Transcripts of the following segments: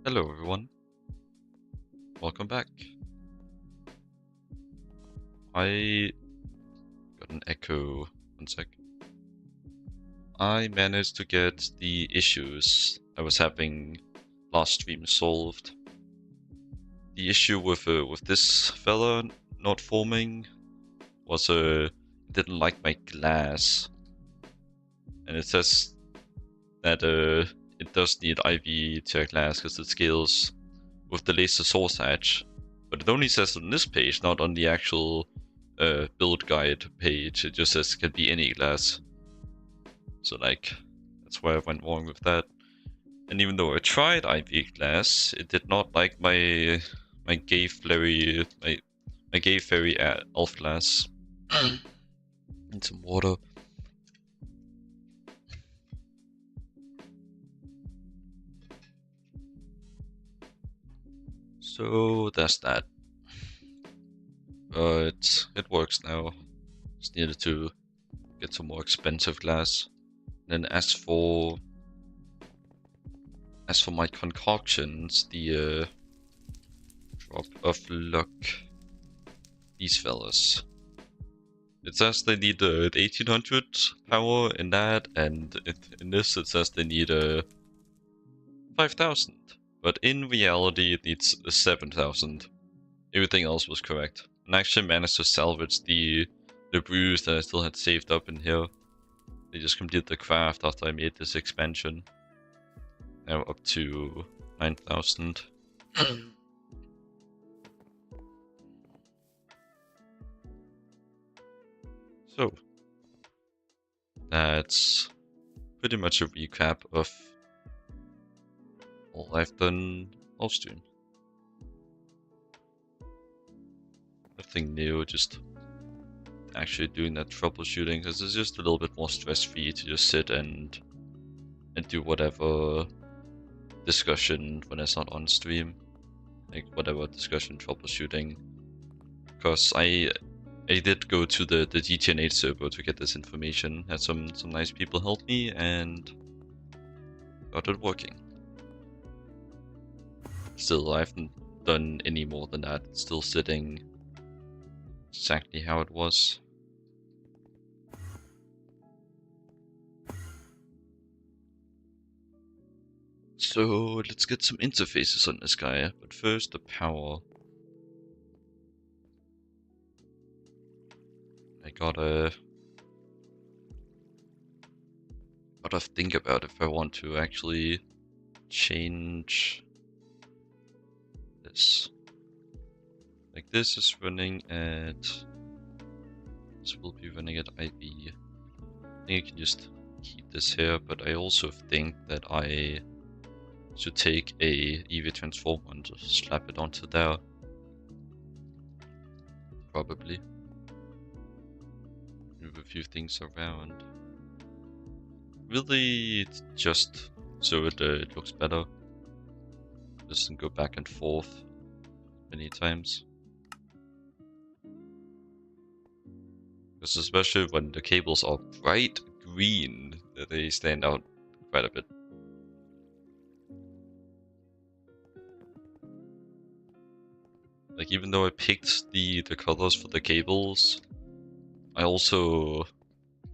Hello everyone, welcome back. I got an echo, 1 sec. I managed to get the issues I was having last stream solved. The issue with this fella not forming was it didn't like my glass, and it says that it does need IV tier glass because it scales with the laser source edge, but it only says on this page, not on the actual build guide page. It just says it can be any glass. So like, that's where I went wrong with that. And even though I tried IV glass, it did not like my gay fairy elf glass. Need some water. So that's that. But it works now. Just needed to get some more expensive glass. And then as for my concoctions, the drop of luck, these fellas. It says they need 1800 power in that, and in this it says they need 5000. But in reality it needs 7000. Everything else was correct. And I actually managed to salvage the brews that I still had saved up in here. They just completed the craft after I made this expansion. Now up to 9000. So, that's pretty much a recap of all I've done off stream. Nothing new, just actually doing that troubleshooting, because it's just a little bit more stress-free to just sit and do whatever discussion when it's not on stream. Like whatever discussion troubleshooting. Because I did go to the GTNH server to get this information. Had some nice people help me and got it working. Still, I haven't done any more than that. It's still sitting exactly how it was. So let's get some interfaces on this guy, but first the power. I gotta think about if I want to actually change this. Like this is running at, this will be running at IV. I think I can just keep this here, but I also think that I should take a EV transformer and just slap it onto there. Probably. Move a few things around. Really, just so it looks better. Doesn't go back and forth many times. Because especially when the cables are bright green, they stand out quite a bit. Like even though I picked the colors for the cables, I also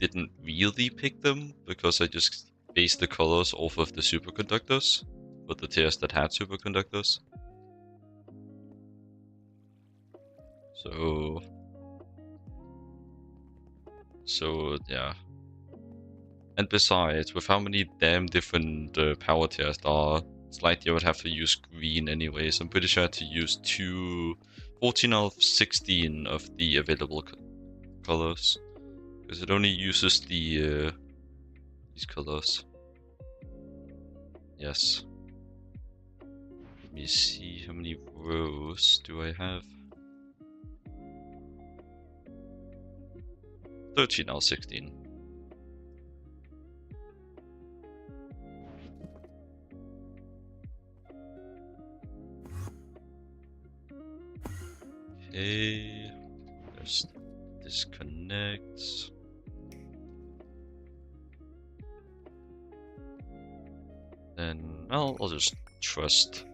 didn't really pick them because I just based the colors off of the superconductors, for the tiers that had superconductors. So yeah. And besides, with how many damn different power tiers there are, it's likely I would have to use green anyways. I'm pretty sure I had to use 14 out of 16 of the available colors. Because it only uses the these colors. Yes. Let me see how many rows do I have. 13 out of 16. Okay, there's disconnect. Then I'll just trust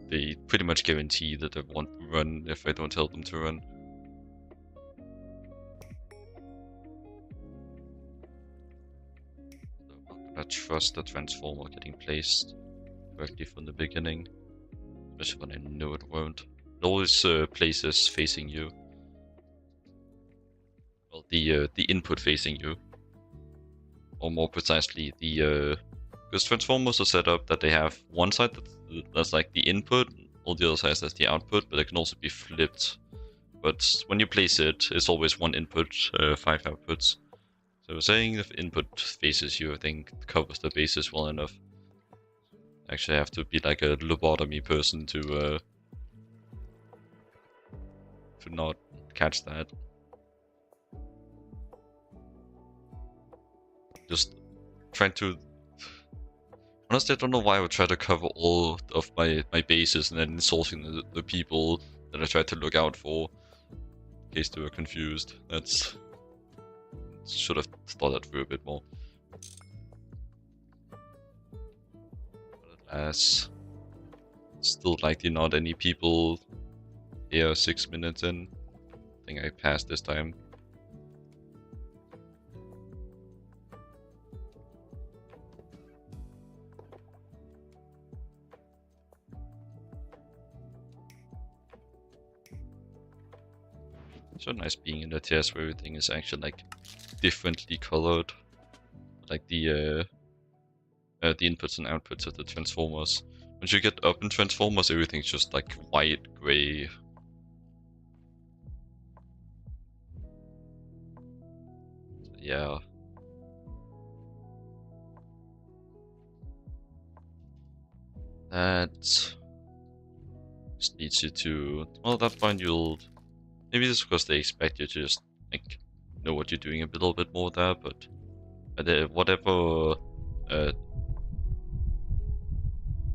they pretty much guarantee that they won't run if I don't tell them to run. So I'm not gonna trust the transformer getting placed correctly from the beginning, especially when I know it won't. It always places facing you. Well, the input facing you, or more precisely, the because transformers are set up that they have one side that's like the input, all the other sides that's the output, but it can also be flipped. But when you place it, it's always one input, 5 outputs. So saying if input faces you, I think covers the bases well enough. Actually, I have to be like a lobotomy person to not catch that. Just trying to... Honestly, I don't know why I would try to cover all of my bases and then insulting the people that I tried to look out for, in case they were confused. That's... should have thought that through a bit more. But alas, still likely not any people here 6 minutes in. I think I passed this time. So nice being in the TS where everything is actually like differently colored, like the inputs and outputs of the transformers. Once you get up in transformers, everything's just like white, gray. So, yeah. That just needs you to... Well, at that point you'll... Maybe it's because they expect you to just like know what you're doing a little bit more there, but whatever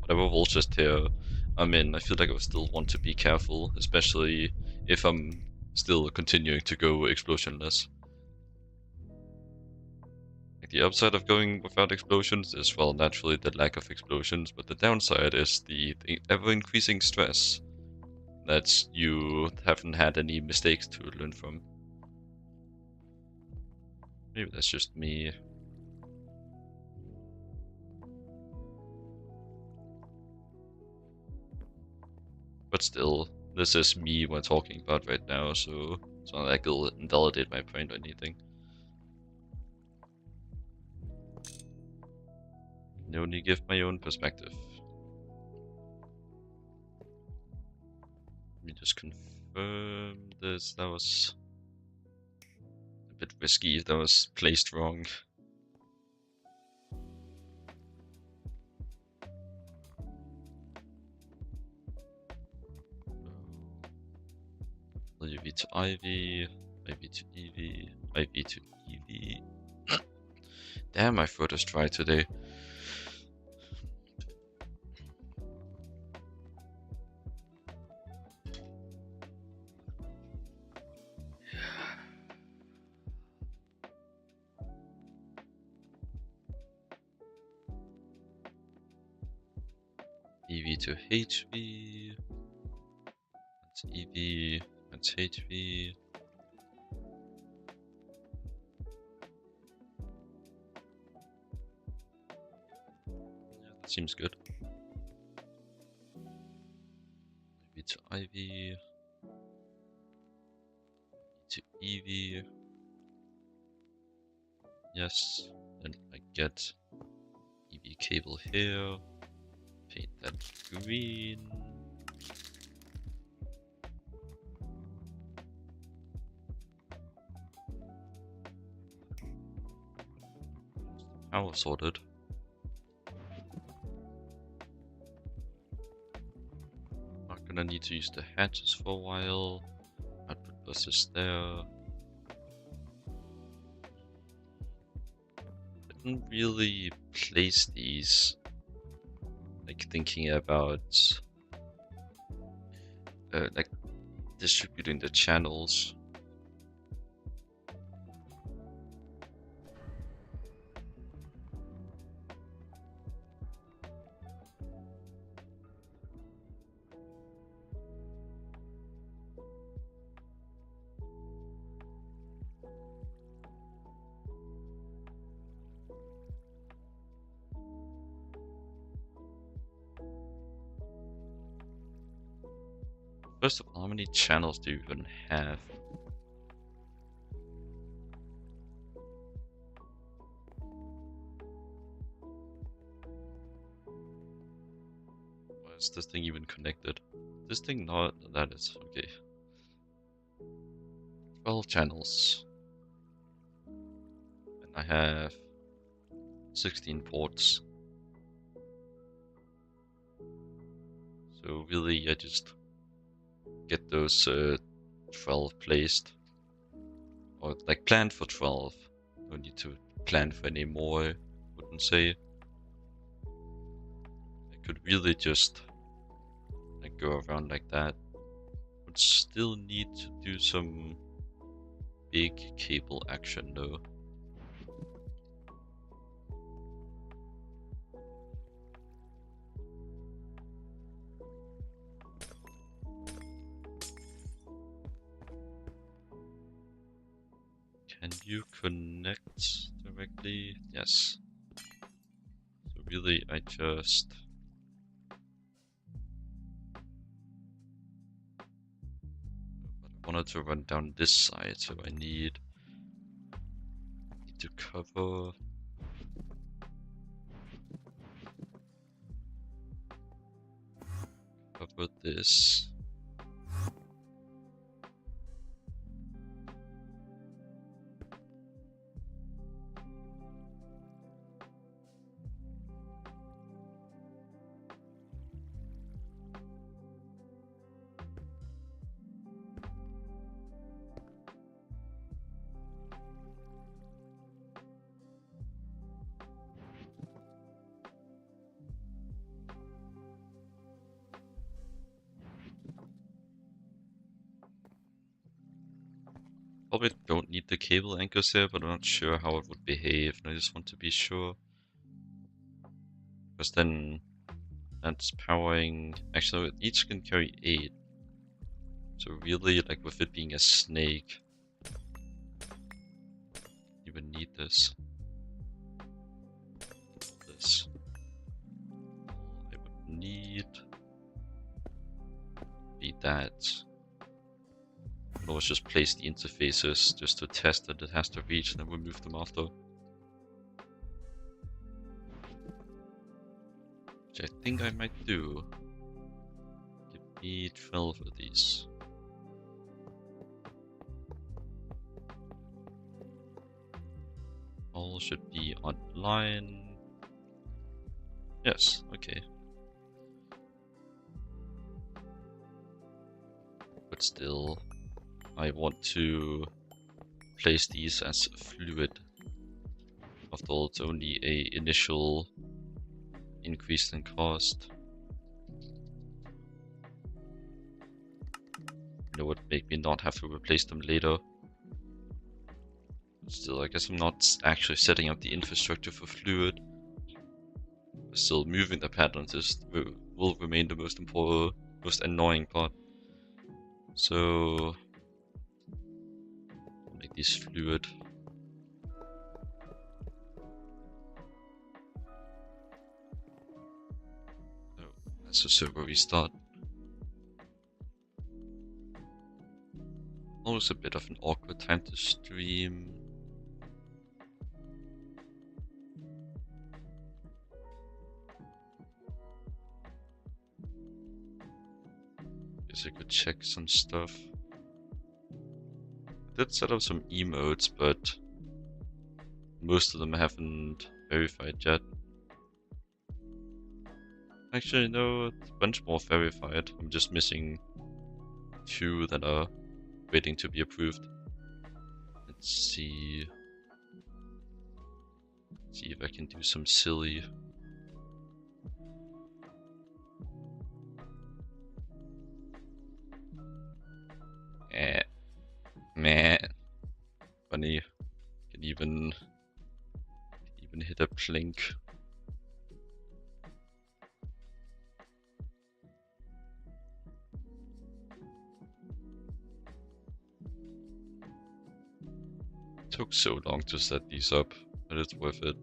vultures tier I'm in, I feel like I would still want to be careful, especially if I'm still continuing to go explosionless. Like the upside of going without explosions is, well, naturally the lack of explosions, but the downside is the ever-increasing stress that you haven't had any mistakes to learn from. Maybe that's just me. But still, this is me we're talking about right now, so it's not like it'll invalidate my point or anything. I only give my own perspective. Let me just confirm this. That was a bit risky. That was placed wrong. UV to IV, IV to EV, IV to EV. Damn, my throat is dry today. EV to HV. That's EV. That's HV. Yeah, that seems good. EV to IV. To EV. Yes. Then I get EV cable here. Paint that green. Power sorted. Not gonna need to use the hatches for a while. Output bus is there. Didn't really place these, like thinking about like distributing the channels. First of all, how many channels do you even have? Why is this thing even connected? This thing not, that is, okay. 12 channels. And I have 16 ports. So really, I just get those 12 placed. Or like planned for 12. No need to plan for any more, I wouldn't say. I could really just like go around like that. Would still need to do some big cable action though. Can you connect directly? Yes. So really, I just... But I wanted to run down this side, so I need to cover this. Probably don't need the cable anchors here, but I'm not sure how it would behave, and I just want to be sure. Because then that's powering... Actually, each can carry 8. So really, like with it being a snake, you would need this. I would need... be that. And always just place the interfaces just to test that it has to reach, and then remove them after. Which I think I might do. Give me 12 of these. All should be online. Yes, okay. But still, I want to place these as fluid. After all, it's only a initial increase in cost. That would make me not have to replace them later. Still, I guess I'm not actually setting up the infrastructure for fluid. Still, moving the patterns will remain the most important, most annoying part. So, make these fluid. Oh, that's a server restart. Always a bit of an awkward time to stream. Guess I could check some stuff. I did set up some emotes, but most of them haven't verified yet. Actually, no, a bunch more verified. I'm just missing 2 that are waiting to be approved. Let's see. See if I can do some silly. Meh. Funny. Can even hit a plink. Took so long to set these up, but it's worth it.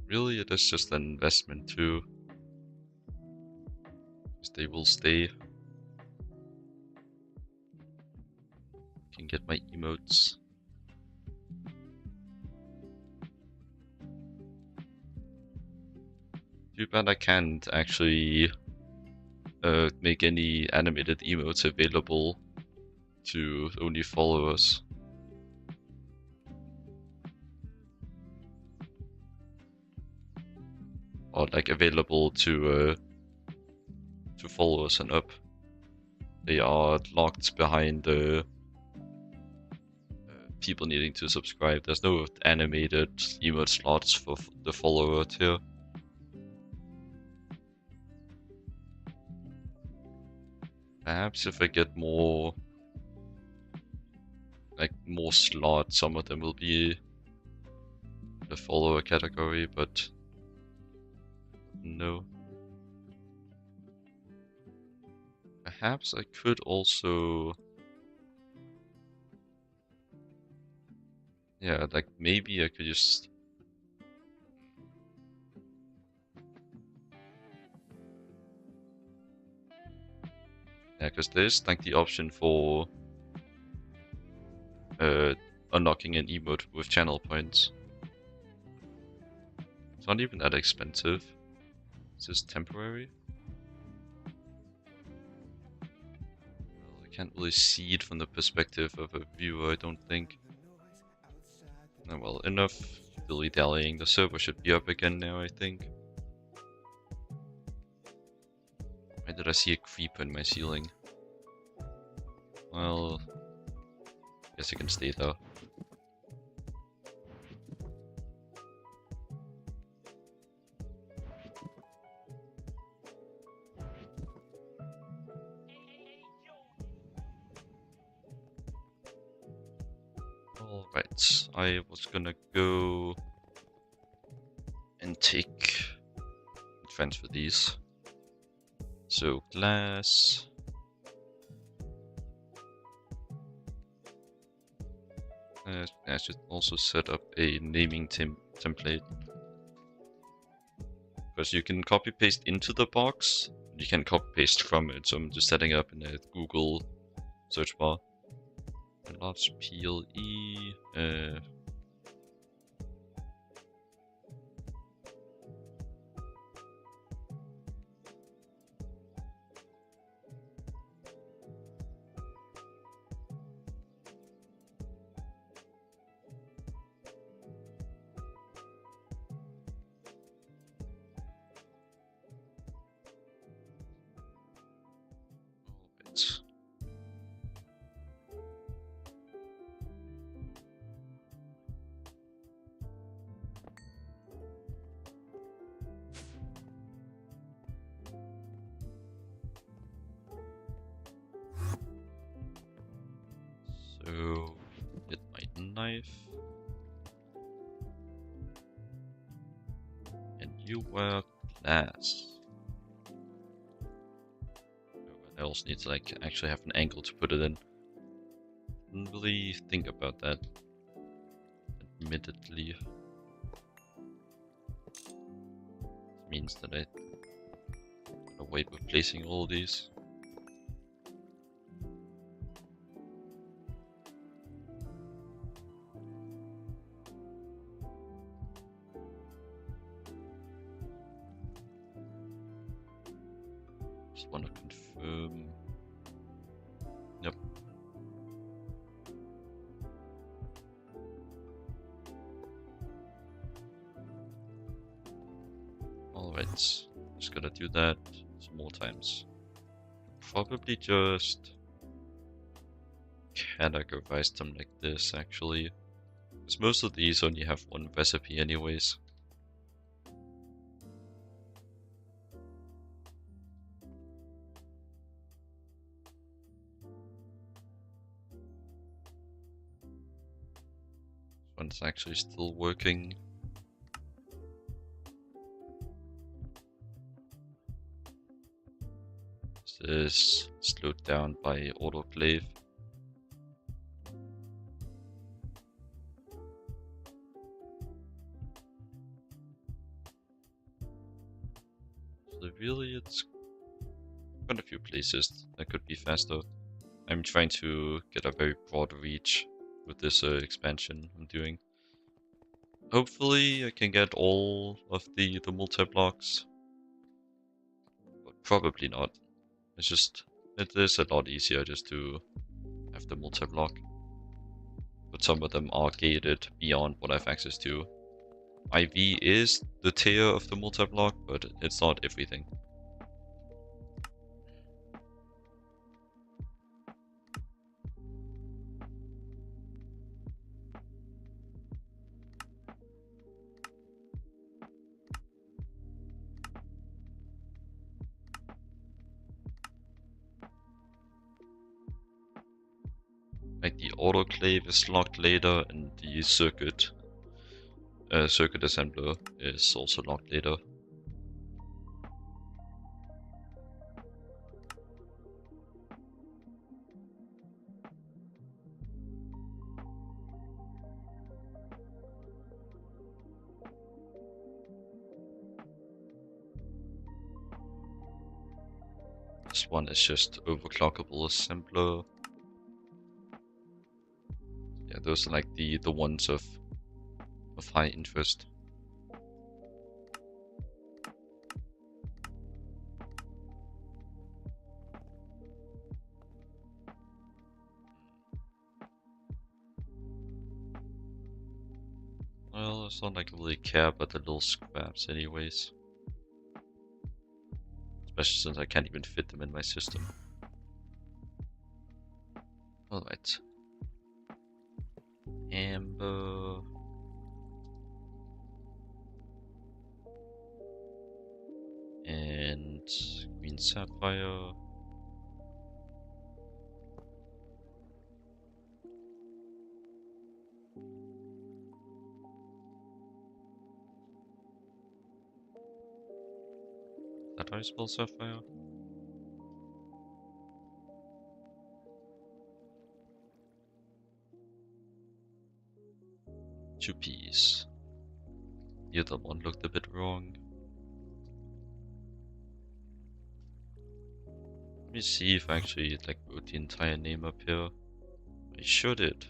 Really, it is just an investment too. Because they will stay. Can get my emotes. Too bad I can't actually make any animated emotes available to only followers. Or like available to followers and up. They are locked behind the people needing to subscribe. There's no animated emote slots for the follower tier. Perhaps if I get more slots, some of them will be the follower category, but no. Perhaps I could also... Yeah, like maybe I could just... Yeah, because there's like the option for unlocking an emote with channel points. It's not even that expensive. It's just temporary. Well, I can't really see it from the perspective of a viewer, I don't think. Oh, well, enough dilly-dallying. The server should be up again now, I think. Why did I see a creeper in my ceiling? Well, guess I can stay there. Alright, I was gonna go and transfer these. So glass. I should also set up a naming template. Because you can copy paste into the box, you can copy paste from it. So I'm just setting up in a Google search bar. A large PLE. So, get my knife. And you wear glass. I also need to like actually have an angle to put it in. Didn't really think about that, admittedly. It means that I gotta wait with placing all these. Just want to confirm. Yep. Alright, just gotta do that some more times. Probably just categorize them like this, actually. Because most of these only have one recipe anyways. This one's actually still working. This is slowed down by autoclave. So really, it's quite a few places that could be faster. I'm trying to get a very broad reach with this expansion I'm doing. Hopefully I can get all of the multi-blocks, but probably not. It is a lot easier just to have the multi-block. But some of them are gated beyond what I have access to. IV is the tier of the multi-block, but it's not everything. Like the autoclave is locked later, and the circuit assembler is also locked later. This one is just overclockable assembler. Yeah, those are like the ones of high interest. Well, it's not like I really care about the little scraps anyways. Especially since I can't even fit them in my system. Alright. Amber. And green sapphire. That how you spell sapphire? Two P's. The other one looked a bit wrong. Let me see if I actually like wrote the entire name up here. I sure did.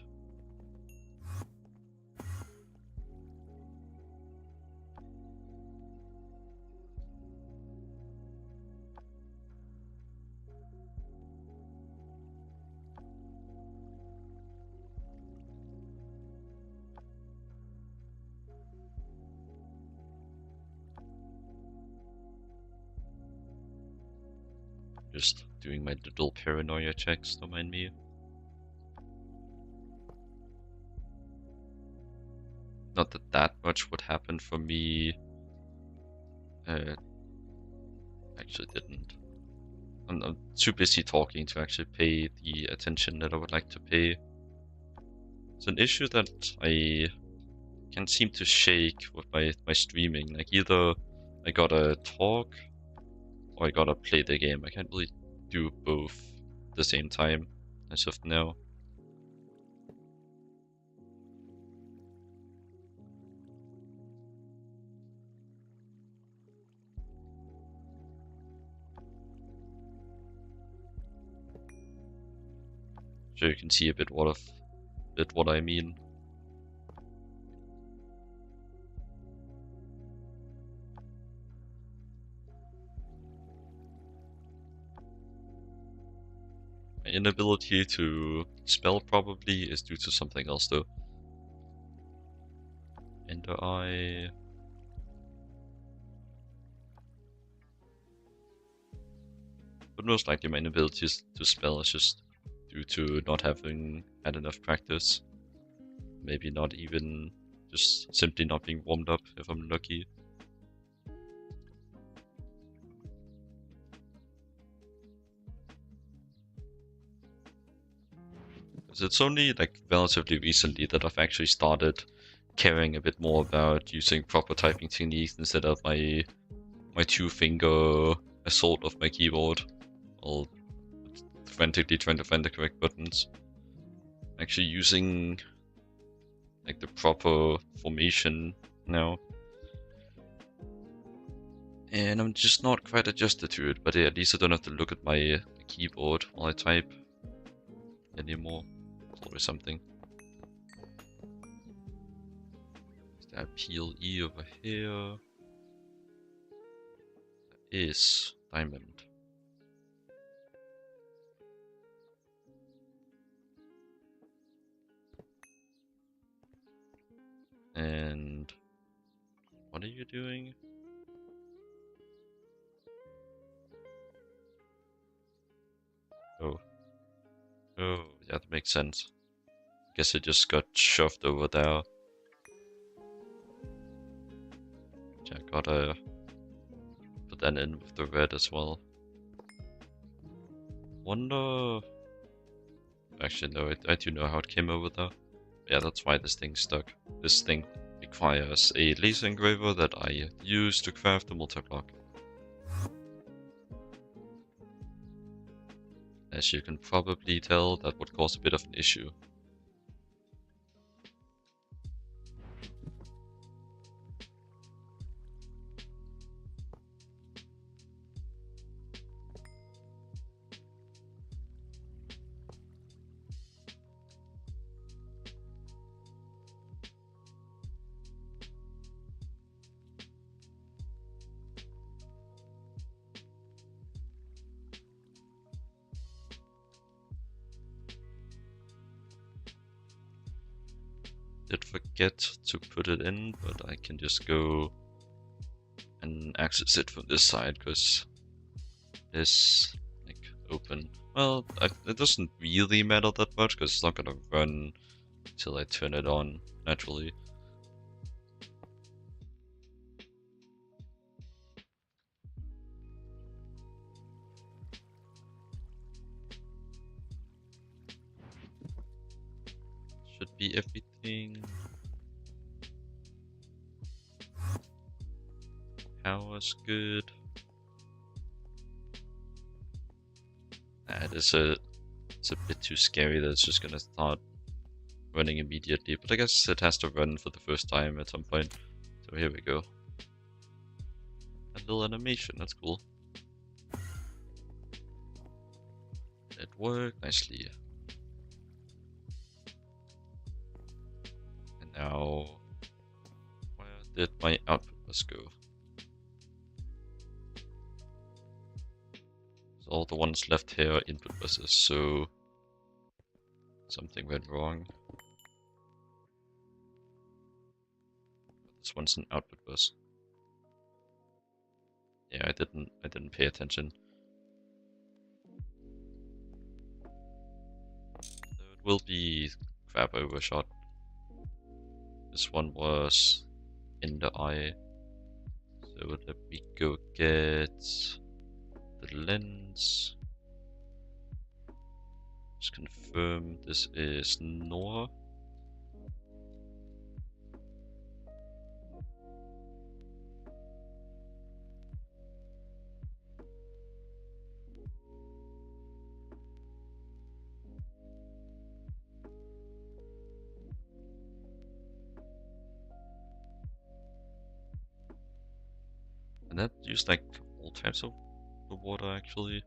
Just doing my little paranoia checks, don't mind me. Not that that much would happen for me. Actually didn't. I'm too busy talking to actually pay the attention that I would like to pay. It's an issue that I can't seem to shake with my streaming. Like either I gotta talk or I gotta play the game. I can't really do both at the same time as of now. So you can see a bit what I mean. My inability to spell probably is due to something else though. Ender Eye. But most likely my inability to spell is just due to not having had enough practice. Maybe not even, just simply not being warmed up if I'm lucky. It's only like relatively recently that I've actually started caring a bit more about using proper typing techniques instead of my two-finger assault of my keyboard, all frantically trying to find the correct buttons. Actually using like the proper formation now. And I'm just not quite adjusted to it, but yeah, at least I don't have to look at my keyboard while I type anymore. It's always something. Is there a PLE over here? There is diamond. And what are you doing? Oh. Oh, yeah, that makes sense. Guess it just got shoved over there. Yeah, gotta put that in with the red as well. Wonder... Actually, no, I do know how it came over there. Yeah, that's why this thing's stuck. This thing requires a laser engraver that I use to craft the multi-block. As you can probably tell, that would cause a bit of an issue. Did forget to put it in, but I can just go and access it from this side, because this, like, open. Well, it doesn't really matter that much, because it's not gonna run until I turn it on, naturally. Should be everything. Power's good. It's a bit too scary that it's just gonna start running immediately, but I guess it has to run for the first time at some point. So here we go. A little animation, that's cool. It worked nicely. And now, where did my output bus go? So all the ones left here are input buses, so something went wrong. This one's an output bus. Yeah, I didn't pay attention. So it will be crap overshot. This one was in the eye. So let me go get the lens. Just confirm this is Nora. And that used like all types of the water actually.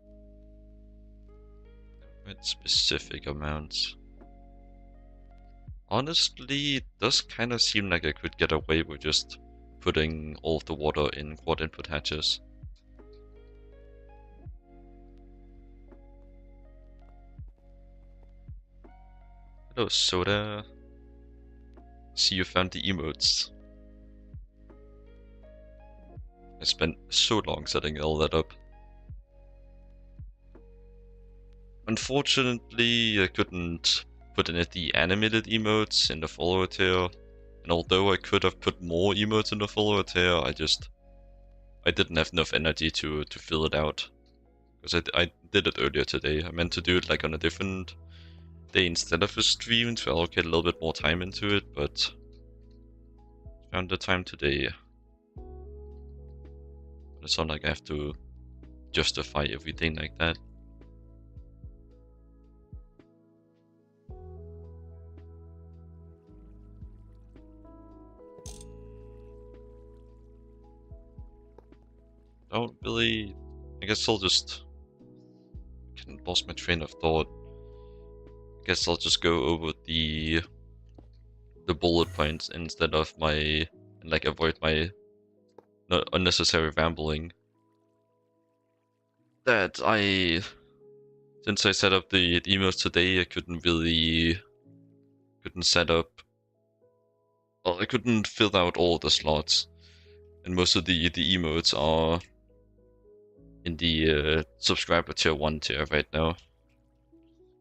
Quite specific amounts. Honestly, it does kind of seem like I could get away with just putting all of the water in quad input hatches. Hello, Soda. See, you found the emotes. I spent so long setting all that up. Unfortunately, I couldn't put in the animated emotes in the follower tier. And although I could have put more emotes in the follower tier, I didn't have enough energy to fill it out. Because I did it earlier today. I meant to do it like on a different day instead of a stream to allocate a little bit more time into it, but found the time today. But it's not like I have to justify everything like that. don't really... I guess I'll just... I lost my train of thought. I guess I'll just go over the bullet points instead of my... like avoid my unnecessary rambling. That since I set up the emails today, I couldn't set up... well, I couldn't fill out all the slots. And most of the emotes are in the subscriber tier 1 tier right now.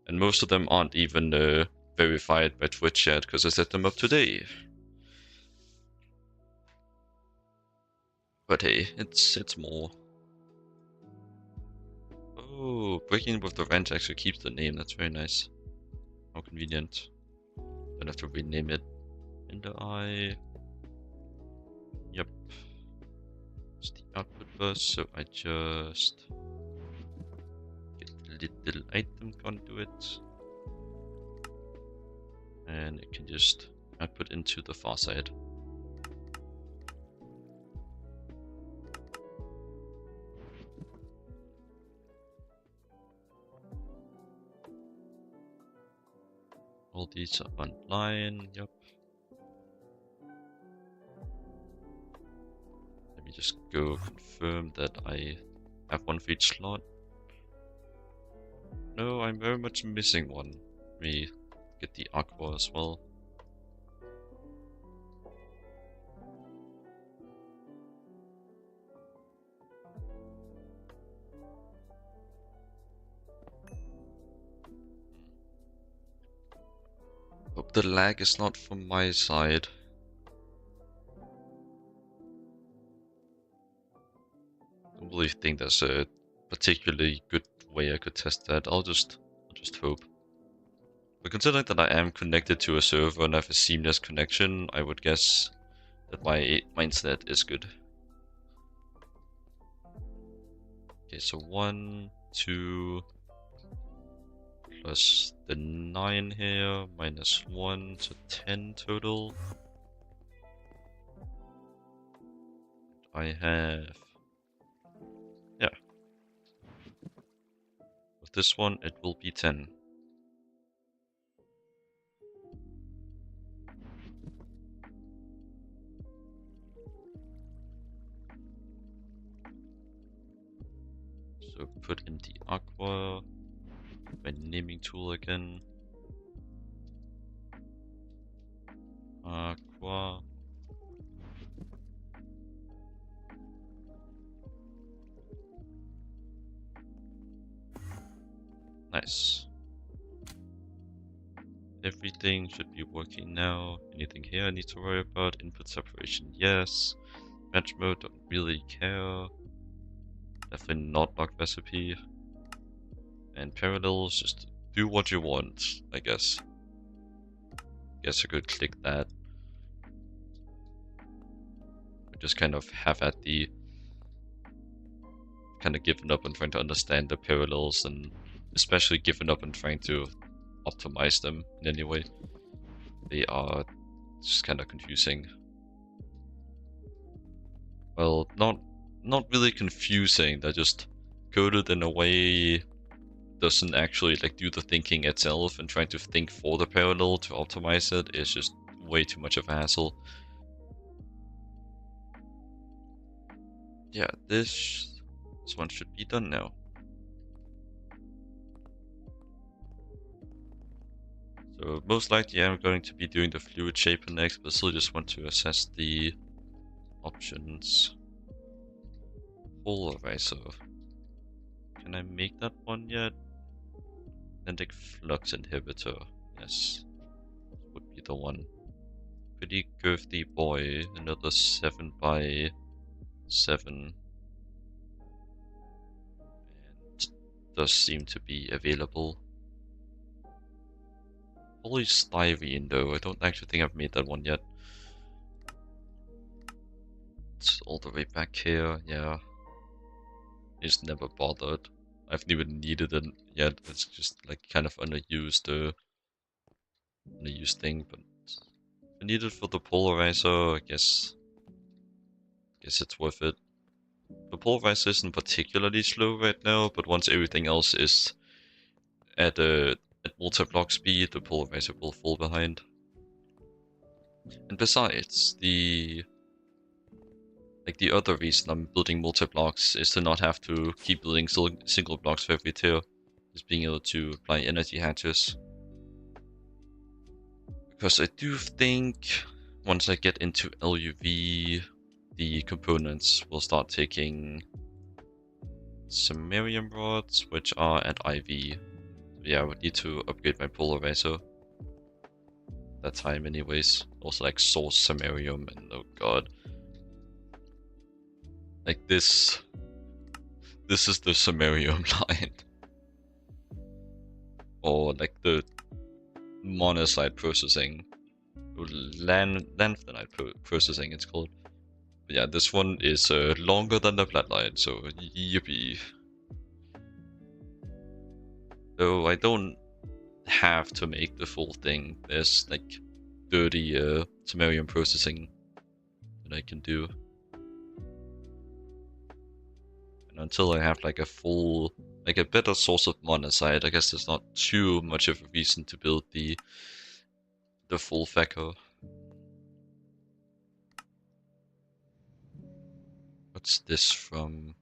And most of them aren't even verified by Twitch yet, because I set them up today. But hey, it's more. Oh, breaking with the wrench actually keeps the name, that's very nice. How convenient. Don't have to rename it. In the eye. Yep. It's the output bus, so I just get the little item conduit. And it can just output into the far side. All these are online, yep. Let me just go confirm that I have one for each slot. No, I'm very much missing one. Let me get the aqua as well. Hope the lag is not from my side. I don't really think there's a particularly good way I could test that. I'll just hope. But considering that I am connected to a server and have a seamless connection, I would guess that my internet is good. Okay, so 1, 2, plus the 9 here, minus 1, so 10 total. I have... yeah. With this one, it will be 10. So put in the aqua, my naming tool again. Aqua. Nice. Everything should be working now. Anything here I need to worry about? Input separation, yes. Match mode, don't really care. Definitely not log recipe. And parallels, just do what you want, I guess. Guess I could click that. I just kind of have at the... kind of given up on trying to understand the parallels, and especially given up on trying to optimize them in any way. They are just kind of confusing. Well, not really confusing, they're just coded in a way doesn't actually like do the thinking itself, and trying to think for the parallel to optimize it is just way too much of a hassle. Yeah, this one should be done now. So most likely I'm going to be doing the fluid shaper next, but still just want to assess the options. Polarizer. Can I make that one yet? Kinetic flux inhibitor. Yes. Would be the one. Pretty girthy boy. Another 7 by 7. And does seem to be available. Polystyrene though. I don't actually think I've made that one yet. It's all the way back here. Yeah. Just never bothered. I haven't even needed it yet. It's just like kind of underused thing, but if I need it for the polarizer, I guess it's worth it. The polarizer isn't particularly slow right now, but once everything else is at multi-block speed, the polarizer will fall behind. And besides, the other reason I'm building multi-blocks is to not have to keep building single blocks for every tier, is being able to apply energy hatches. Because I do think once I get into LUV, the components will start taking samarium rods, which are at IV. Yeah, I would need to upgrade my polarizer. That time anyways. Also like source samarium and oh god. Like this is the samarium line. Or like the monosite processing. Lanthanide processing it's called. But yeah, this one is longer than the flat line, so yippee. Though I don't have to make the full thing. There's like dirty samarium processing that I can do. And until I have like a full, like a better source of monosite, I guess there's not too much of a reason to build the full FECO. What's this from?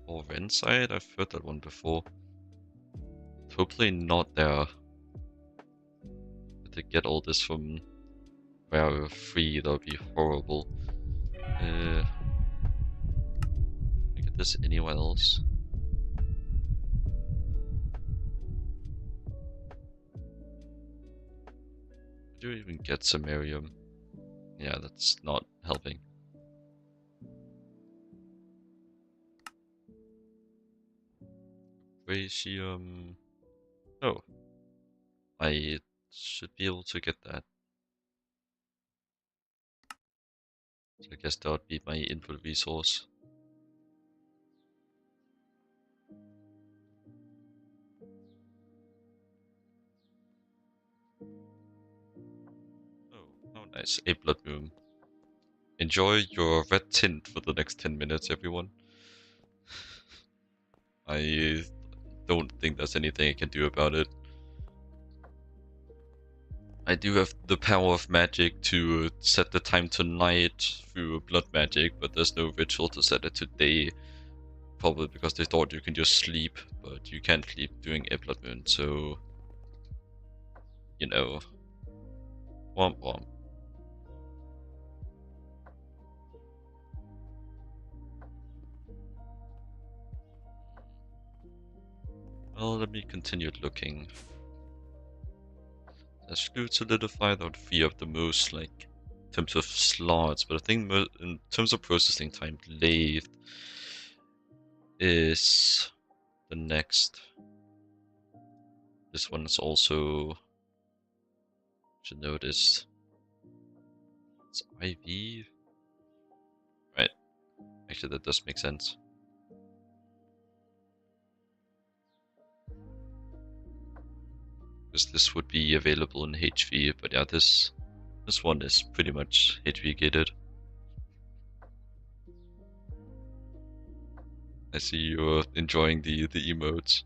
Or inside? I've heard that one before. Hopefully not there. But to get all this from where free, that would be horrible. Can I get this anywhere else? Do you even get samarium? Yeah, that's not helping. Ratium. Oh. I should be able to get that. So I guess that would be my input resource. Oh nice. A blood moon. Enjoy your red tint for the next 10 minutes, everyone. I don't think there's anything I can do about it. I do have the power of magic to set the time to night through blood magic, but there's no ritual to set it to day. Probably because they thought you can just sleep, but you can't sleep during a blood moon, so... You know... Womp womp. Well, let me continue looking. There's glue solidify that would free up the most, like, in terms of slots, but I think in terms of processing time, lathe is the next. This one is also, should notice, it's IV. Right, actually that does make sense. Because this would be available in HV, but yeah, this one is pretty much HV gated. I see you're enjoying the emotes.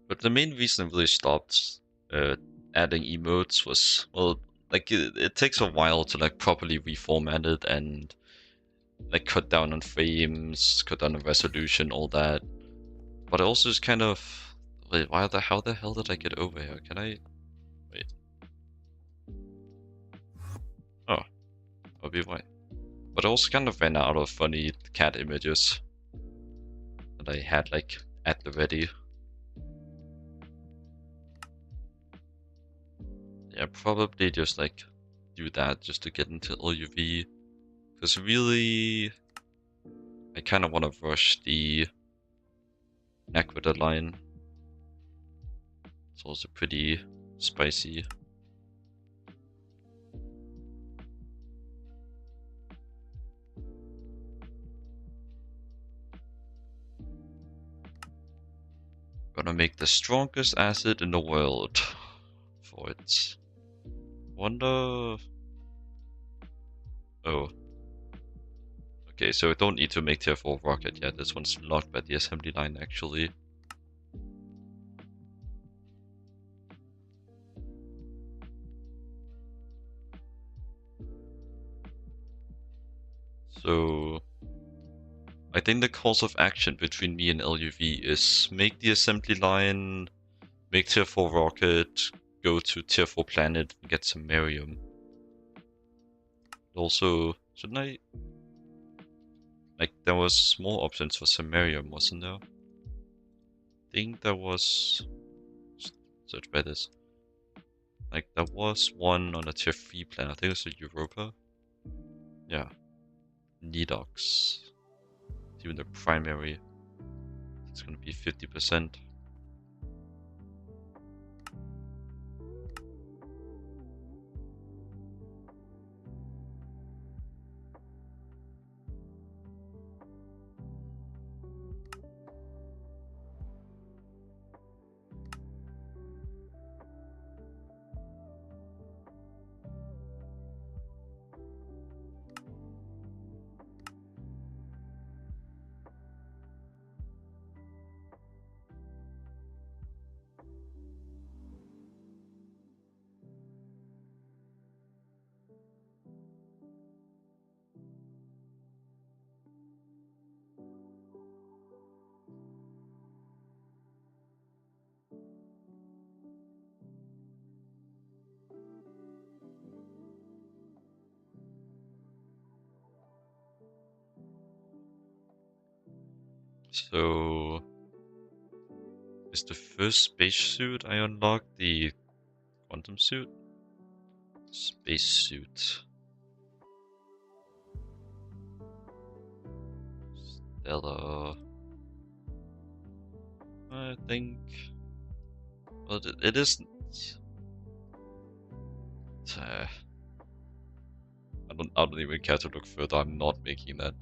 But the main reason I really stopped adding emotes was, well, like it takes a while to like properly reformat it and like cut down on frames, cut down on resolution, all that. But I also just kind of, wait, how the hell did I get over here? Can I, wait. Oh, I'll be right. But I also kind of ran out of funny cat images that I had like at the ready. Yeah, probably just like do that just to get into LUV. Because really, I kind of want to rush the Aqueduct line. It's also pretty spicy. Gonna make the strongest acid in the world for it. Wonder. Oh. Okay, so I don't need to make tier 4 rocket yet. This one's locked by the assembly line actually. So I think the course of action between me and LUV is make the assembly line, make tier 4 rocket, go to tier 4 planet and get some Samarium. Also, shouldn't I? Like, there was more options for Samarium, wasn't there? I think there was... Search by this. Like, there was one on a tier 3 planet. I think it was a Europa. Yeah. Nidox. Even the primary. It's gonna be 50%. So, is the first spacesuit I unlocked the quantum suit? Spacesuit. Stella. I think. Well, it isn't. I don't even care to look further. I'm not making that.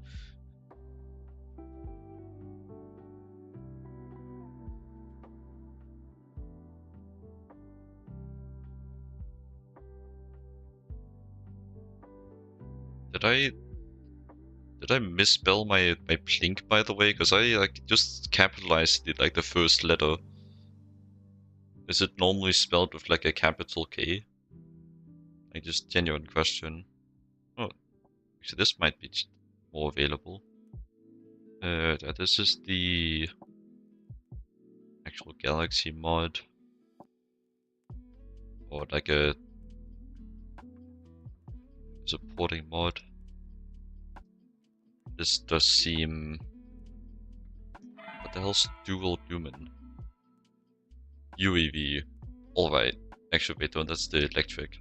Did I misspell my plink, by the way? Because I like just capitalized it like the first letter. Is it normally spelled with like a capital K? Like just genuine question. Oh, actually this might be more available. This is the actual Galaxy mod. Or like a supporting mod. This does seem... What the hell's dual lumen? UEV. Alright. Actually, wait, no, that's the electric.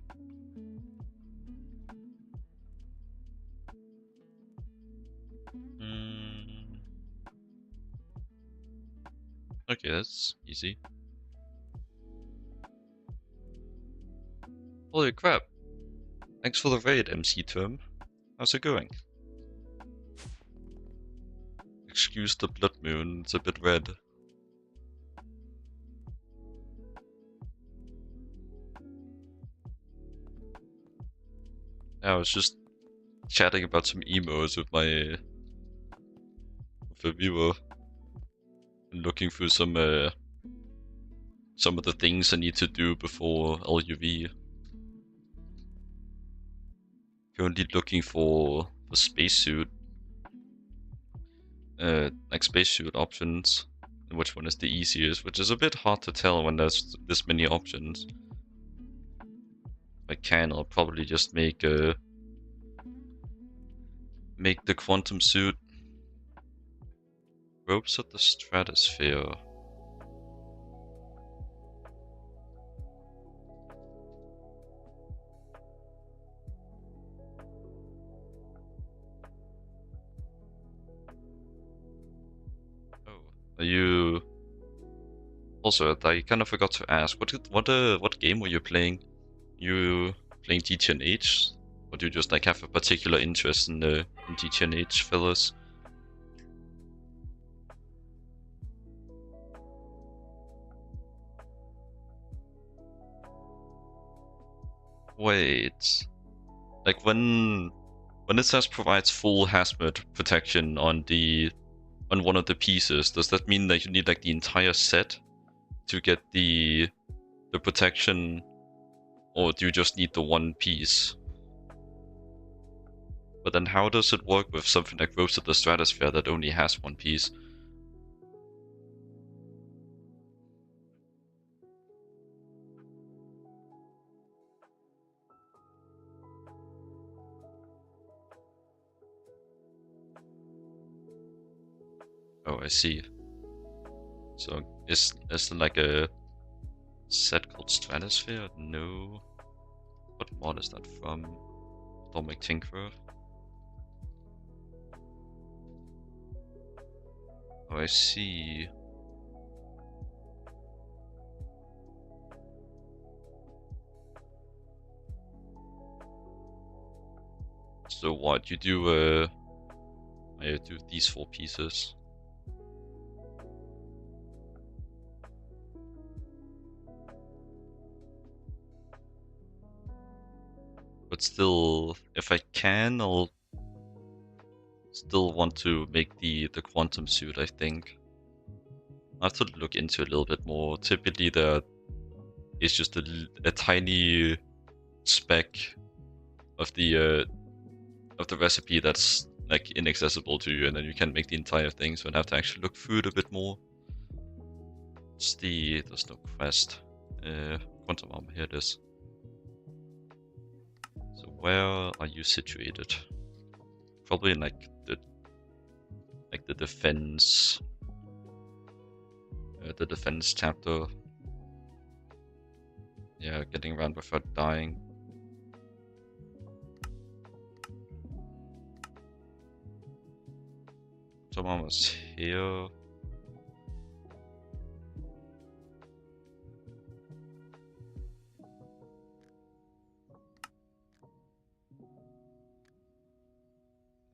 Okay, that's easy. Holy crap. Thanks for the raid, MC term. How's it going? Excuse the blood moon, it's a bit red. I was just chatting about some emos with a viewer. And looking through some of the things I need to do before LUV. Currently looking for the spacesuit. Like spacesuit options. And which one is the easiest, which is a bit hard to tell when there's this many options. If I can, I'll probably just make the quantum suit. Ropes at the stratosphere. Oh, are you Also, I kind of forgot to ask, what game were you playing? You playing GTNH? Or do you just like have a particular interest in GTNH fellas? Wait, like when it says provides full hazmat protection on one of the pieces, does that mean that you need like the entire set to get the protection, or do you just need the one piece? But then how does it work with something like Rose of the Stratosphere that only has one piece? Oh, I see. So is there like a set called Stratosphere? No. What mod is that from? Atomic Tinkerer? Oh, I see. So what, you do I do these 4 pieces. But still, if I can, I'll still want to make the quantum suit, I think. I have to look into it a little bit more. Typically there is just a tiny speck of the recipe that's like inaccessible to you, and then you can make the entire thing, so I have to actually look through it a bit more. There's no quest. Quantum armor, here it is. So where are you situated? Probably in like the defense chapter. Yeah, getting around without dying. Someone was here.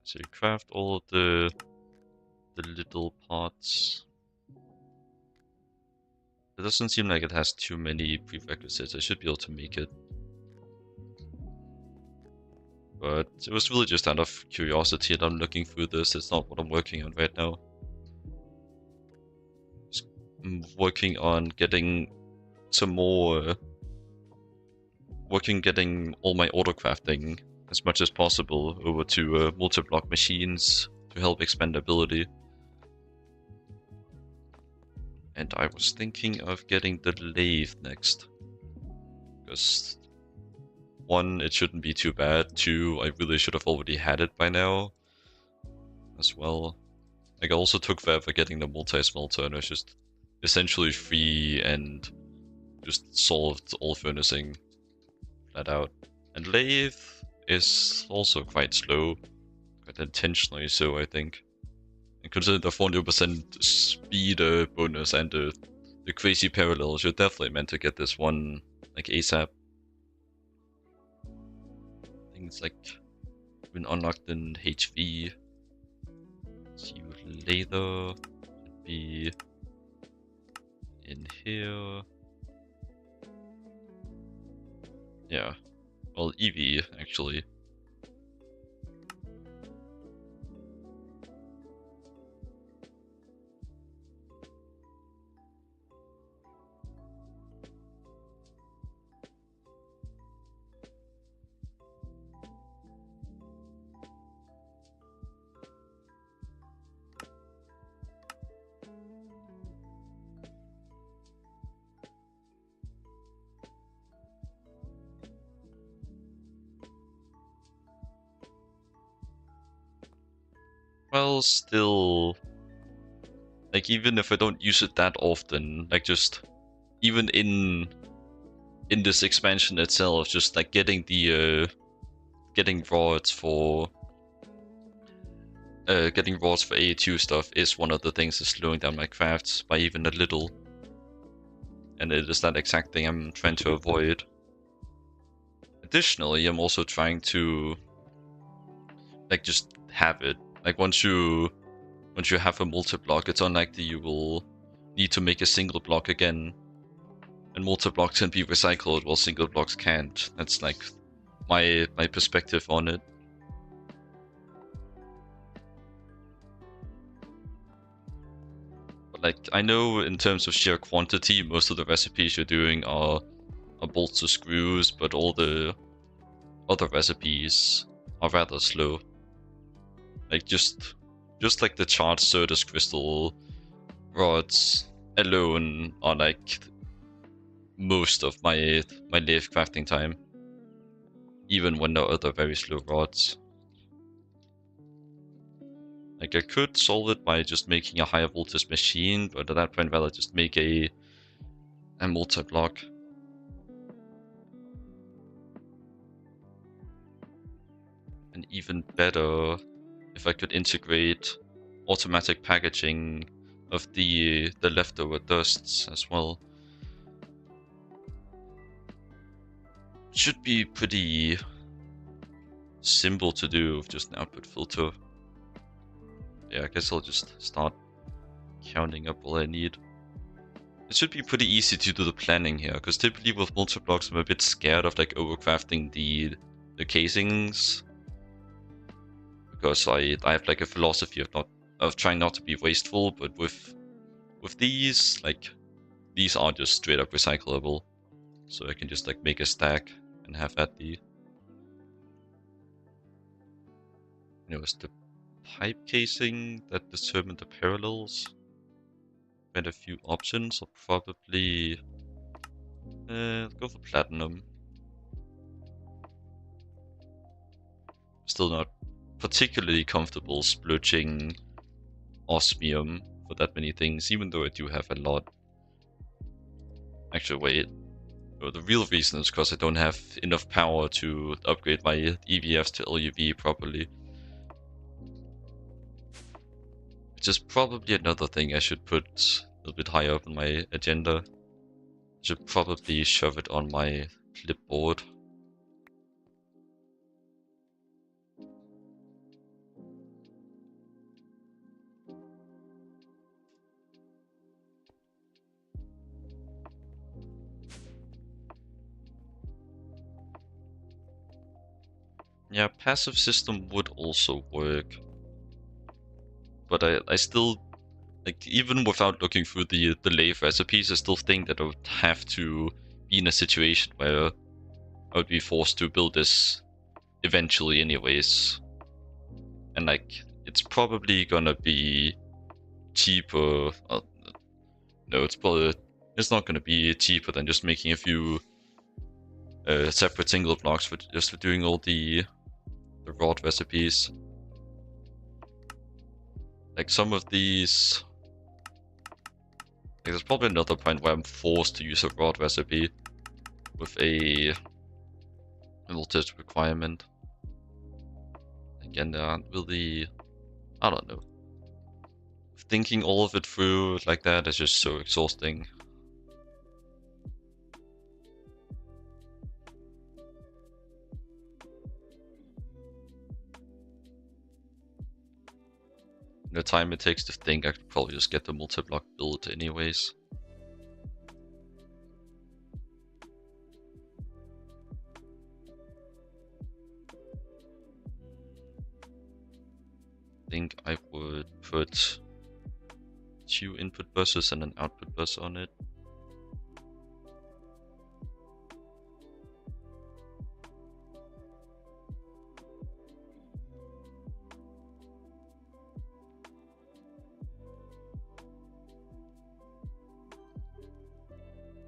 So you craft all of the little parts. It doesn't seem like it has too many prerequisites. I should be able to make it. But it was really just out of curiosity that I'm looking through this. It's not what I'm working on right now. I'm working on getting some more... getting all my autocrafting as much as possible over to multi-block machines to help expandability. And I was thinking of getting the lathe next. Because 1, it shouldn't be too bad. 2, I really should have already had it by now as well. Like, I also took forever getting the multi-smelter, and it was just essentially free and just solved all furnacing flat out. And lathe is also quite slow, quite intentionally so, I think. And considering the 400% speed bonus and the crazy parallels, you're definitely meant to get this one like ASAP. Things like been unlocked in HV. See later should be in here. Yeah. Well, EV actually. Well, still, like, even if I don't use it that often, like, just even in this expansion itself, just like getting the getting rods for AA2 stuff is one of the things that's slowing down my crafts by even a little. and it is that exact thing I'm trying to avoid. Additionally, I'm also trying to like just have it. Like once you have a multi-block, it's unlikely you will need to make a single block again. And multi-blocks can be recycled while single blocks can't. That's like my perspective on it. But like I know in terms of sheer quantity, most of the recipes you're doing are bolts or screws, but all the other recipes are rather slow. Like just like the charged Certus crystal rods alone are like most of my lathe crafting time, even when there are other very slow rods. Like I could solve it by just making a higher voltage machine, but at that point I'd rather just make a multi-block. And even better, if I could integrate automatic packaging of the leftover dusts as well. Should be pretty simple to do with just an output filter. Yeah, I guess I'll just start counting up all I need. It should be pretty easy to do the planning here, because typically with multi-blocks I'm a bit scared of like overcrafting the casings. Because I have like a philosophy of trying not to be wasteful, but with these, like, these are just straight up recyclable. So I can just like make a stack and have that be. It was the pipe casing that determined the parallels. Had a few options. I'll probably go for platinum. Still not particularly comfortable splurging osmium for that many things, even though I do have a lot. Actually, wait. No, the real reason is because I don't have enough power to upgrade my EVFs to LUV properly. Which is probably another thing I should put a little bit higher up on my agenda. I should probably shove it on my clipboard. Yeah, passive system would also work. But I still, like, even without looking through the lathe recipes, I still think that I would have to be in a situation where I would be forced to build this eventually anyways. And like, it's probably gonna be cheaper. No, it's not gonna be cheaper than just making a few separate single blocks for doing all the rod recipes. Like some of these, like, there's probably another point where I'm forced to use a rod recipe with a voltage requirement. Again, there aren't really, I don't know. Thinking all of it through like that is just so exhausting. The time it takes to think, I could probably just get the multi-block built anyways. I think I would put 2 input buses and an output bus on it.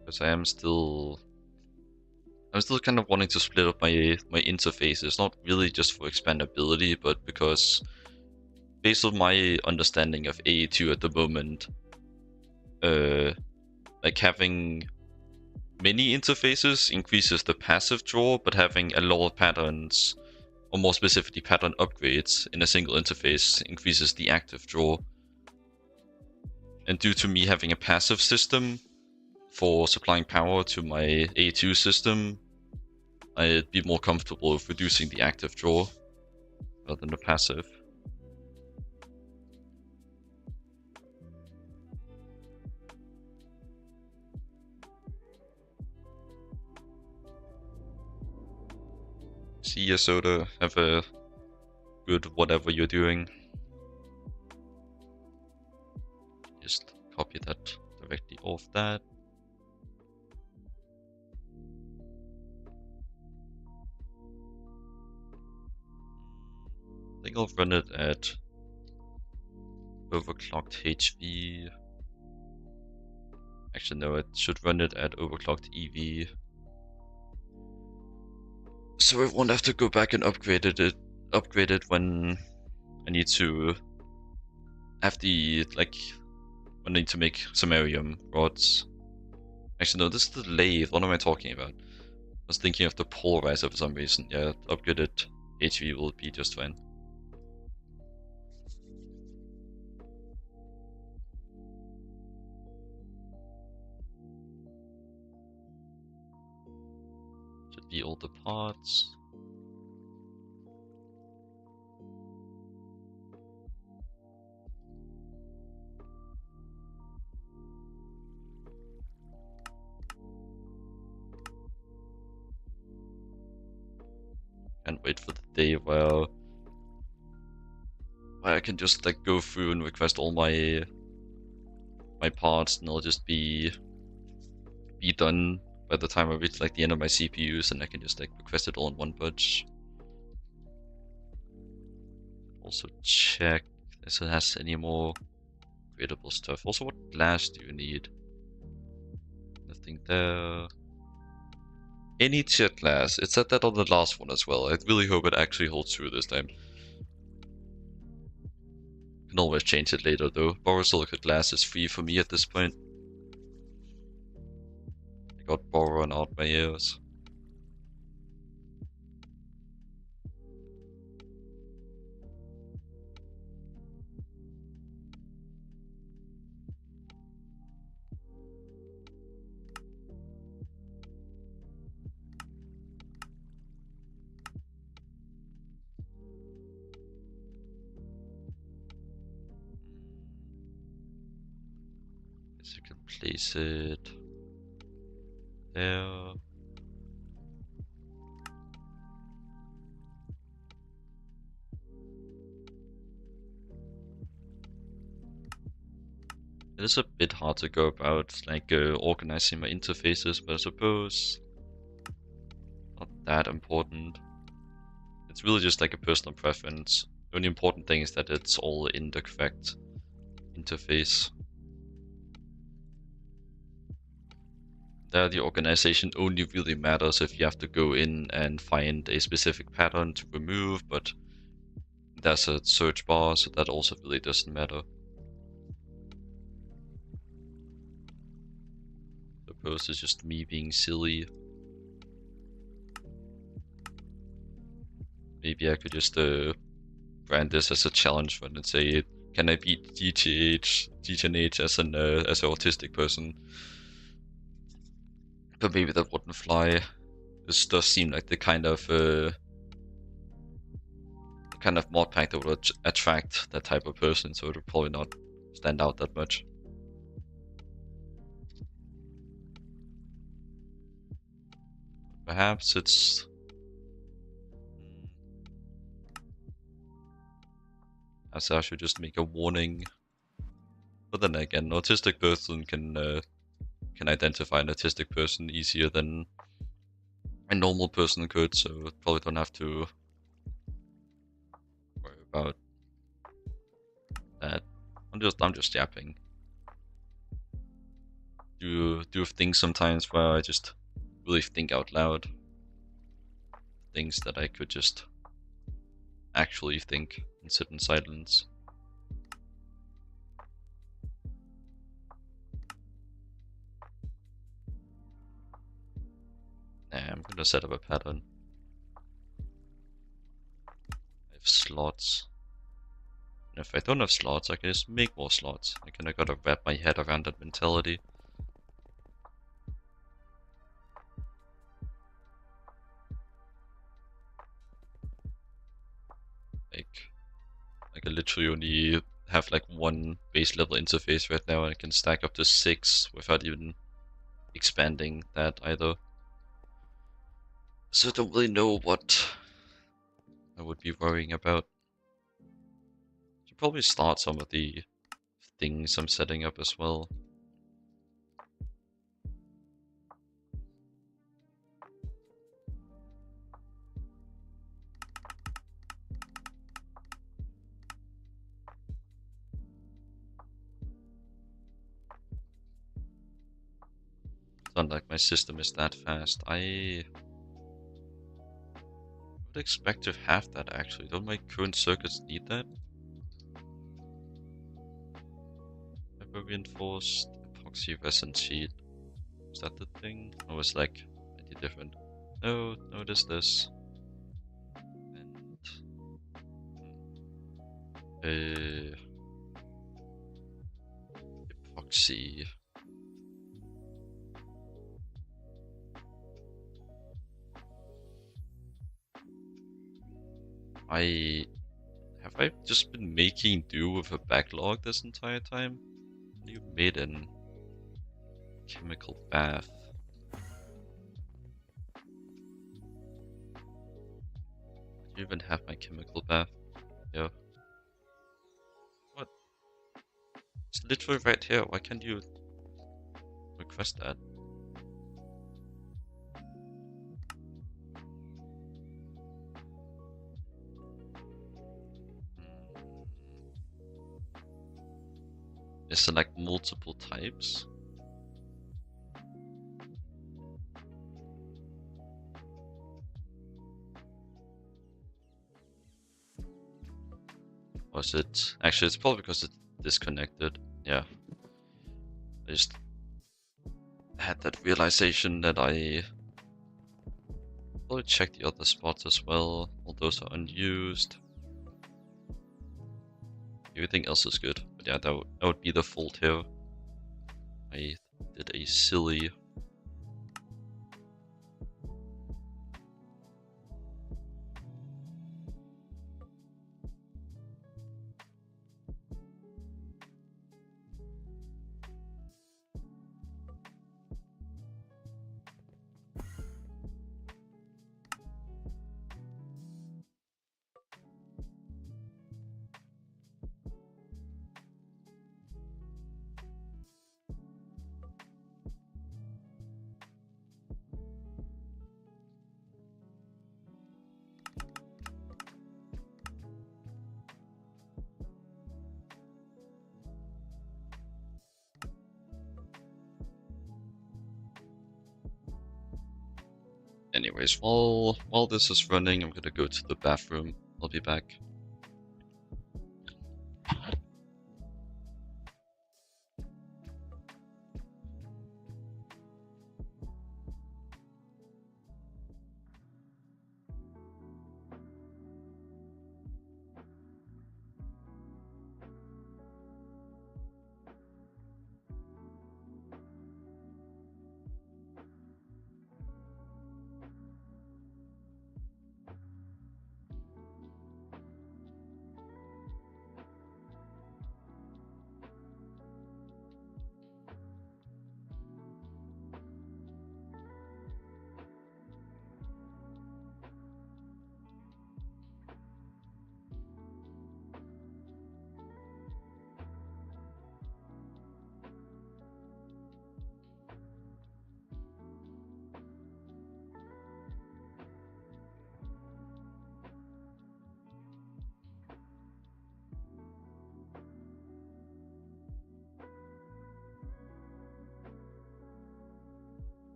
Because I'm still kind of wanting to split up my interfaces, not really just for expandability, but because based on my understanding of AE2 at the moment, like having many interfaces increases the passive draw, but having a lot of patterns, or more specifically pattern upgrades in a single interface, increases the active draw. And due to me having a passive system, for supplying power to my A2 system, I'd be more comfortable with reducing the active draw rather than the passive. See ya, Soda. Have a good whatever you're doing. Just copy that directly off that. I think I'll run it at overclocked HV. Actually, no, it should run it at overclocked EV. So I won't have to go back and upgrade it when I need to have the, like, when I need to make samarium rods. Actually, no, this is the lathe. What am I talking about? I was thinking of the polarizer for some reason. Yeah, upgraded HV will be just fine. Should be all the parts. Can't wait for the day where I can just like go through and request all my parts, and they'll just be done by the time I reach like the end of my CPUs, and I can just like request it all in one bunch. Also check if it has any more creatable stuff. Also, what glass do you need? Nothing there. Any jet glass. It said that on the last one as well. I really hope it actually holds true this time. Can always change it later though. Borosilicate glass is free for me at this point. I got boron out my ears. Guess you can place it there. It is a bit hard to go about, like, organizing my interfaces, but I suppose not that important. It's really just like a personal preference. The only important thing is that it's all in the correct interface. There, the organization only really matters if you have to go in and find a specific pattern to remove, but there's a search bar, so that also really doesn't matter. Suppose it's just me being silly. Maybe I could just brand this as a challenge run and say, can I beat GTNH as an autistic person? But maybe that wouldn't fly. This does seem like the kind of mod pack that would attract that type of person, so it would probably not stand out that much. Perhaps it's... As I should just make a warning. But then again, an autistic person can identify an autistic person easier than a normal person could, so probably don't have to worry about that. I'm just yapping. Do things sometimes where I just really think out loud. Things that I could just actually think and sit in silence. Nah, I'm gonna set up a pattern. I have slots. And if I don't have slots, I can just make more slots. I kinda gotta wrap my head around that mentality. Like I literally only have like one base level interface right now, and I can stack up to 6 without even expanding that either. So I don't really know what I would be worrying about. Should probably start some of the things I'm setting up as well. It's not like my system is that fast. I would expect to have that actually. Don't my current circuits need that? Hyper reinforced epoxy resin sheet. Is that the thing? Or was like maybe different? No, no, it is this. And epoxy. Have I just been making do with a backlog this entire time? You made an chemical bath. Do you even have my chemical bath? Yeah. What? It's literally right here. Why can't you request that? Is there like multiple types? Or is it... Actually, it's probably because it's disconnected. Yeah. I just had that realization that I probably check the other spots as well. All those are unused. Everything else is good. But yeah, that would be the fault here. I did a silly... Anyways, while this is running, I'm gonna go to the bathroom. I'll be back.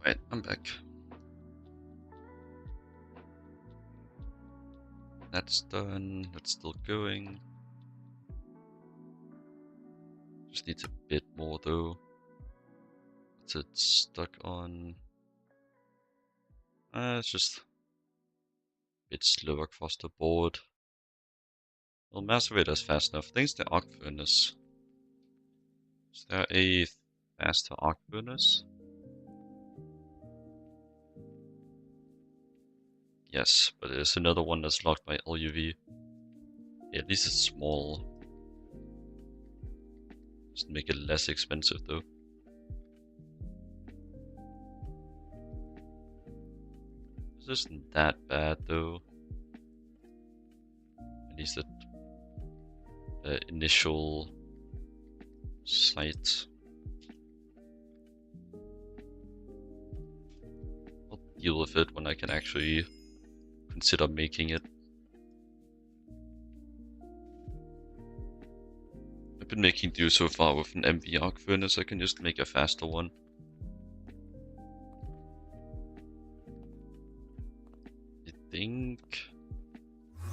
Alright, I'm back. That's done. That's still going. Just needs a bit more though. What's it stuck on? It's just a bit slow across the board. Well, macerator's fast enough. Thanks to arc furnace. Is there a faster arc furnace? Yes, but there's another one that's locked by LUV. Yeah, at least it's small. Just make it less expensive though. This isn't that bad though. At least at the initial site. I'll deal with it when I can actually consider making it. I've been making do so far with an MV arc furnace. I can just make a faster one. I think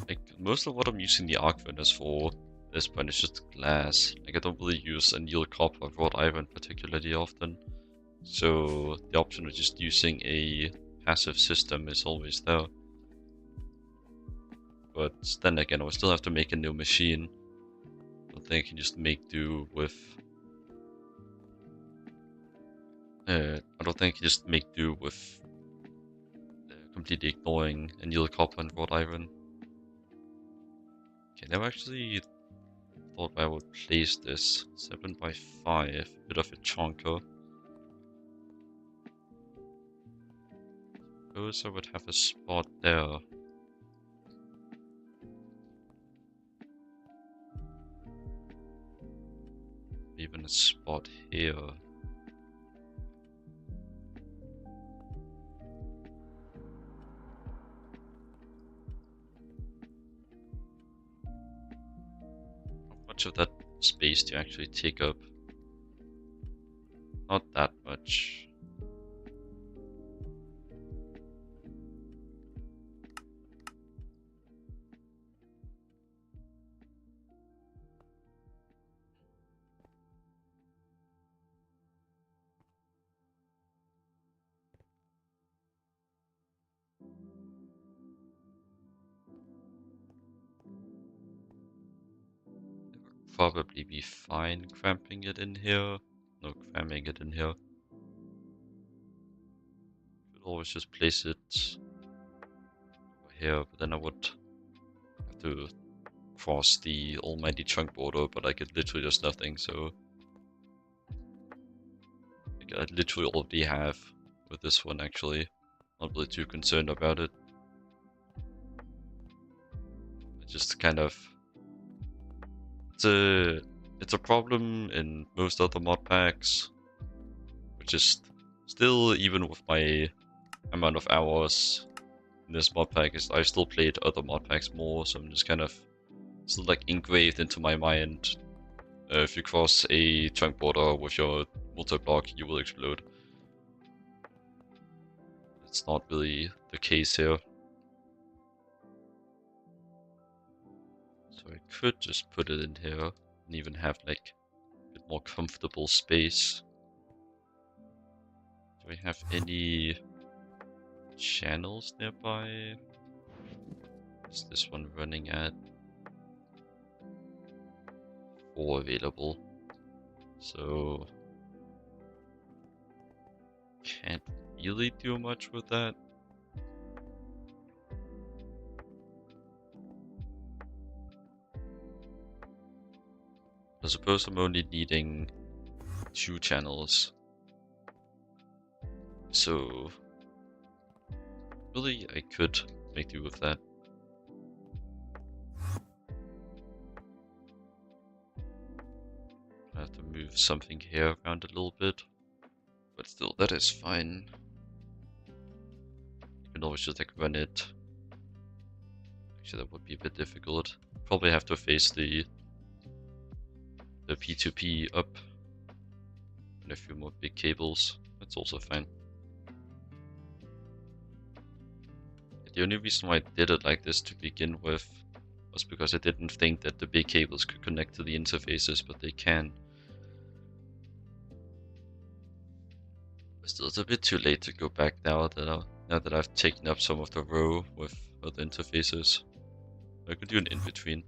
like most of what I'm using the arc furnace for at this point is just glass. Like I don't really use anneal copper or wrought iron particularly often. So the option of just using a passive system is always there. But then again, I will still have to make a new machine. I don't think I can just make do with... I don't think I can just make do with completely ignoring anneal copper and wrought iron. Okay, now actually thought I would place this 7x5, a bit of a chunker. Suppose I would have a spot there. Even a spot here. How much of that space do you actually take up? Not that much. Probably be fine cramping it in here. No, cramming it in here. Could always just place it over here, but then I would have to cross the almighty chunk border, but I get literally just nothing, so like, I literally already have with this one actually. Not really too concerned about it. I just kind of... It's a problem in most other mod packs, which is still, even with my amount of hours in this mod pack, is I still played other mod packs more, so I'm just kind of still like engraved into my mind. If you cross a chunk border with your multi-block, you will explode. It's not really the case here. So I could just put it in here and even have like a bit more comfortable space. Do I have any channels nearby? Is this one running at 4 available? So can't really do much with that. I suppose I'm only needing 2 channels. So really I could make do with that. I have to move something here around a little bit. But still, that is fine. You can always just like run it. Actually, that would be a bit difficult. Probably have to face the P2P up and a few more big cables. That's also fine. The only reason why I did it like this to begin with was because I didn't think that the big cables could connect to the interfaces, but they can. Still, it's a bit too late to go back now that I've taken up some of the row with other interfaces. I could do an in-between.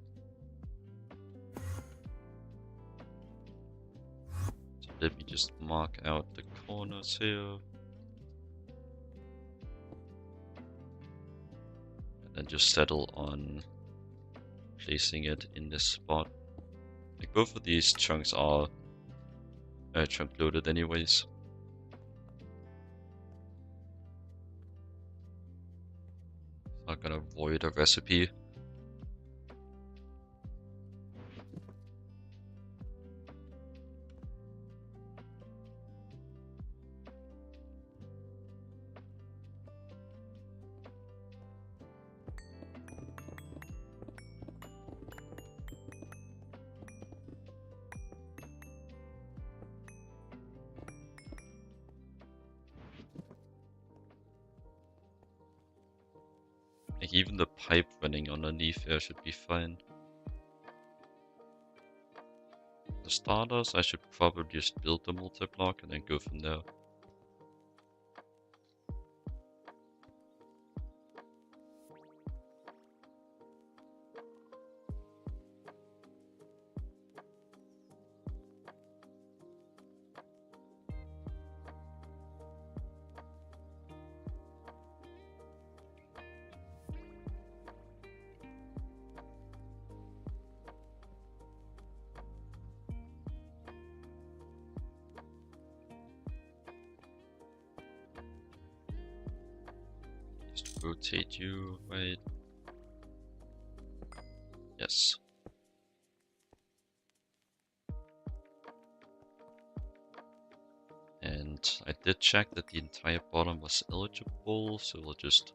So let me just mark out the corners here. And then just settle on placing it in this spot. Like both of these chunks are chunk loaded anyways. Not gonna void a recipe. Like even the pipe running underneath here should be fine. The starters, I should probably just build the multi-block and then go from there. Just rotate you, right? Yes. And I did check that the entire bottom was eligible, so we'll just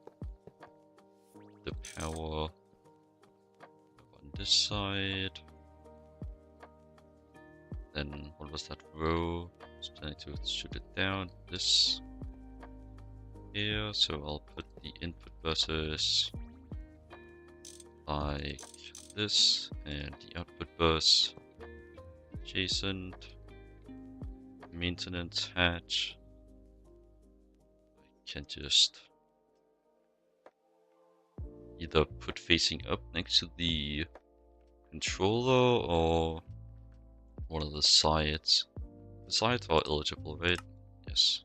the power on this side. Then what was that row? Just planning to shoot it down this here, so I'll put the input buses like this and the output bus adjacent. Maintenance hatch. I can just either put facing up next to the controller or one of the sides. The sides are eligible, right? Yes.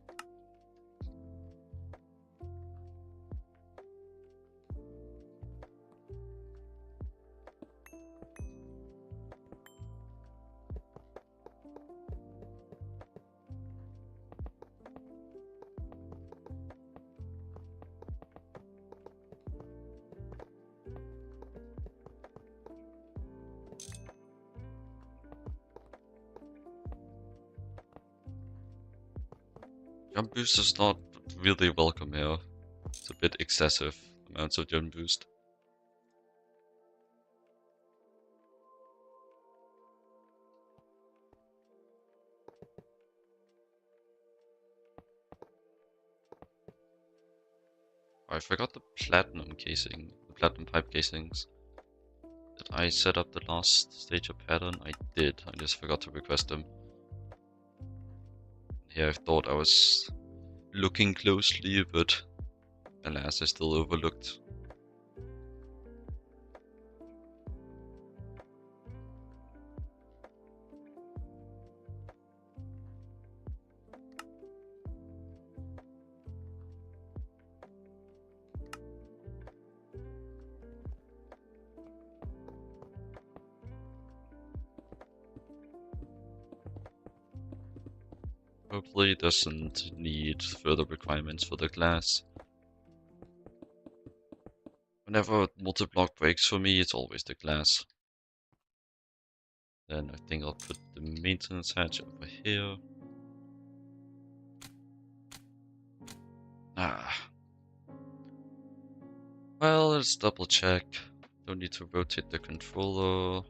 Jump boost is not really welcome here. It's a bit excessive amounts of jump boost. I forgot the platinum casing, the platinum pipe casings. Did I set up the last stage of pattern? I did, I just forgot to request them. Here I thought I was looking closely, but alas, I still overlooked. Hopefully it doesn't need further requirements for the glass. Whenever multi-block breaks for me, it's always the glass. Then I think I'll put the maintenance hatch over here. Well, let's double check. Don't need to rotate the controller.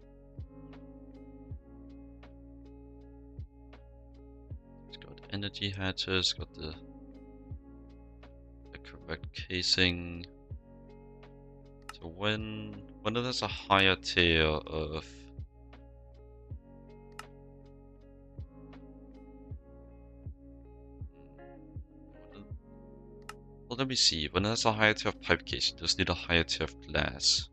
It's got energy hatches, got the correct casing. So when it has a higher tier of well, let me see. When it has a higher tier of pipe case, it does need a higher tier of glass.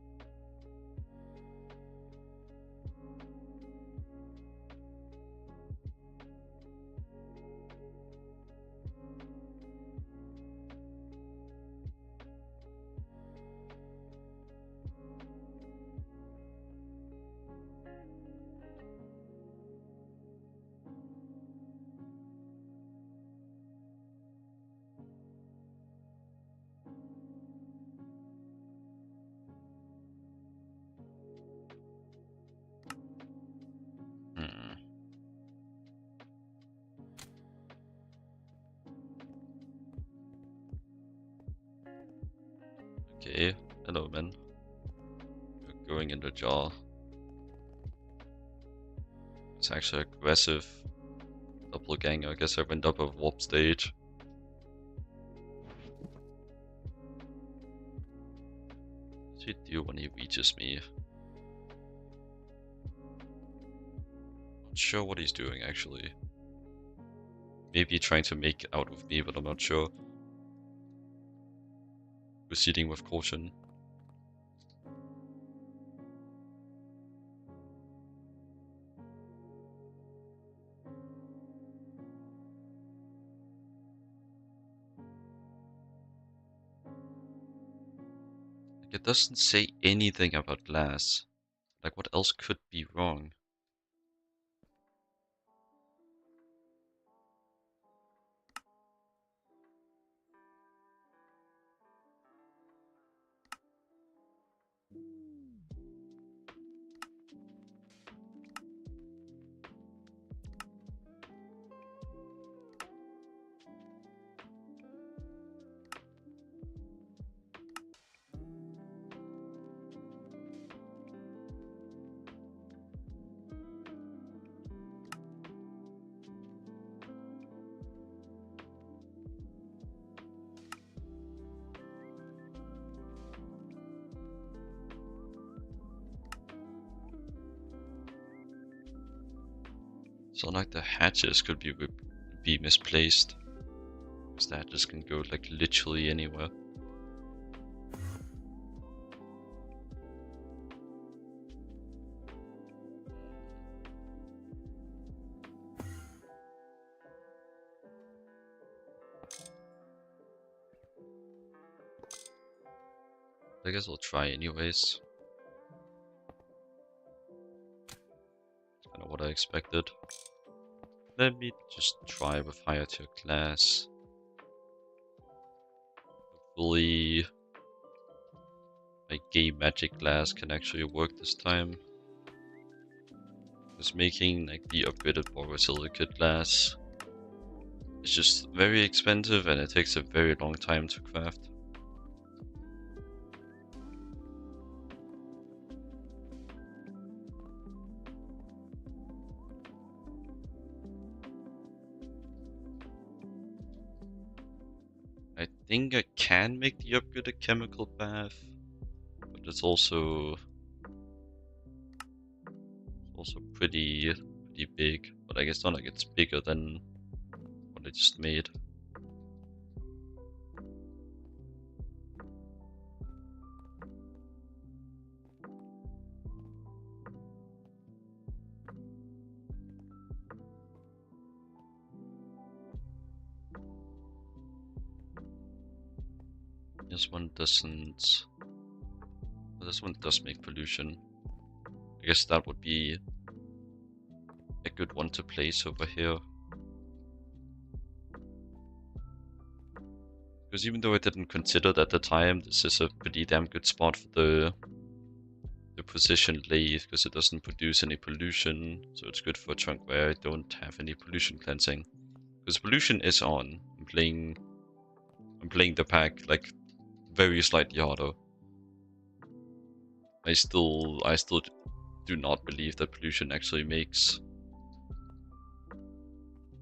Hmm. Okay, hello man. You're going in the jar. It's actually aggressive. Doppelganger. I guess I went up a warp stage. What does he do when he reaches me? Not sure what he's doing actually. Maybe trying to make out with me, but I'm not sure. Proceeding with caution. It doesn't say anything about glass. Like, what else could be wrong? So like the hatches could be misplaced. Because the hatches can go like literally anywhere. I guess I'll try anyways. Kind of what I expected. Let me just try with higher tier class. Hopefully my gay magic glass can actually work this time. Because making like the upgraded borosilicate glass is just very expensive and it takes a very long time to craft. I think I can make the upgraded chemical bath, but it's also pretty big. But I guess not like it's bigger than what I just made. This one doesn't. This one does make pollution. I guess that would be a good one to place over here. Because even though I didn't consider it at the time, this is a pretty damn good spot for the positioned lathe, because it doesn't produce any pollution, so it's good for a chunk where I don't have any pollution cleansing. Because pollution is on. I'm playing the pack like very slightly harder. I still do not believe that pollution actually makes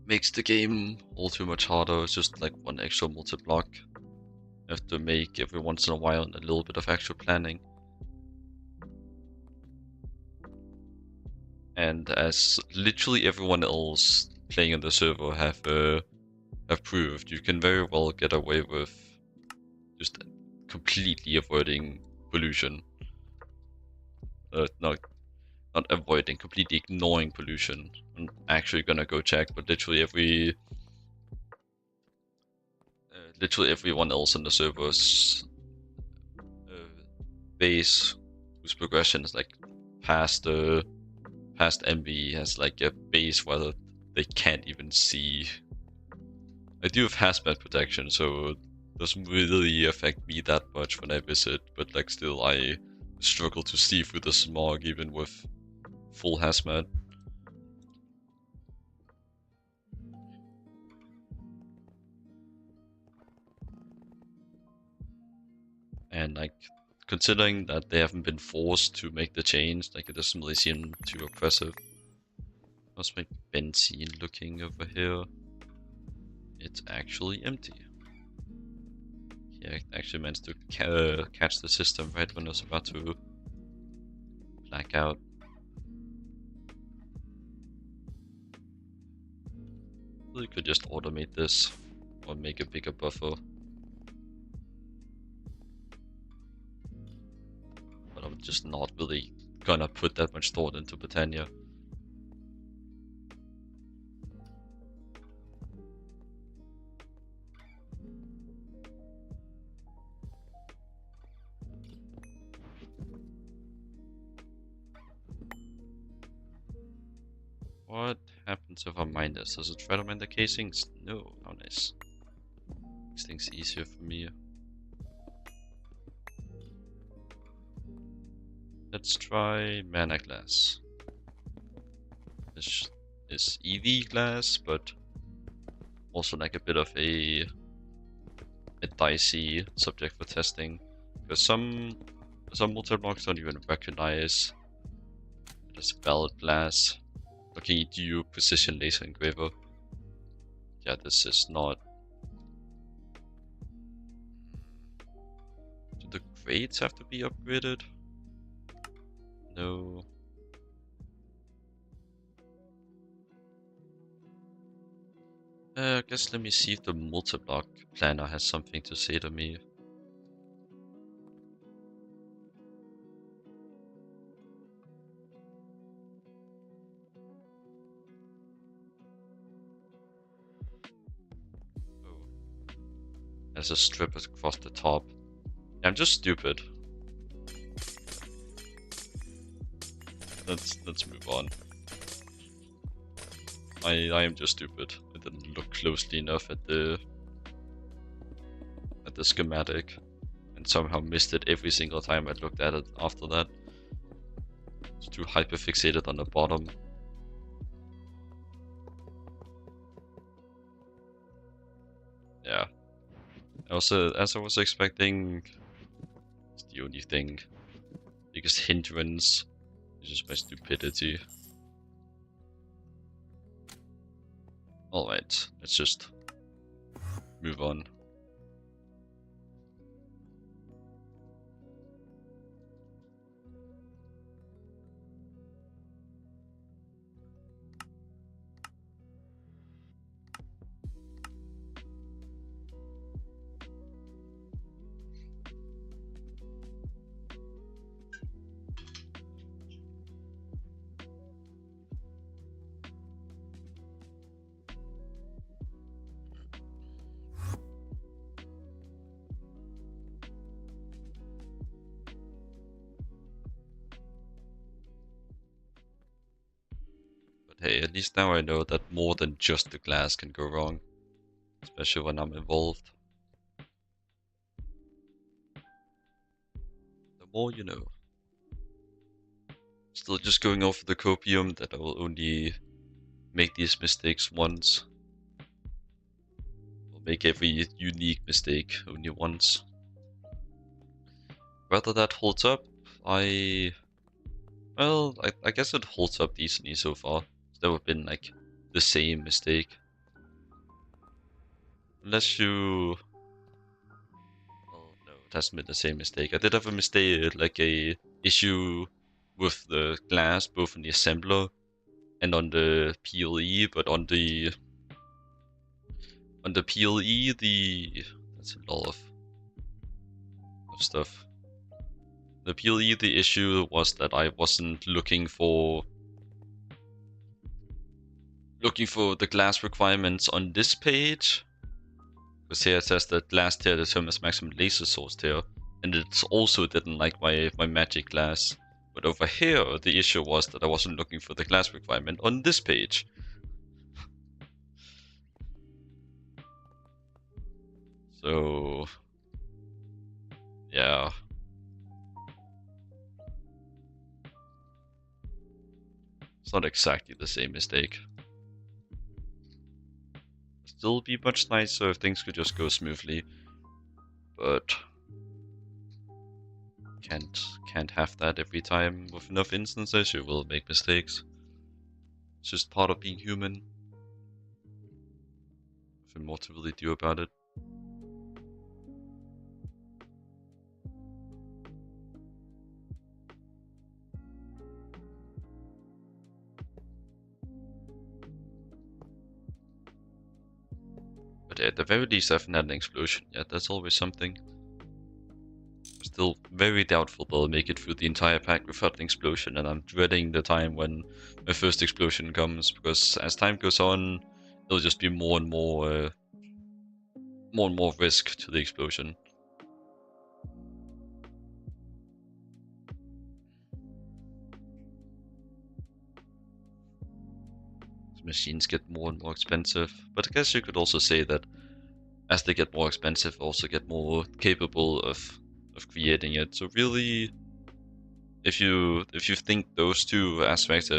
the game all too much harder. It's just like one extra multi-block. I have to make every once in a while and a little bit of actual planning. And as literally everyone else playing on the server have proved, you can very well get away with just completely avoiding pollution. Not avoiding, completely ignoring pollution. I'm actually gonna go check, but literally everyone else in the server's base whose progression is like past past MV has like a base where they can't even see. I do have hazmat protection, so it doesn't really affect me that much when I visit, but like still I struggle to see through the smog even with full hazmat. And like considering that they haven't been forced to make the change, like it doesn't really seem too oppressive. How's my benzene looking over here? It's actually empty. Yeah, I actually managed to catch the system right when I was about to black out. Really could just automate this or make a bigger buffer. But I'm just not really gonna put that much thought into Britannia. What happens if I mine this? Does it try to mine the casings? No. How nice. Makes things easier for me. Let's try mana glass. This is EV glass, but also like a bit of a dicey subject for testing. Because some multi-blocks don't even recognize it as valid glass. Looking at you, precision laser engraver. Yeah, this is not. Do the grades have to be upgraded? No. I guess let me see if the multi-block planner has something to say to me. Oh. There's a strip across the top. Yeah, I'm just stupid. Let's move on. I am just stupid. I didn't look closely enough at the schematic, and somehow missed it every single time I looked at it after that. It's too hyper fixated on the bottom. Yeah. Also, as I was expecting, it's the only thing. Biggest hindrance is just my stupidity. Alright, let's just move on. But hey, at least now I know that more than just the glass can go wrong. Especially when I'm involved. The more you know. Still just going off the copium that I will only make these mistakes once. Or make every unique mistake only once. Whether that holds up, I guess it holds up decently so far. It's never been like the same mistake. Unless you... Oh no, it hasn't been the same mistake. I did have a mistake, like a issue with the glass, both in the assembler and on the PLE, but on the PLE, that's a lot of stuff. The PLE, the issue was that I wasn't looking for the glass requirements on this page, because here it says that glass tier determines maximum laser source tier, and it also didn't like my magic glass. But over here, the issue was that I wasn't looking for the glass requirement on this page. So, yeah. It's not exactly the same mistake. Still be much nicer if things could just go smoothly, but can't have that every time. With enough instances, you will make mistakes. It's just part of being human. Nothing more to really do about it. But at the very least, I haven't had an explosion yet. That's always something. Still very doubtful they'll make it through the entire pack without an explosion, and I'm dreading the time when my first explosion comes, because as time goes on, it'll just be more and more risk to the explosion. Machines get more and more expensive, but I guess you could also say that as they get more expensive, also get more capable of creating it. So really, if you think those two aspects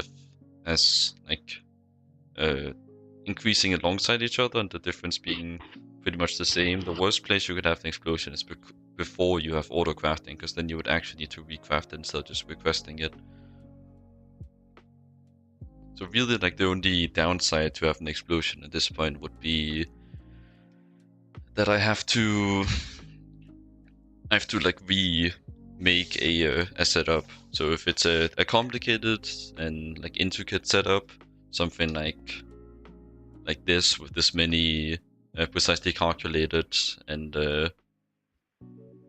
as like increasing alongside each other and the difference being pretty much the same, the worst place you could have an explosion is before you have auto crafting, because then you would actually need to recraft it instead of just requesting it. So really, like, the only downside to have an explosion at this point would be that I have to like remake a setup. So if it's a complicated and like intricate setup, something like this with this many precisely calculated and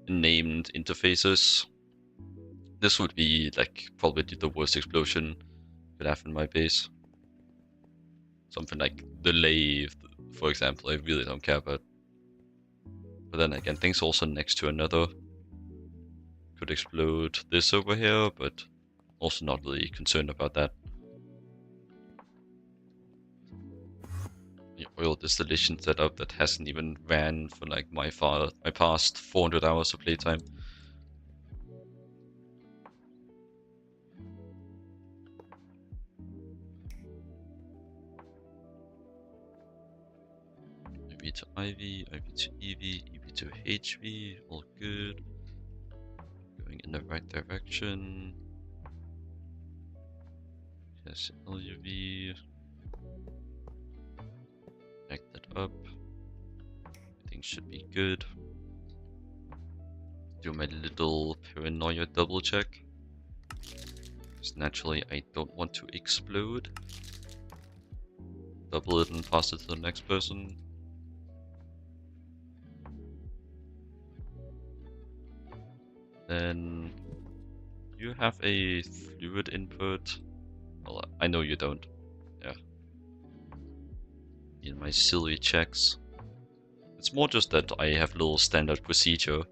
named interfaces, this would be like probably the worst explosion I could have in my base. Something like the lathe, for example, I really don't care about. But then again, things also next to another could explode this over here, but also not really concerned about that. The oil distillation setup that hasn't even ran for like my past 400 hours of playtime. IV to IV, IV to EV, EV to HV, all good. Going in the right direction. Yes, LUV. Connect that up. Everything should be good. Do my little paranoia double check. Because naturally I don't want to explode. Double it and pass it to the next person. Then you have a fluid input. Well, I know you don't. Yeah. In my silly checks. It's more just that I have a little standard procedure.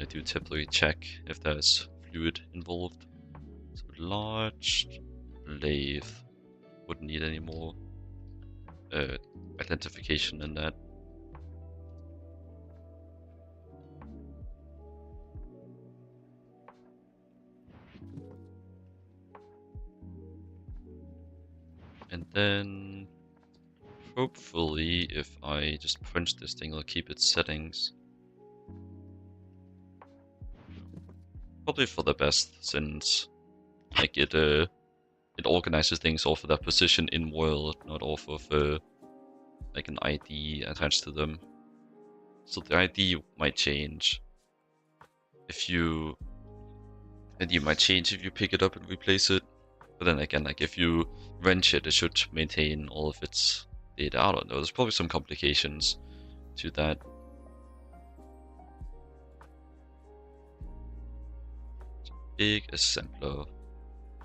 I do typically check if there's fluid involved. So large lathe wouldn't need any more identification in that. And then hopefully if I just punch this thing, it'll keep its settings. Probably for the best, since like it organizes things off of that position in world, not off of like an ID attached to them. So the ID might change if you might change if you pick it up and replace it. But then again, like if you wrench it, it should maintain all of its data. I don't know. There's probably some complications to that. Big assembler.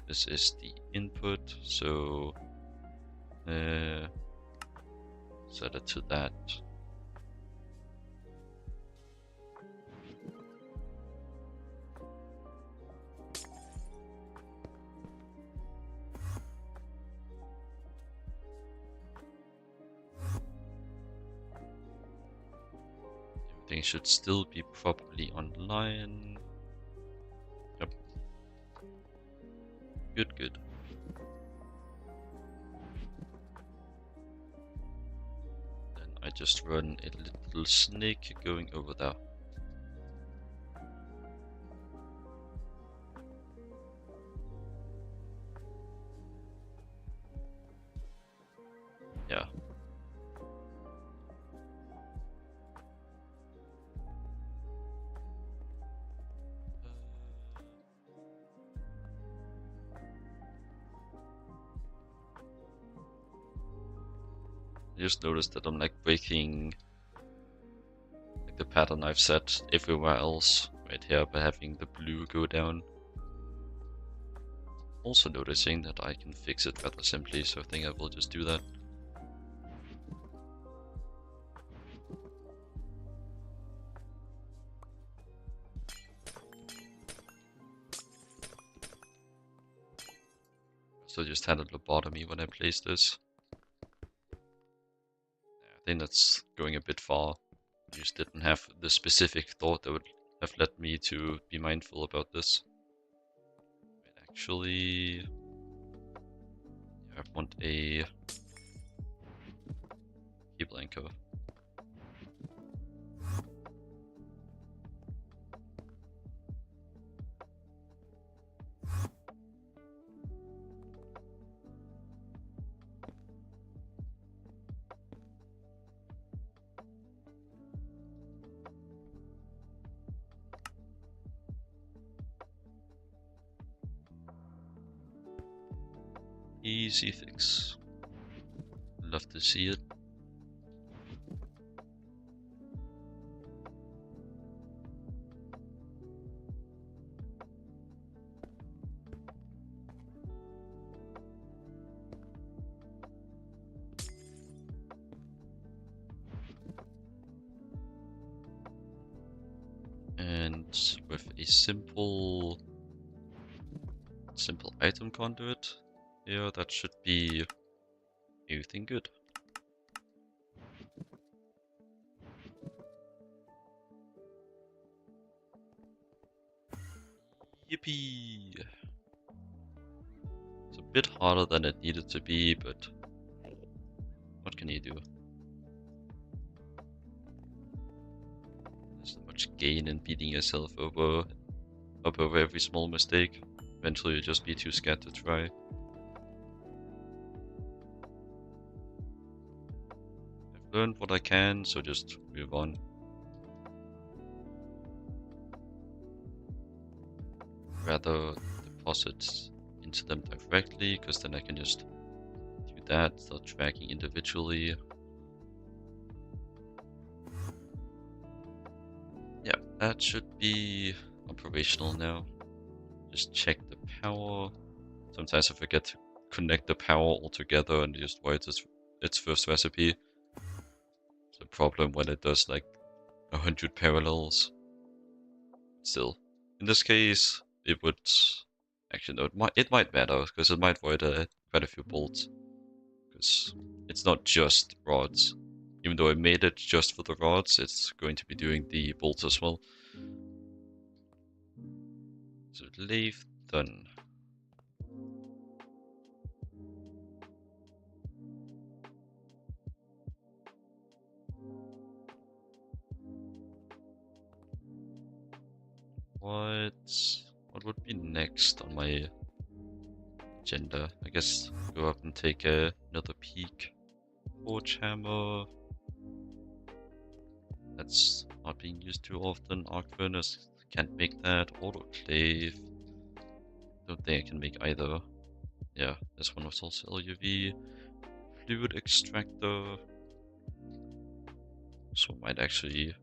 This is the input, so set it to that. Everything should still be properly online. Yep. Good, good. Then I just run a little snake going over there. Yeah. I just noticed that I'm like breaking like the pattern I've set everywhere else right here by having the blue go down. Also noticing that I can fix it rather simply, so I think I will just do that. So just had a lobotomy when I placed this. I think that's going a bit far. I just didn't have the specific thought that would have led me to be mindful about this. Actually, I want a cable anchor. Easy fix. Love to see it. And with a simple item conduit, yeah, that should be everything good. Yippee! It's a bit harder than it needed to be, but what can you do? There's so much gain in beating yourself up over every small mistake. Eventually you'll just be too scared to try. I've learned what I can, so just move on. Rather deposit into them directly, because then I can just do that, start tracking individually. Yeah, that should be operational now. Just check the power. Sometimes I forget to connect the power all together and just write its first recipe. It's a problem when it does like 100 parallels. Still, in this case, it would actually no, it might matter because it might void quite a few bolts. Because it's not just rods. Even though I made it just for the rods, it's going to be doing the bolts as well. So lathe done. What would be next on my agenda? I guess go up and take another peek. Forge hammer. That's not being used too often. Arc furnace, can't make that. Autoclave. Don't think I can make either. Yeah, this one was also LUV. Fluid extractor. So might actually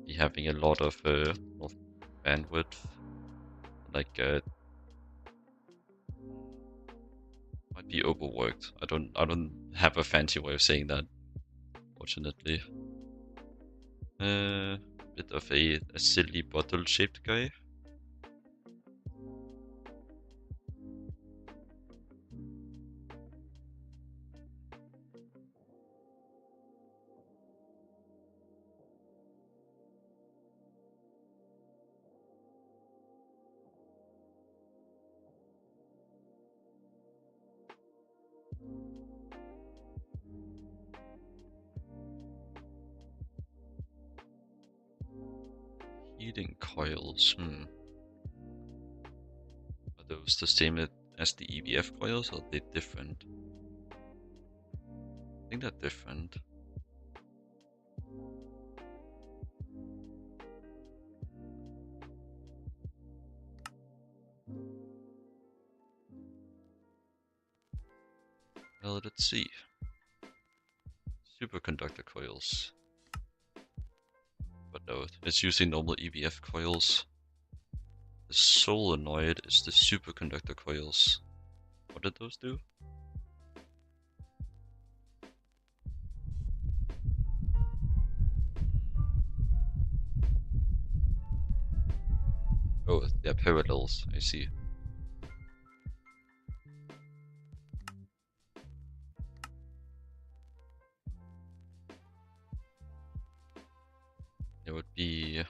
be having a lot of bandwidth. Like might be overworked. I don't have a fancy way of saying that, fortunately. Bit of a silly bottle-shaped guy. Heating coils. Are those the same as the EVF coils, or are they different? I think they're different. Well, let's see. Superconductor coils. But no, it's using normal EVF coils. The solenoid is the superconductor coils. What did those do? Oh, they're parallels, I see. It would be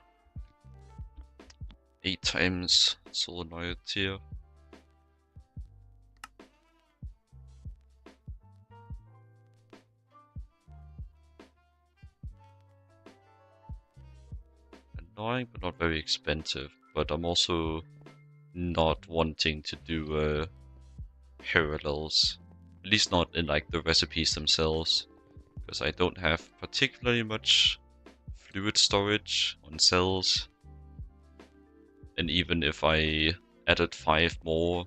8 times solenoid here. Annoying, but not very expensive. But I'm also not wanting to do parallels. At least not in like the recipes themselves. Because I don't have particularly much fluid storage on cells. And even if I added 5 more,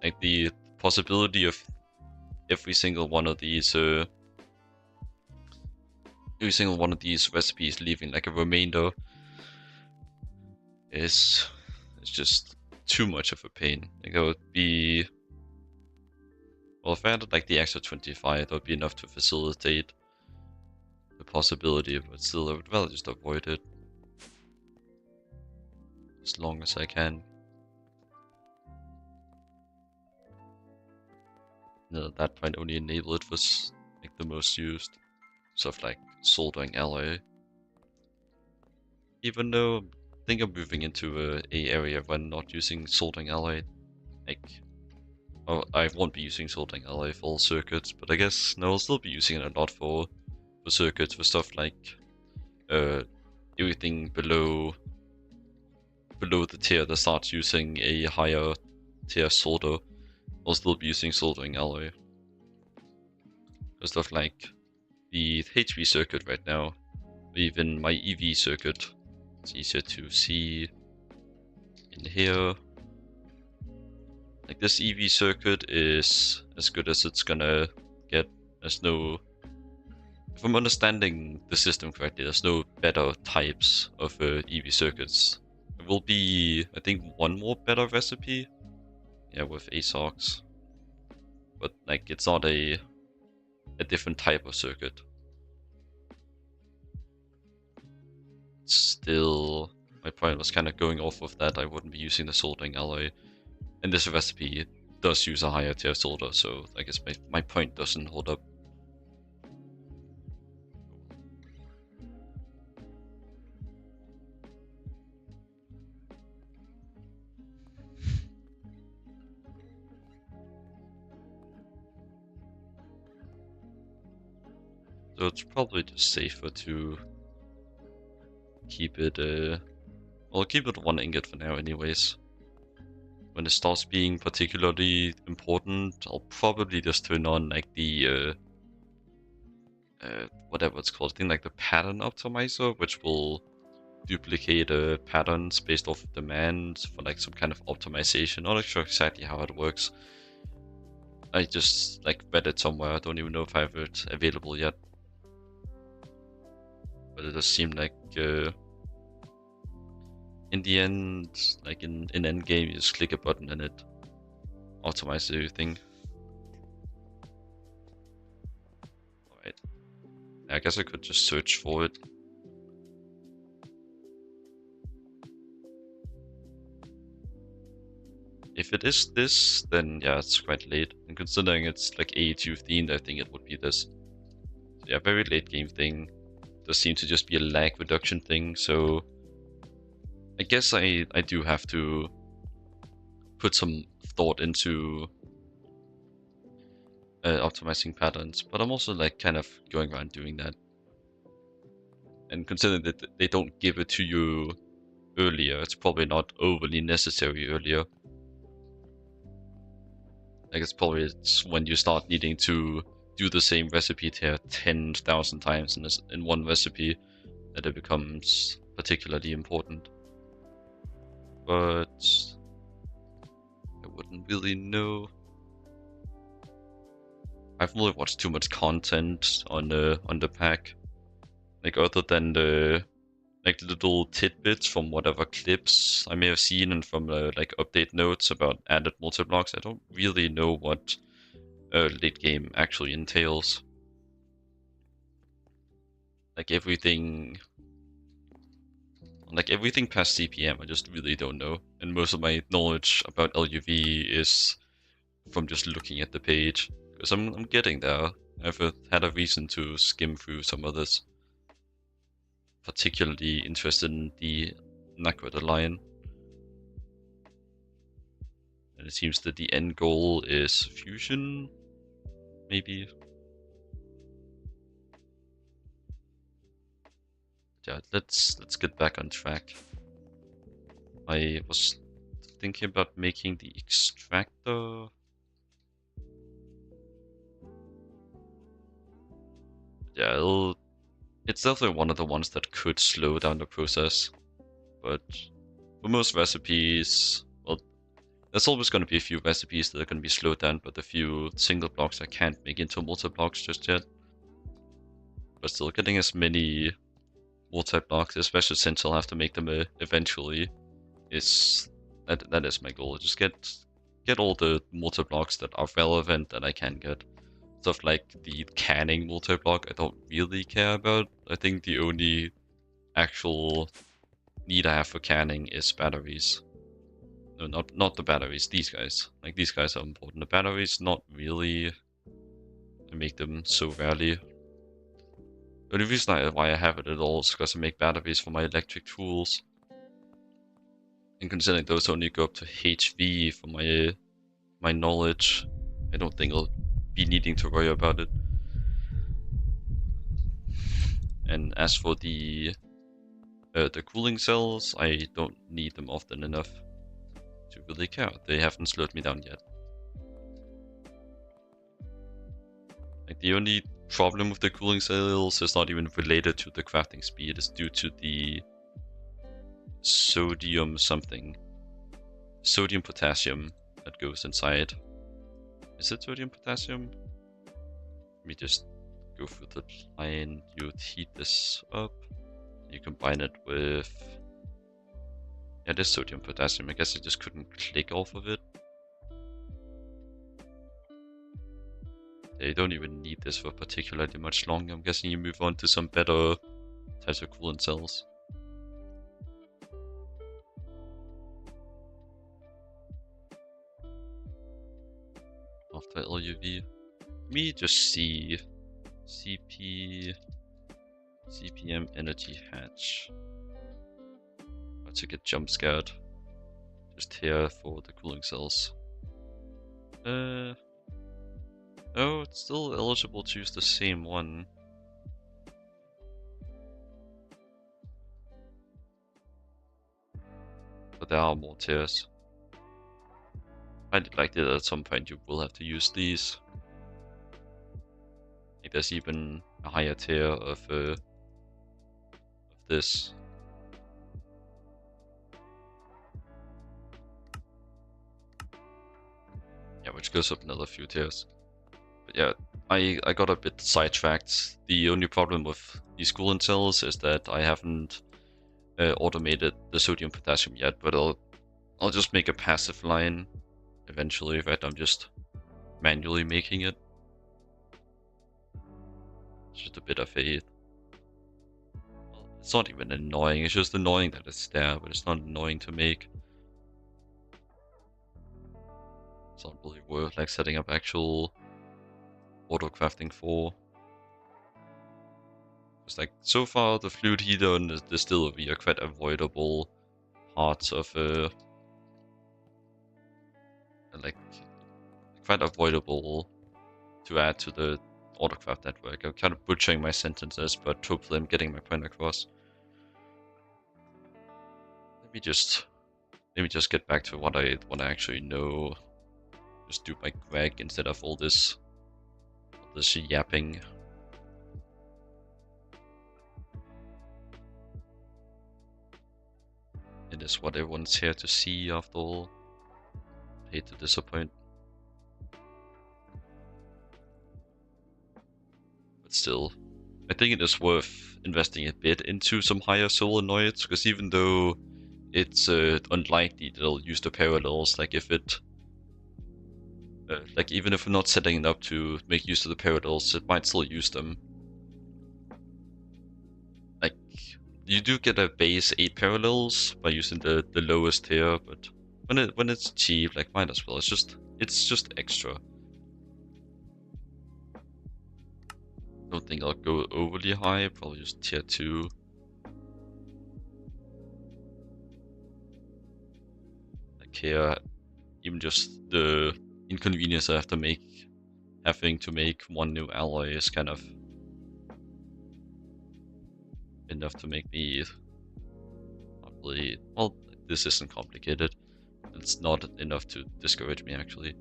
like the possibility of every single one of these recipes leaving like a remainder is just too much of a pain. Like that would be, well, if I added like the extra 25, that would be enough to facilitate the possibility, but still I would rather just avoid it as long as I can. No, at that point only enable it was like the most used stuff like soldering alloy. Even though I think I'm moving into a area where I'm not using soldering alloy, like, oh, I won't be using soldering alloy for all circuits, but I guess no, I'll still be using it a lot for circuits, for stuff like everything below the tier that starts using a higher tier solder. I'll still be using soldering alloy. For stuff like the HV circuit right now, or even my EV circuit. It's easier to see in here. Like this EV circuit is as good as it's gonna get. There's no, if I'm understanding the system correctly, there's no better types of EV circuits. There will be, I think, one more better recipe, yeah, with ASOCs, but like it's not a different type of circuit. Still, my point was kind of going off of that. I wouldn't be using the soldering alloy, and this recipe does use a higher tier solder, so I guess my point doesn't hold up. So it's probably just safer to keep it, I'll keep it 1 ingot for now anyways. When it starts being particularly important, I'll probably just turn on like the, whatever it's called, I think like the pattern optimizer, which will duplicate patterns based off of demand for like some kind of optimization. Not sure exactly how it works. I just like read it somewhere. I don't even know if I have it available yet. But it does seem like in the end, like in endgame, you just click a button and it optimizes everything. Alright. I guess I could just search for it. If it is this, then yeah, it's quite late. And considering it's like AE2 themed, I think it would be this. So yeah, very late game thing. Does seem to just be a lag reduction thing, so I guess I do have to put some thought into optimizing patterns, but I'm also like kind of going around doing that. And considering that they don't give it to you earlier, it's probably not overly necessary earlier. Like it's when you start needing to do the same recipe tier 10,000 times in one recipe that it becomes particularly important. But I wouldn't really know. I've really watched too much content on the pack. Like other than the like little tidbits from whatever clips I may have seen and from like update notes about added multi-blocks, I don't really know what late game actually entails. Like everything past CPM, I just really don't know. And most of my knowledge about LUV is from just looking at the page, because I'm getting there. I've had a reason to skim through some of this. Particularly interested in the Nakrata line. And it seems that the end goal is fusion, maybe. Yeah, let's get back on track. I was thinking about making the extractor. Yeah, it's definitely one of the ones that could slow down the process. But for most recipes, well, there's always going to be a few recipes that are going to be slowed down, but a few single blocks I can't make into multi-blocks just yet. But still, getting as many multi-blocks, especially since I'll have to make them eventually, is that is my goal. Just get all the multi-blocks that are relevant that I can get. Stuff like the canning multi-block, I don't really care about. I think the only actual need I have for canning is batteries. No, not the batteries. These guys. Like these guys are important. The batteries, not really. I make them so rarely. The only reason why I have it at all is because I make batteries for my electric tools. And considering those only go up to HV for my knowledge, I don't think I'll be needing to worry about it. And as for the cooling cells, I don't need them often enough to really care. They haven't slowed me down yet. Like the only problem with the cooling cells is not even related to the crafting speed, it's due to the sodium something. Sodium potassium that goes inside. Is it sodium potassium? Let me just go through the line. You heat this up. You combine it with... Yeah, it is sodium potassium. I guess I just couldn't click off of it. They don't even need this for particularly much longer. I'm guessing you move on to some better types of coolant cells. After LUV. Let me just see CPM energy hatch. I took a jump scared. Just here for the cooling cells. Oh, it's still eligible to use the same one. But there are more tiers. I did like that at some point you will have to use these. Like there's even a higher tier of this. Yeah, which goes up another few tiers. But yeah, I got a bit sidetracked. The only problem with these coolant cells is that I haven't automated the sodium potassium yet, but I'll just make a passive line eventually, right? I'm just manually making it. It's just a bit of a... Well, it's not even annoying, it's just annoying that it's there, but it's not annoying to make. It's not really worth like setting up actual auto crafting for. It's like, so far the fluid heater and the distillery are quite avoidable parts of like quite avoidable to add to the autocraft network. I'm kind of butchering my sentences, but hopefully I'm getting my point across. Let me just get back to what I actually know. Just do my Greg instead of all this yapping. It is what everyone's here to see after all. Hate to disappoint. But still, I think it is worth investing a bit into some higher solenoids, because even though it's unlikely that it'll use the parallels, like if it like even if we're not setting it up to make use of the parallels, it might still use them. Like, you do get a base 8 parallels by using the lowest tier, but when it's cheap, like, might as well. It's just extra. Don't think I'll go overly high, probably just tier 2. Like here, even just the inconvenience I have to make, having to make one new alloy is kind of enough to make me not really, well, this isn't complicated. It's not enough to discourage me, actually.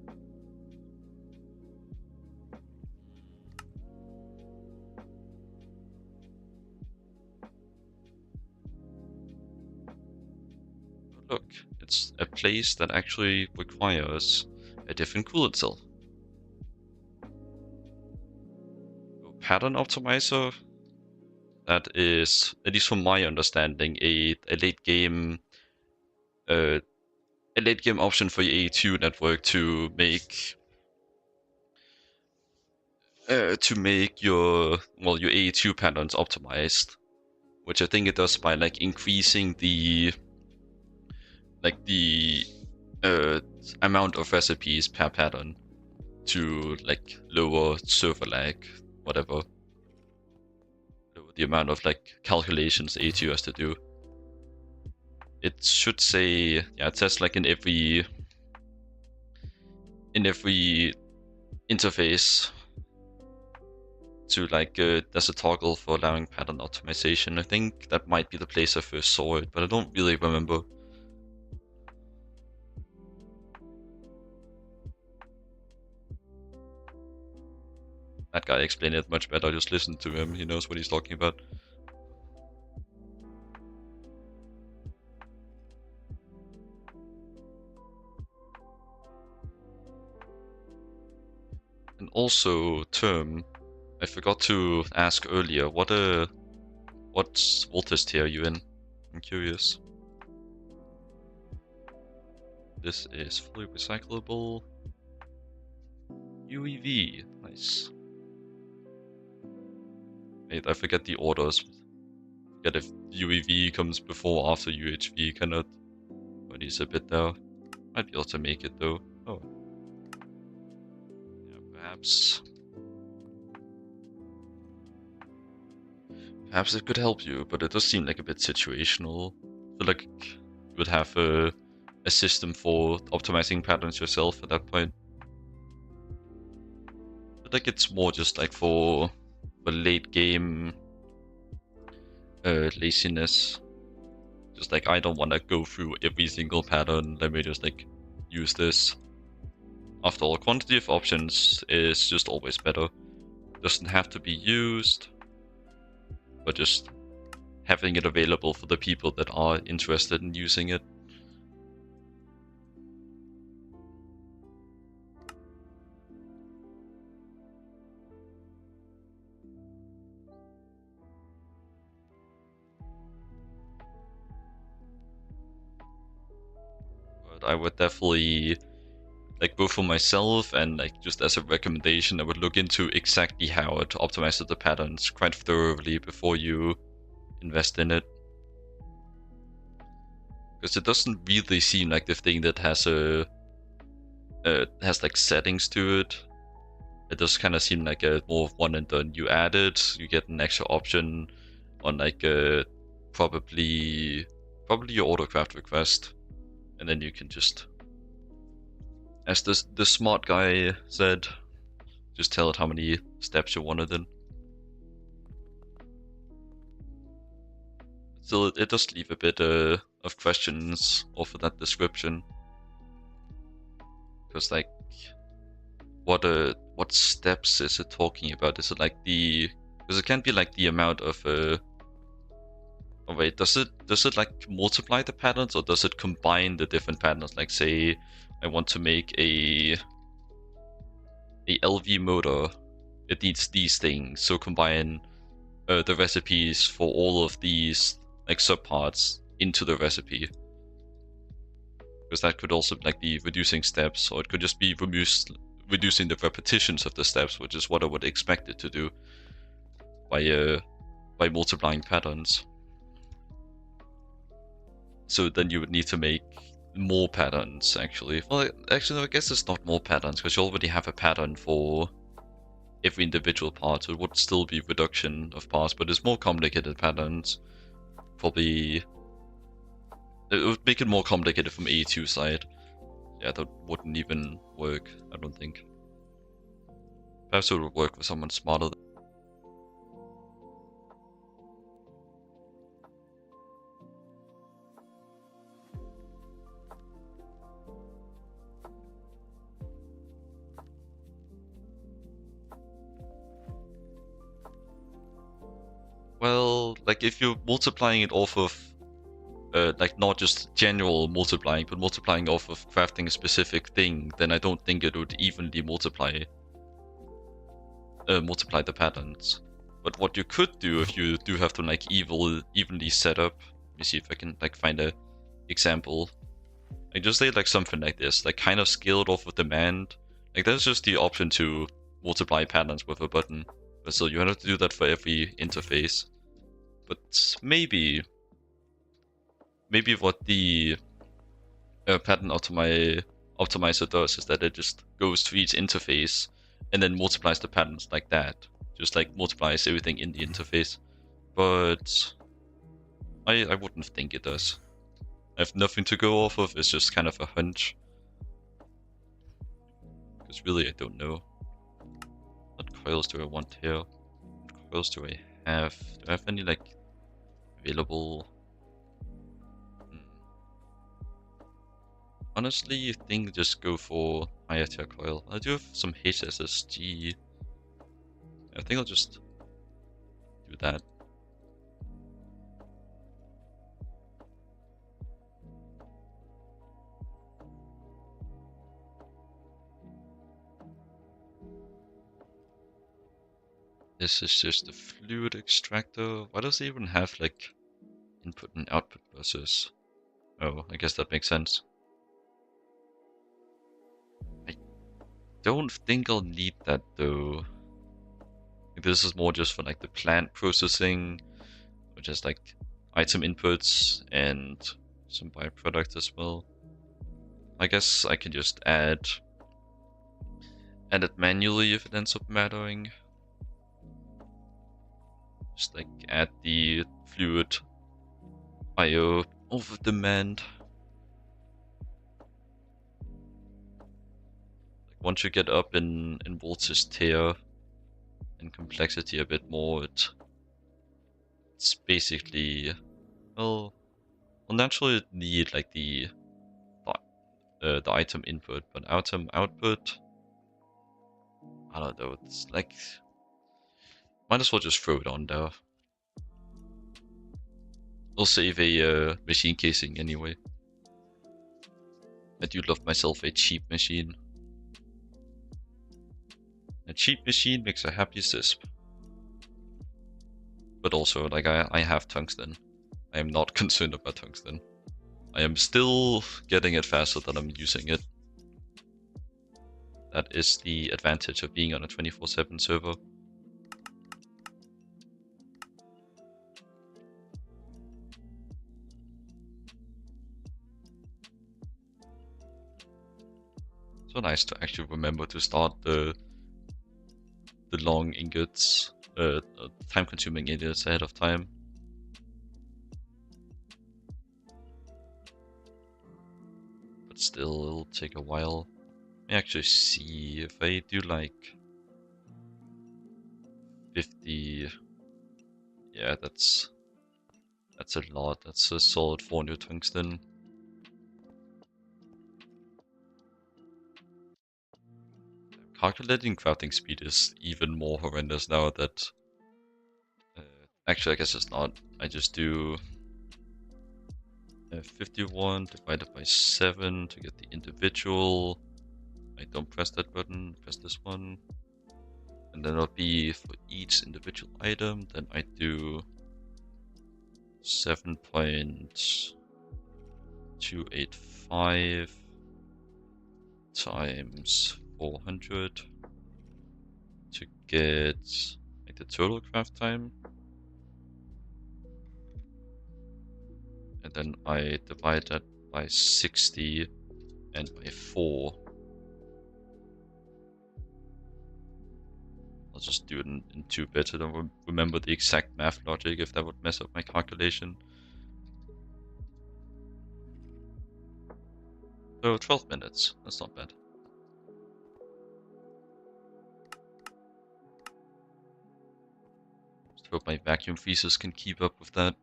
Look, it's a place that actually requires a different coolant cell. Pattern optimizer, that is, at least from my understanding, a late game option for your A2 network to make your A2 patterns optimized, which I think it does by like increasing the amount of recipes per pattern to like lower server lag, whatever. Lower the amount of like calculations A2 has to do. It should say, yeah, it says like in every interface to like there's a toggle for allowing pattern optimization. I think that might be the place I first saw it, but I don't really remember. That guy explained it much better. Just listen to him. He knows what he's talking about. And also, term, I forgot to ask earlier, what voltage tier are you in? I'm curious. This is fully recyclable. UEV, nice. Wait, I forget the orders. Forget if UEV comes before or after UHV, cannot. But he's a bit there. Might be able to make it though. Oh. Yeah, perhaps it could help you, but it does seem like a bit situational. I feel like you would have a system for optimizing patterns yourself at that point. But like it's more just like for late game laziness. Just like I don't want to go through every single pattern. Let me just like use this. After all, quantity of options is just always better. Doesn't have to be used, but just having it available for the people that are interested in using it. but I would definitely, like, both for myself and like just as a recommendation, I would look into exactly how to optimize the patterns quite thoroughly before you invest in it. Because it doesn't really seem like the thing that has has like settings to it. It does kind of seem like a more of one and done. You add it, you get an extra option on like probably your autocraft request, and then you can just, as the smart guy said, just tell it how many steps you wanted in. Still, it does leave a bit of questions off of that description. Because like, what steps is it talking about? Is it like the? Because it can't be like the amount of Oh wait, does it like multiply the patterns, or does it combine the different patterns? Like, say I want to make a LV motor, it needs these things, so combine the recipes for all of these like subparts into the recipe. Because that could also like be reducing steps, or it could just be reducing the repetitions of the steps, which is what I would expect it to do by multiplying patterns. So then you would need to make more patterns, actually. Well, actually, no, I guess it's not more patterns, because you already have a pattern for every individual part, so it would still be reduction of parts, but it's more complicated patterns. Probably it would make it more complicated from A2 side. Yeah, that wouldn't even work, I don't think. Perhaps it would work with someone smarter. Well, like if you're multiplying it off of like not just general multiplying, but multiplying off of crafting a specific thing, then I don't think it would evenly multiply the patterns. But what you could do if you do have to like evenly set up, let me see if I can like find a example. Like just say like something like this, like kind of scaled off of demand. Like that's just the option to multiply patterns with a button. But still, you have to do that for every interface. But maybe what the pattern optimizer does is that it just goes to each interface and then multiplies the patterns like that. Just like multiplies everything in the interface. But I wouldn't think it does. I have nothing to go off of, it's just kind of a hunch. Because really I don't know. What coils do I want here? What coils do I have? Do I have any like available? Honestly, I think just go for higher tier coil. I do have some HSSG. I think I'll just do that. This is just a fluid extractor. Why does it even have like input and output buses? Oh, I guess that makes sense. I don't think I'll need that though. This is more just for like the plant processing, which is like item inputs and some byproduct as well. I guess I can just add it manually if it ends up mattering. Just like add the fluid IO over demand. Like once you get up in voltage tier and complexity a bit more, it's basically, well, naturally it need like the item input, but item output, I don't know, it's like, might as well just throw it on there. I'll save a machine casing anyway. I do love myself a cheap machine. A cheap machine makes a happy cisp. But also, like, I have tungsten. I am not concerned about tungsten. I am still getting it faster than I'm using it. That is the advantage of being on a 24/7 server. So nice to actually remember to start the long ingots, time-consuming ingots ahead of time. But still, it'll take a while. Let me actually see if I do like 50. Yeah, that's a lot. That's a solid 400 tungsten. Calculating crafting speed is even more horrendous now that... actually, I guess it's not. I just do 51 divided by 7 to get the individual. I don't press that button, press this one. And then it'll be for each individual item, then I do 7.285 times 400 to get like the total craft time. And then I divide that by 60 and by 4. I'll just do it in 2 bits. I don't remember the exact math logic if that would mess up my calculation. So 12 minutes, that's not bad. Just hope my vacuum freezers can keep up with that.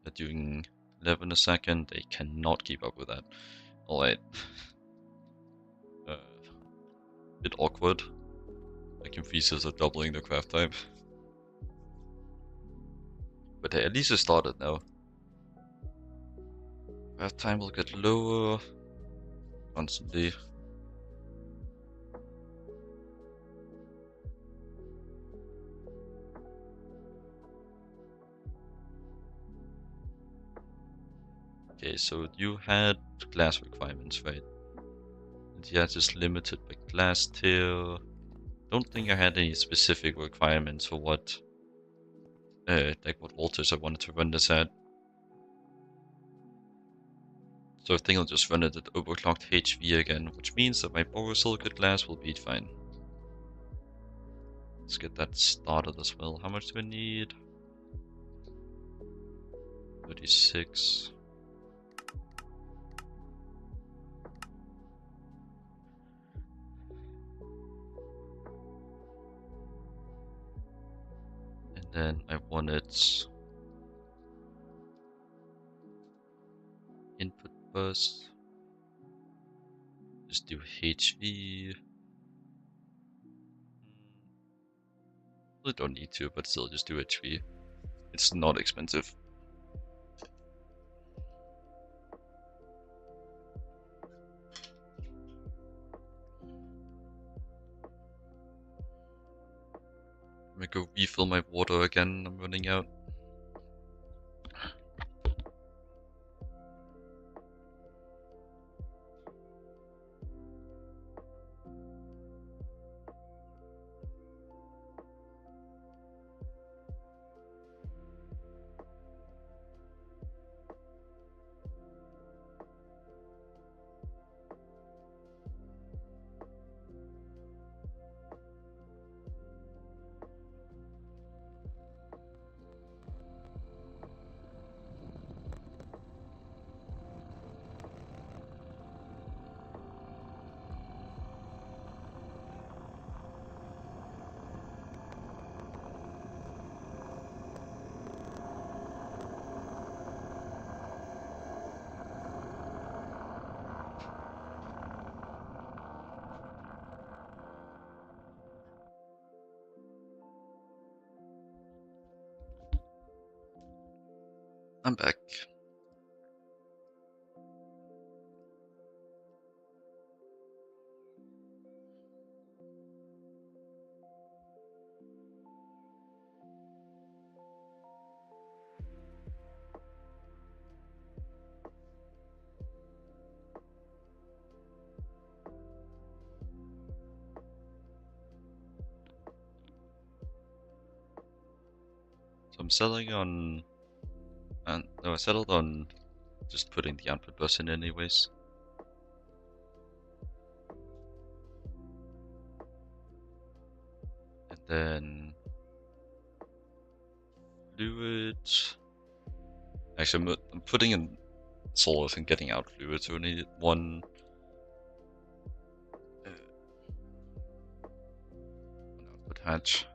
They're doing 11 a second, they cannot keep up with that. Alright. Bit awkward. Vacuum freezers are doubling the craft time. But hey, at least it started now. Craft time will get lower constantly. Okay, so you had glass requirements, right? And yeah, just limited by glass tier. Don't think I had any specific requirements for what, like what voltage I wanted to run this at. So I think I'll just run it at overclocked HV again, which means that my borosilicate glass will be fine. Let's get that started as well. How much do I need? 36. And then I wanted input bus. Just do HV. I don't need to, but still just do HV. It's not expensive. Let me go refill my water again. I'm running out. I'm back. I'm selling on, and no, I settled on just putting the output bus in anyways. And then fluid. Actually, I'm putting in solid and getting out fluid, so we need one output hatch.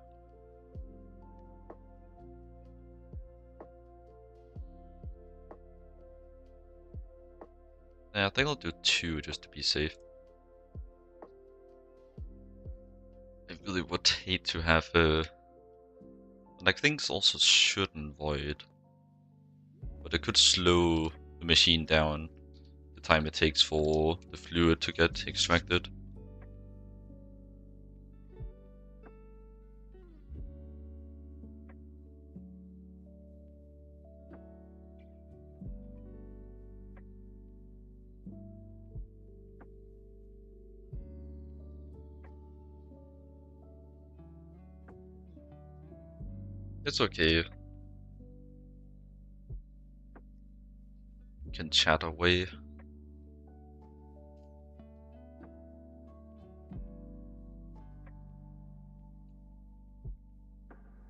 Yeah, I think I'll do 2 just to be safe. I really would hate to have like things also shouldn't void, but it could slow the machine down the time it takes for the fluid to get extracted. It's okay. You can chat away.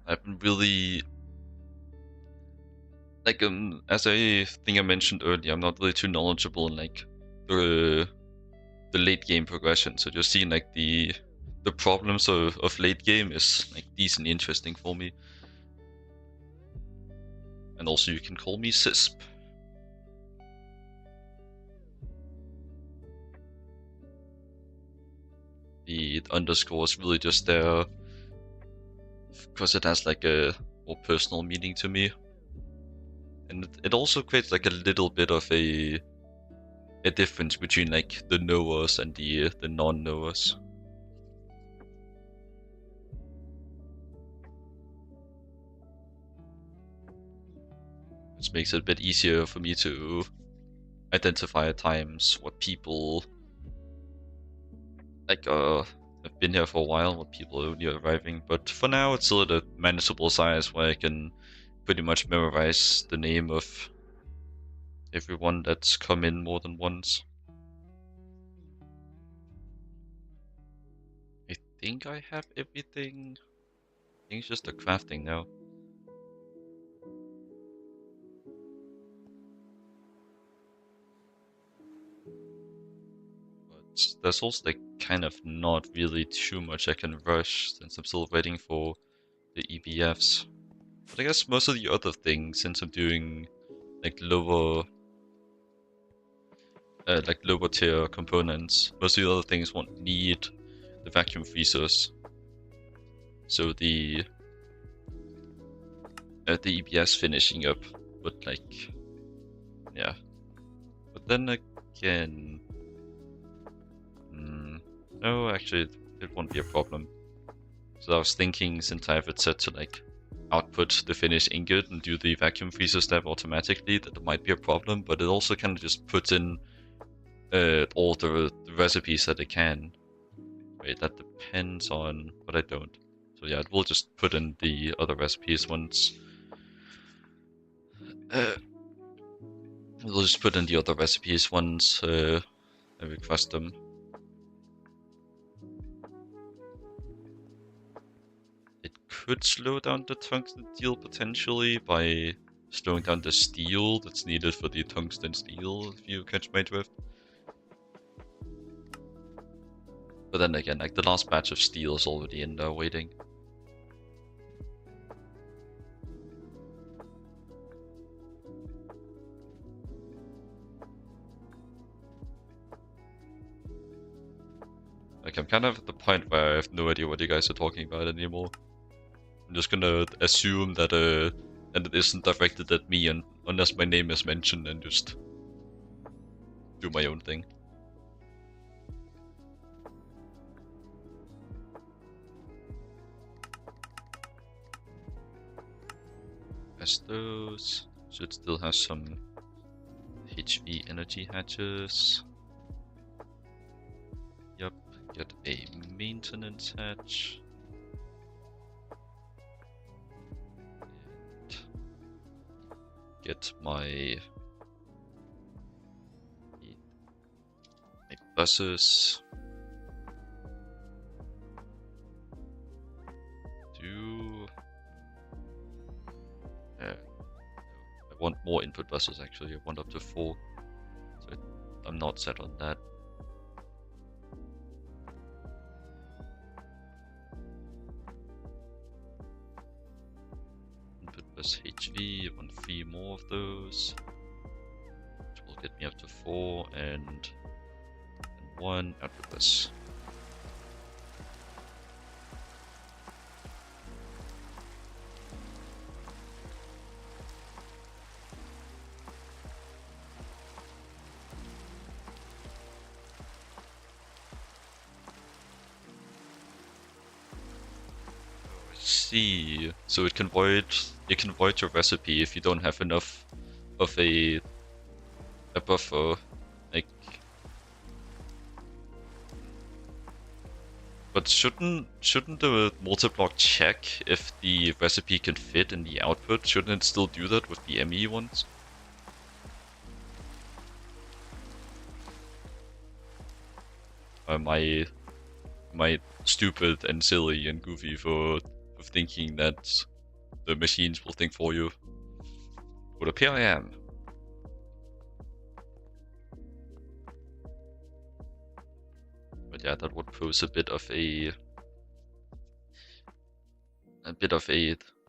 I've been really like as I think I mentioned earlier, I'm not really too knowledgeable in like the late game progression. So just seeing like the problems of late game is like decently interesting for me. And also you can call me CISP. The underscore is really just there because it has like a more personal meaning to me. And it also creates like a little bit of a difference between like the knowers and the non-knowers. Which makes it a bit easier for me to identify at times what people like have been here for a while, what people are only arriving. But for now it's still at a manageable size where I can pretty much memorize the name of everyone that's come in more than once. I think I have everything. I think it's just the crafting now. But there's also like kind of not really too much I can rush since I'm still waiting for the EBFs. But I guess most of the other things, since I'm doing like lower tier components, most of the other things won't need the vacuum freezers. So the EBS finishing up would like, yeah. But then again, no, actually it won't be a problem. So I was thinking, since I have it set to like output the finished ingot and do the vacuum freezer step automatically, that it might be a problem, but it also kind of just puts in all the recipes that it can. Wait, that depends on, but I don't. So yeah, it will just put in the other recipes once. It'll just put in the other recipes once I request them. It could slow down the tungsten steel potentially by slowing down the steel that's needed for the tungsten steel, if you catch my drift. But then again, like the last batch of steel is already in there waiting. Like I'm kind of at the point where I have no idea what you guys are talking about anymore. I'm just gonna assume that and it isn't directed at me and unless my name is mentioned and just do my own thing. As those should still have some HV energy hatches. Yup, get a maintenance hatch. And get my buses. I want more input buses actually. I want up to 4. So I'm not set on that. Input bus HV, I want 3 more of those. Which will get me up to 4 and 1 output bus. See, so it can void your recipe if you don't have enough of a buffer, like. But shouldn't the multi-block check if the recipe can fit in the output? Shouldn't it still do that with the ME ones? Am I stupid and silly and goofy for thinking that the machines will think for you? Would appear I am. But yeah, that would pose a bit of a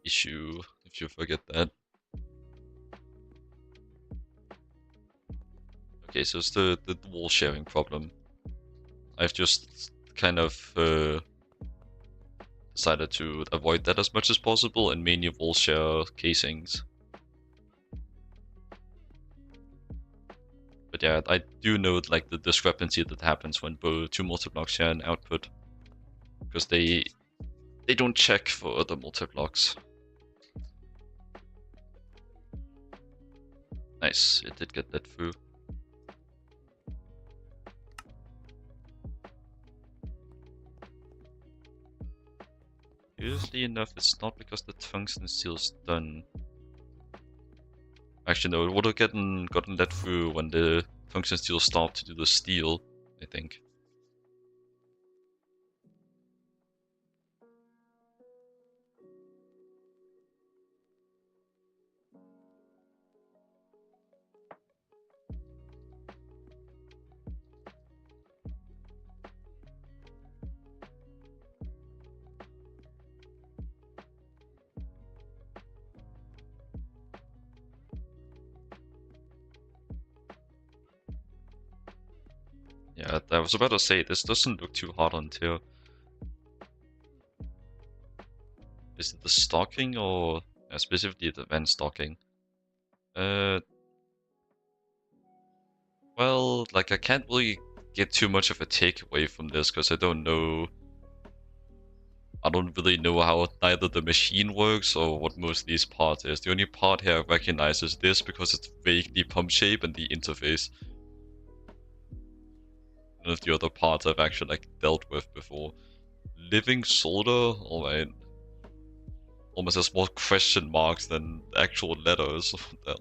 issue if you forget that. Okay, so it's the wall sharing problem. I've just kind of decided to avoid that as much as possible and mainly wall share casings. But yeah, I do note like the discrepancy that happens when both 2 multi-blocks share an output, because they don't check for other multi-blocks. Nice, it did get that through. Curiously enough, it's not because the tungsten steel's done. Actually, no, it would have gotten let through when the tungsten steel stopped to do the steel, I think. Yeah, I was about to say, this doesn't look too hard on tier. Is it the stocking or specifically the vent stocking? Well, like I can't really get too much of a takeaway from this because I don't really know how neither the machine works or what most of these parts is. The only part here I recognize is this because it's vaguely pump shape and the interface. None of the other parts I've actually like dealt with before. Living solder, alright. Almost has more question marks than actual letters. I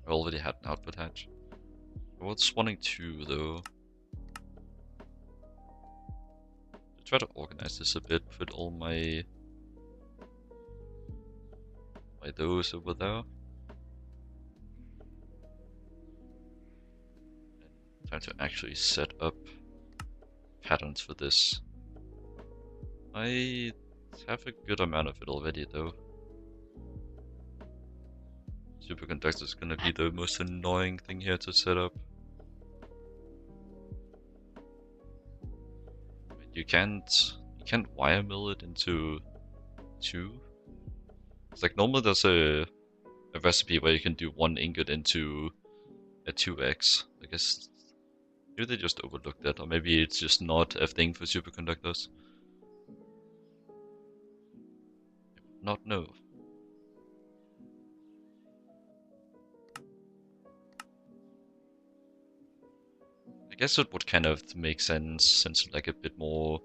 already had an output hatch. I was wanting 2 though. Try to organize this a bit, put all my those over there. And try to actually set up patterns for this. I have a good amount of it already though. Superconductor is gonna be the most annoying thing here to set up. You can't wire mill it into 2. It's like normally there's a recipe where you can do 1 ingot into a 2x. I guess maybe they just overlooked that, or maybe it's just not a thing for superconductors. Not know. I guess it would kind of make sense since like a bit more.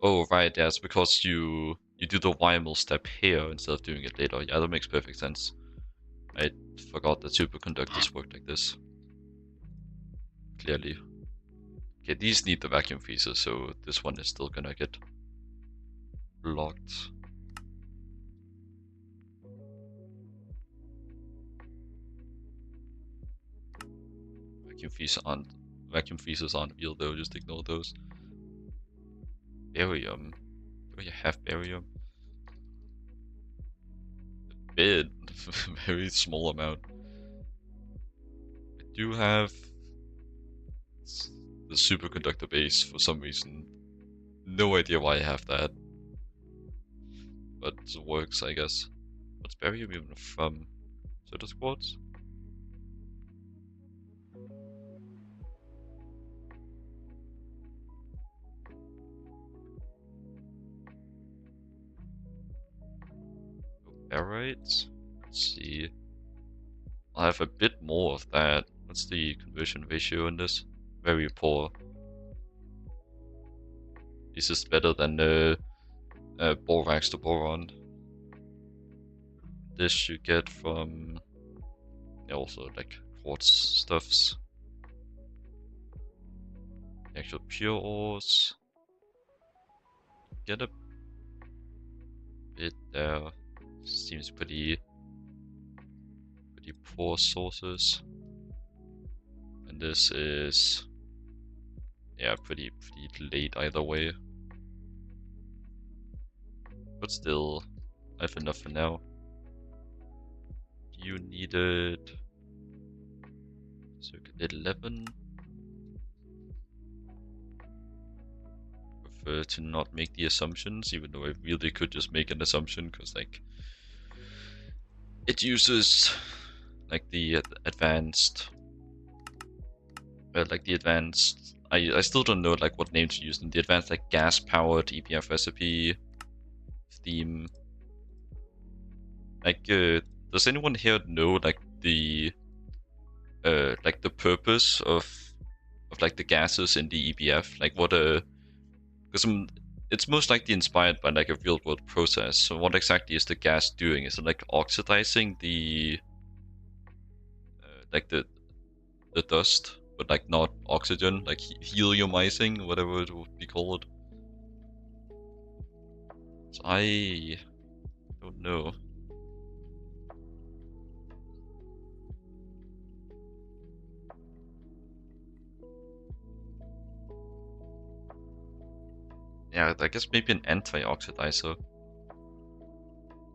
Oh right, yeah, it's because you do the YML step here instead of doing it later. Yeah, that makes perfect sense. I forgot that superconductors work like this. Clearly. Okay, these need the vacuum freezer, so this one is still gonna get blocked. Vacuum freezers aren't real though, just ignore those. Barium. Do you have barium? A bit. Very small amount. I do have the superconductor base for some reason. No idea why I have that. But it works, I guess. What's barium even from? So does quartz? Barite? Let's see. I have a bit more of that. What's the conversion ratio in this? Very poor. This is better than borax to boron. This you get from also like quartz stuffs. The actual pure ores. Get a bit there. Seems pretty poor sources. And this is pretty late either way. But still, I have enough for now. You needed circuit 11. Prefer to not make the assumptions, even though I really could just make an assumption, because like it uses like the advanced I still don't know like what name to use in the advanced like gas powered EPF recipe theme. Like does anyone here know like the purpose of like the gases in the EPF? Like what because it's most likely inspired by like a real world process. So what exactly is the gas doing? Is it like oxidizing the like the dust, but like not oxygen, like heliumizing, whatever it would be called? So I don't know. Yeah, I guess maybe an anti-oxidizer.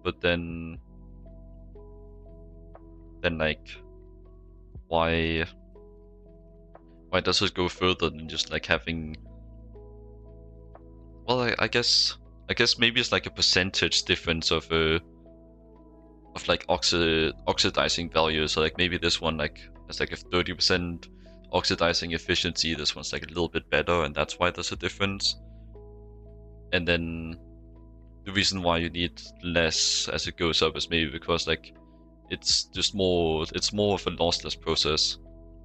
But then like why does it go further than just like having, well, I guess maybe it's like a percentage difference of like oxidizing value. So like maybe this one like has like a 30% oxidizing efficiency, this one's like a little bit better, and that's why there's a difference. And then the reason why you need less as it goes up is maybe because like it's more of a lossless process.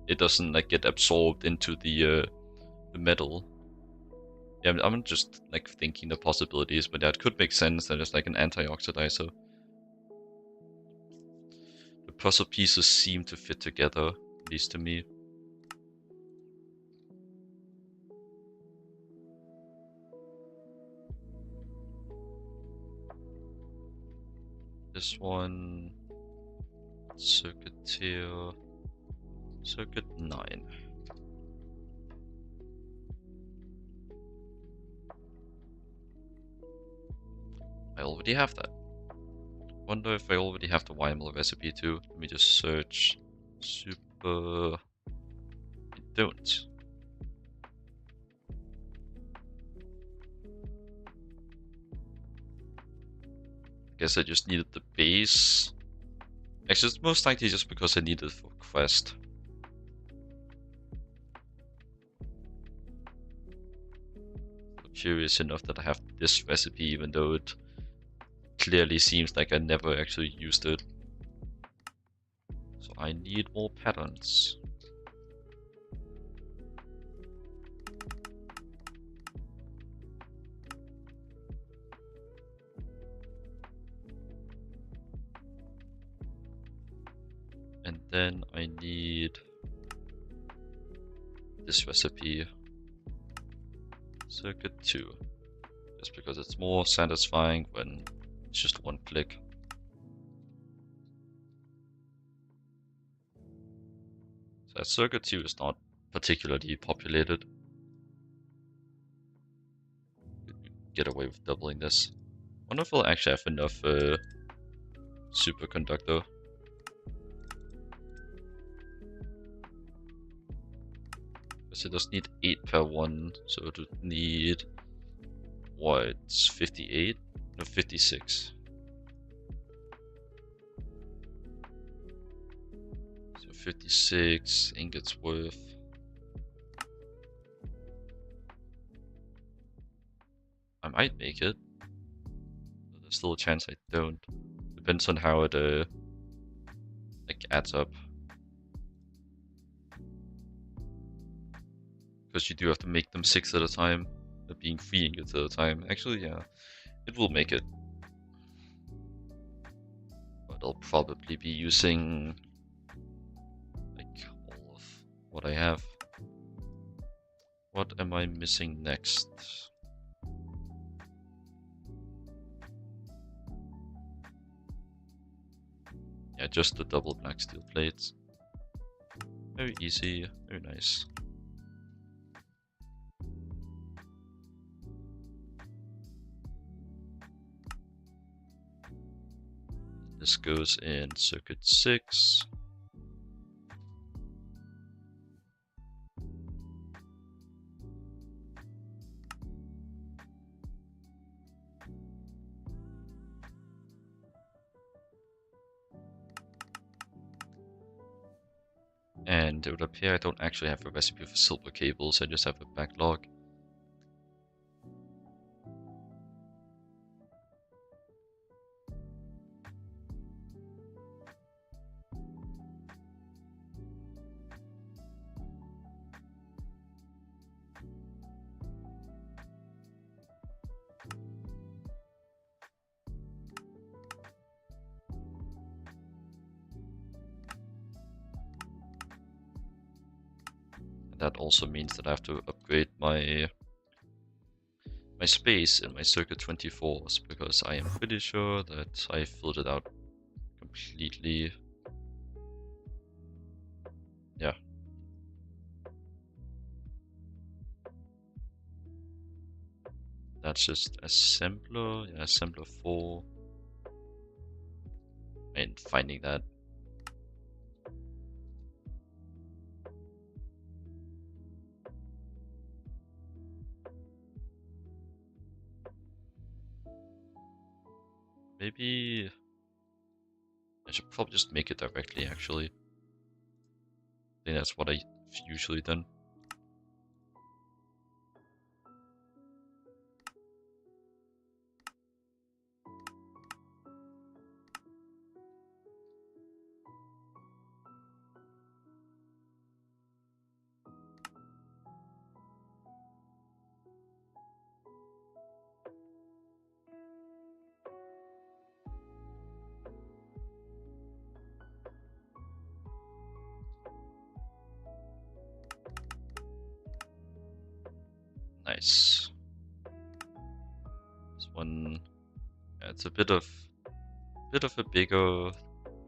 It doesn't like get absorbed into the metal. Yeah, I'm just like thinking the possibilities, but that could make sense that it's like an anti-oxidizer. The puzzle pieces seem to fit together, at least to me. This one, circuit 9. I already have that. Wonder if I already have the YML recipe too. Let me just search. I don't. Guess I just needed the base. Actually, it's most likely just because I needed it for quest. I'm curious enough that I have this recipe, even though it clearly seems like I never actually used it. So I need more patterns. Then I need this recipe, circuit 2, just because it's more satisfying when it's just one click. So circuit 2 is not particularly populated. Get away with doubling this. Wonder if we'll actually have enough superconductor. Because it does need 8 per 1, so it would need what? It's 58? No, 56. So 56 ingots worth. I might make it. But there's still a chance I don't. Depends on how it like adds up. Because you do have to make them 6 at a time, being 3 ingots at a time. Actually, yeah, it will make it. But I'll probably be using like all of what I have. What am I missing next? Yeah, just the double black steel plates. Very easy, very nice. This goes in circuit 6. And it would appear I don't actually have a recipe for silver cables, I just have a backlog. That also means that I have to upgrade my space in my circuit 24s, because I am pretty sure that I filled it out completely. Yeah. That's just assembler, yeah, assembler 4. And finding that. Maybe I should probably just make it directly, actually. I think that's what I've usually done. Nice. This one, yeah, it's a bit of a bigger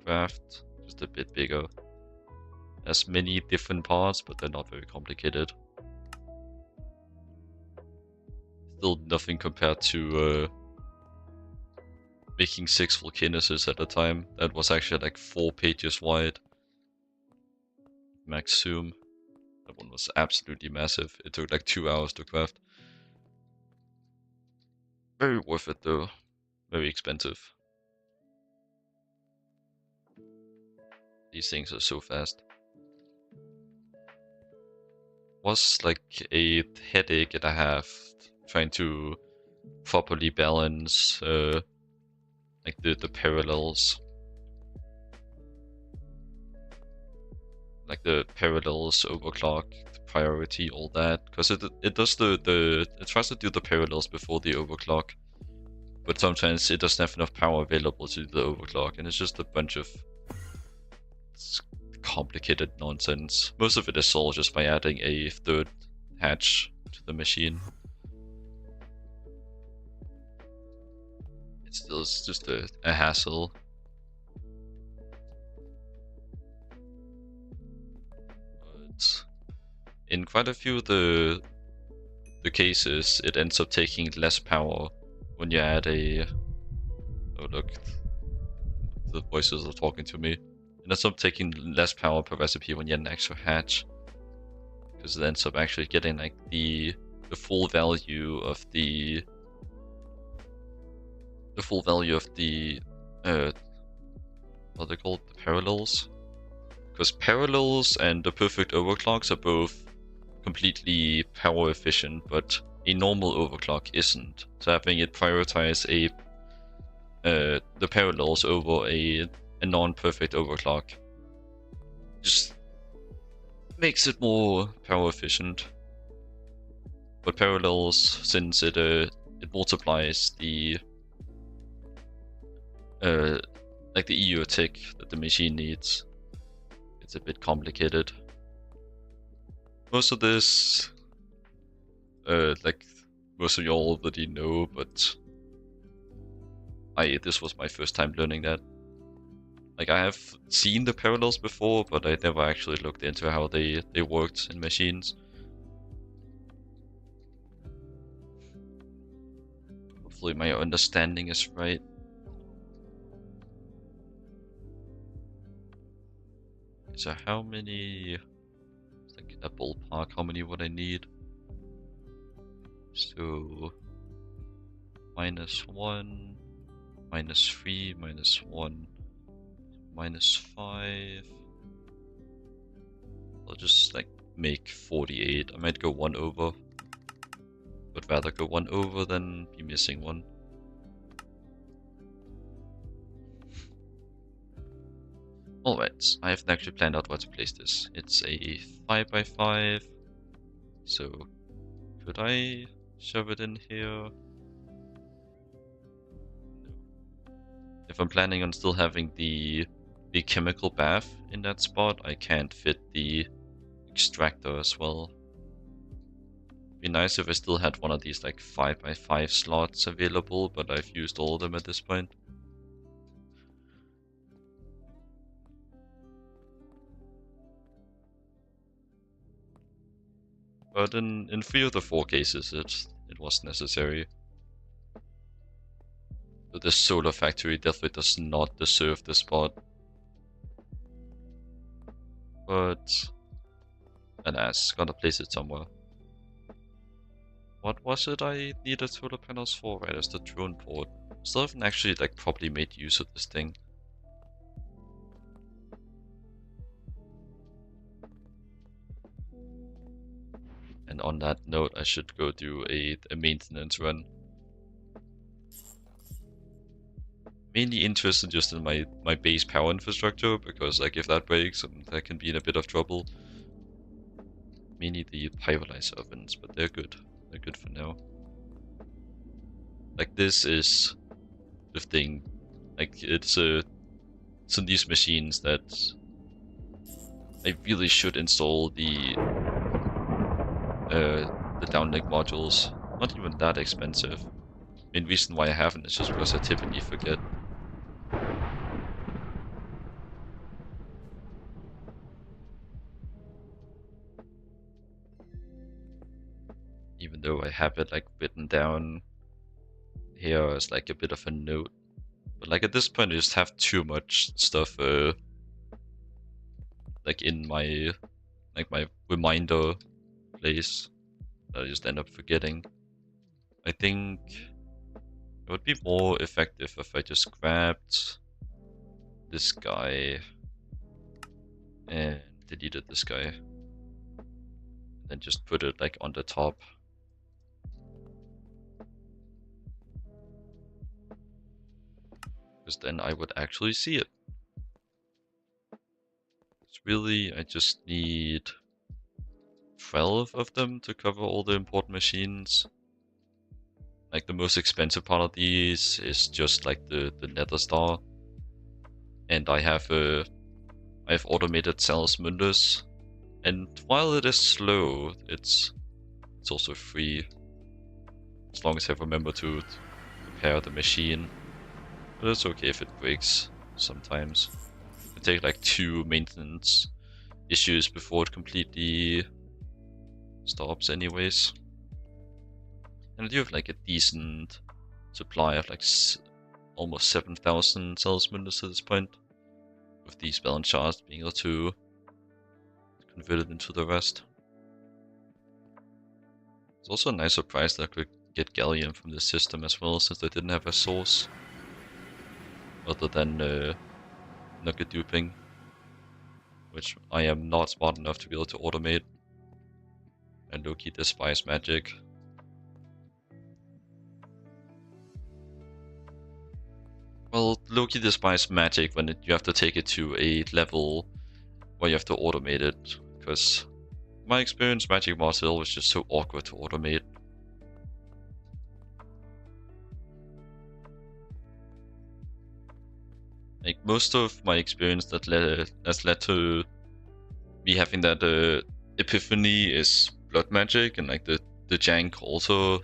craft, just a bit bigger. Has many different parts, but they're not very complicated. Still nothing compared to making 6 volcanuses at a time. That was actually like 4 pages wide. Max zoom. That one was absolutely massive. It took like 2 hours to craft. Very worth it though. Very expensive. These things are so fast. Was like a headache and a half trying to properly balance like the parallels. Like the parallels, overclock, priority, all that, because it does it tries to do the parallels before the overclock, but sometimes it doesn't have enough power available to do the overclock, and it's just a bunch of complicated nonsense. Most of it is solved just by adding a third hatch to the machine. It's still just a hassle. But in quite a few of the cases, it ends up taking less power when you add a... Oh look, the voices are talking to me. It ends up taking less power per recipe when you add an extra hatch, because it ends up actually getting like the full value of the what are they called? The parallels. Because parallels and the perfect overclocks are both completely power efficient, but a normal overclock isn't. So having it prioritize the parallels over a non-perfect overclock just makes it more power efficient. But parallels, since it multiplies the like the EU tick that the machine needs, it's a bit complicated. Most of this, like most of you already know, but this was my first time learning that. Like, I have seen the parallels before, but I never actually looked into how they worked in machines. Hopefully my understanding is right. So how many, like a ballpark, how many would I need? So -1, -3, -1, -5. I'll just like make 48. I might go 1 over. Would rather go 1 over than be missing 1. Alright, I haven't actually planned out where to place this. It's a 5x5, so could I shove it in here? No. If I'm planning on still having the chemical bath in that spot, I can't fit the extractor as well. It'd be nice if I still had one of these like 5x5 slots available, but I've used all of them at this point. But in 3 of the 4 cases, it was necessary. But this solar factory definitely does not deserve this spot. But alas, gotta place it somewhere. What was it I needed solar panels for? Right, as the drone port. Still haven't actually like properly made use of this thing. And on that note, I should go do a maintenance run. Mainly interested just in my base power infrastructure, because like if that breaks, that can be in a bit of trouble. Mainly the pyrolyzer ovens, but they're good. They're good for now. Like this is the thing. Like it's in these machines that I really should install the downlink modules. Not even that expensive. Main reason why I haven't is just because I typically forget. Even though I have it like written down here as like a bit of a note. But like at this point I just have too much stuff like in my reminder place that I just end up forgetting. I think it would be more effective if I just grabbed this guy and deleted this guy. And then just put it like on the top. Because then I would actually see it. It's really, I just need 12 of them to cover all the important machines. Like the most expensive part of these is just like the nether star. And I have I've automated Salesmundus, and while it is slow, it's also free, as long as I remember to repair the machine. But it's okay if it breaks sometimes. It take like 2 maintenance issues before it completely stops anyways. And I do have like a decent supply of like almost 7,000 Salesmundus at this point, with these balance shards being able to convert it into the rest. It's also a nice surprise that I could get gallium from this system as well, since I didn't have a source other than nugget duping, which I am not smart enough to be able to automate. And low-key despise magic. Well, low-key despise magic when you have to take it to a level where you have to automate it, because my experience, magic mods are always just so awkward to automate. Like, most of my experience that has led to me having that epiphany is blood magic, and like the jank also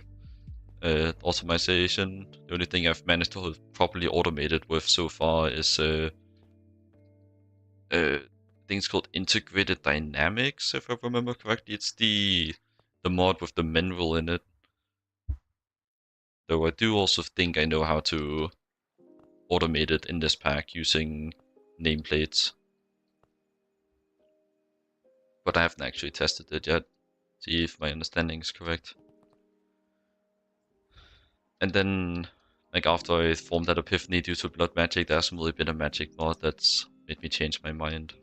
automation. The only thing I've managed to properly automate it with so far is things called integrated dynamics, if I remember correctly. It's the mod with the mineral in it. Though I do also think I know how to automate it in this pack using nameplates. But I haven't actually tested it yet. See if my understanding is correct. And then, like, after I formed that epiphany due to blood magic, there hasn't really been a magic mod that's made me change my mind.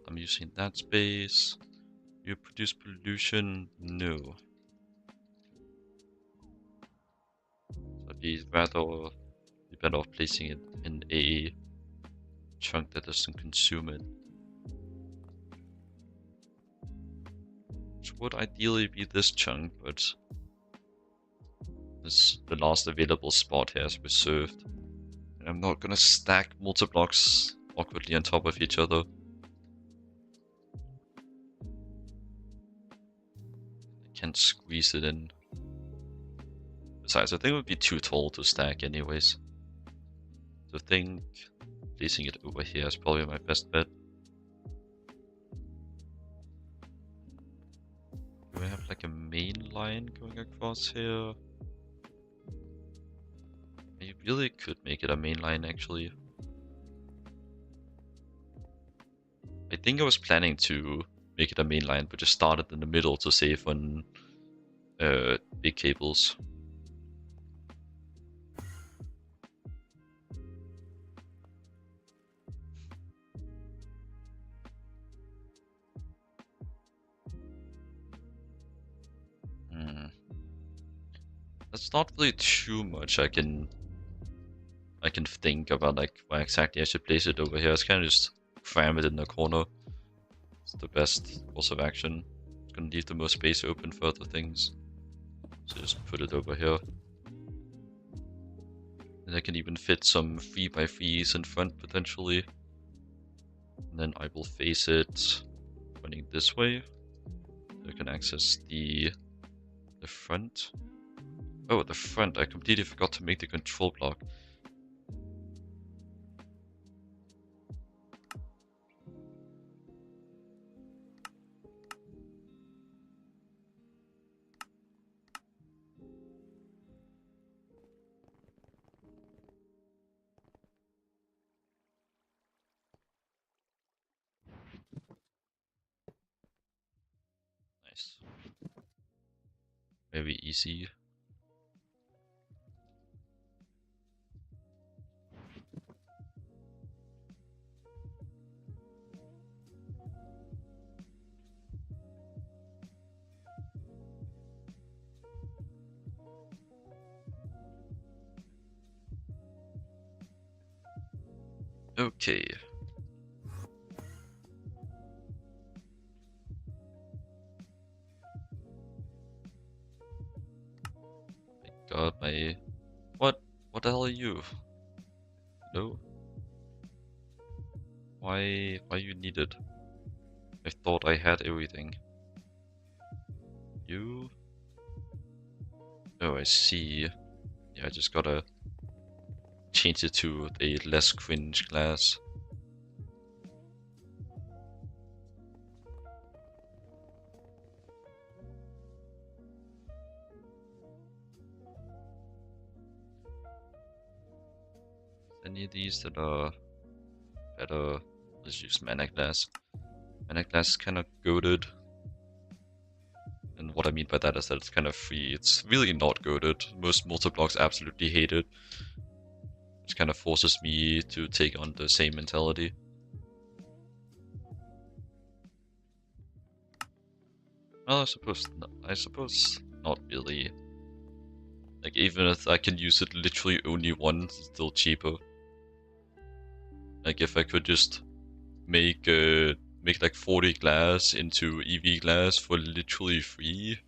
I'm using that space. You produce pollution? No. So I'd be better off placing it in a chunk that doesn't consume it. Which would ideally be this chunk, but the last available spot here is reserved. And I'm not gonna stack multi-blocks awkwardly on top of each other. I can't squeeze it in. Besides, I think it would be too tall to stack anyways. So I think placing it over here is probably my best bet. Do I have like a main line going across here? You really could make it a main line actually. I think I was planning to make it a main line, but just start it in the middle to save on big cables. That's not really too much I can think about, like where exactly I should place it over here. It's kind of just cram it in the corner. It's the best course of action. It's gonna leave the most space open for other things. So just put it over here. And I can even fit some 3x3s in front potentially. And then I will face it pointing this way. So I can access the front. Oh, the front. I completely forgot to make the control block. Nice. Very easy. Okay. God, my... What the hell are you? No? Why you need it? I thought I had everything. You? Oh, I see. Yeah, I just gotta change it to a less cringe glass. Any of these that are better? Let's use mana glass. Mana glass is kind of goated. And what I mean by that is that it's kind of free. It's really not goated. Most multi-blocks absolutely hate it. Which kind of forces me to take on the same mentality. Well, I suppose not really. Like, even if I can use it literally only once, it's still cheaper. Like, if I could just make like 40 glass into EV glass for literally free,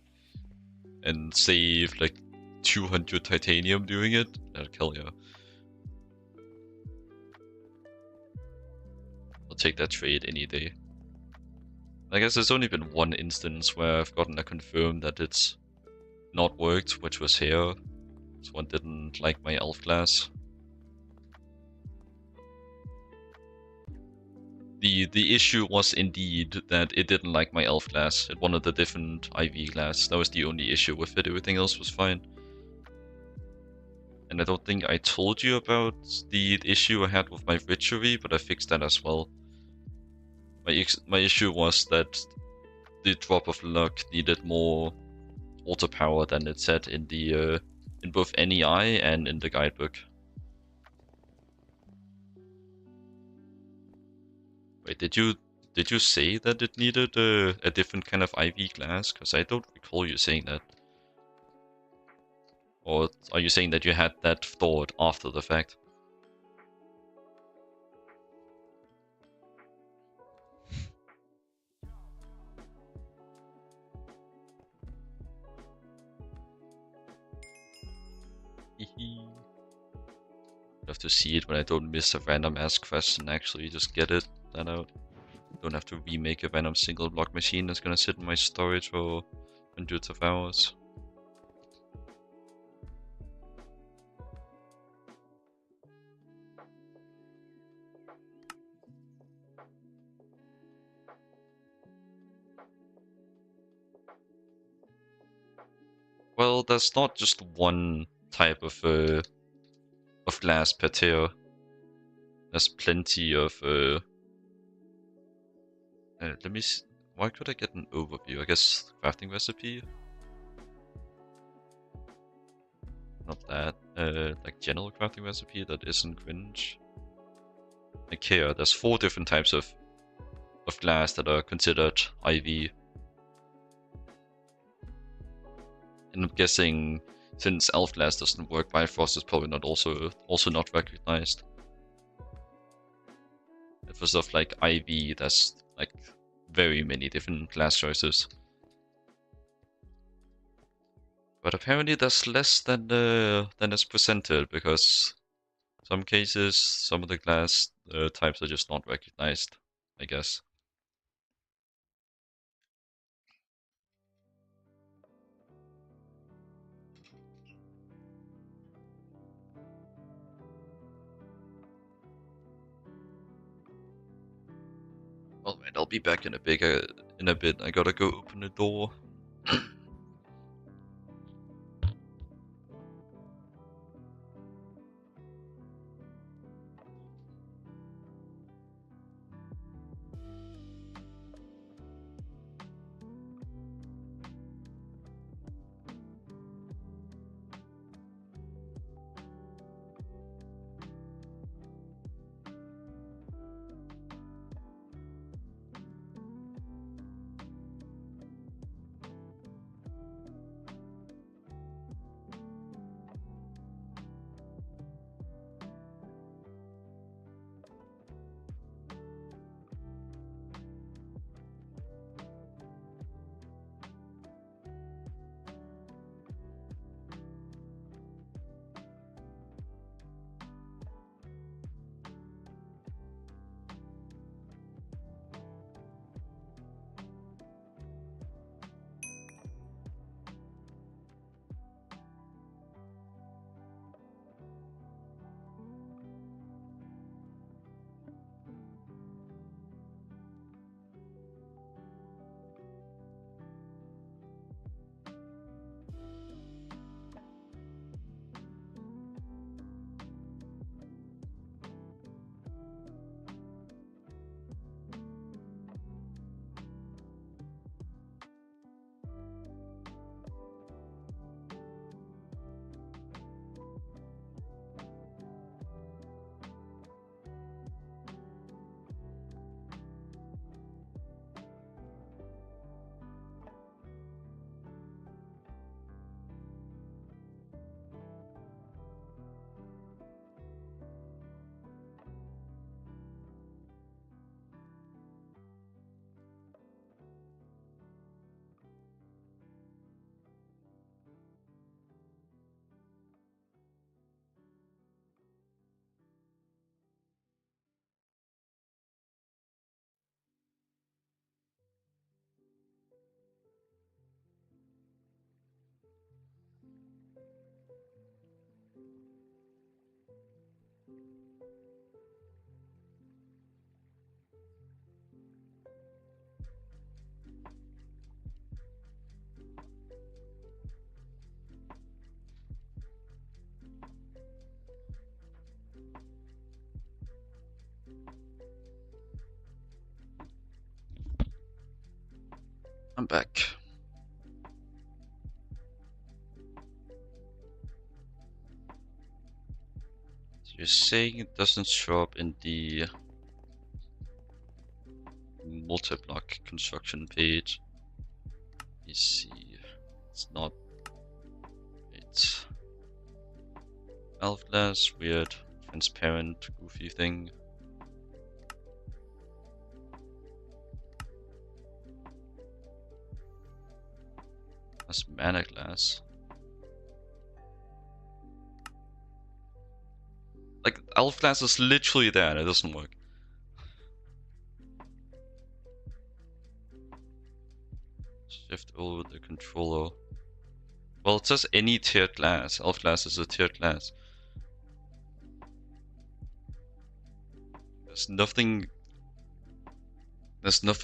and save like 200 titanium doing it, I'd kill you. I'll take that trade any day. I guess there's only been one instance where I've gotten a confirm that it's not worked, which was here. Someone didn't like my elf glass. The issue was indeed that it didn't like my elf glass. It wanted a different IV glass. That was the only issue with it. Everything else was fine. And I don't think I told you about the issue I had with my witchery, but I fixed that as well. My issue was that the drop of luck needed more auto power than it said in the in both NEI and in the guidebook. Wait, did you say that it needed a different kind of IV glass? Because I don't recall you saying that. Or are you saying that you had that thought after the fact? Hehe. I have to see it when I don't miss a random ass quest and actually just get it that out. Don't have to remake a random single block machine that's gonna sit in my storage for hundreds of hours. Well, there's not just one type of glass per tier. There's plenty of let me see. Why could I get an overview? I guess crafting recipe? Not that. Like general crafting recipe that isn't cringe. Like here, there's 4 different types of glass that are considered IV. And I'm guessing since elf glass doesn't work, Bifrost is probably not also not recognized. For stuff like IV, there's like very many different glass choices. But apparently there's less than is presented, because some cases, some of the glass types are just not recognized, I guess. Well, man, I'll be back in a bit. I gotta go open the door. I'm back. So you're saying it doesn't show up in the multi-block construction page. Let me see. It's not. It's valve glass, weird, transparent, goofy thing. That's mana glass. Like, elf glass is literally there and it doesn't work. Shift over the controller. Well, it says any tiered glass. Elf glass is a tiered glass. There's nothing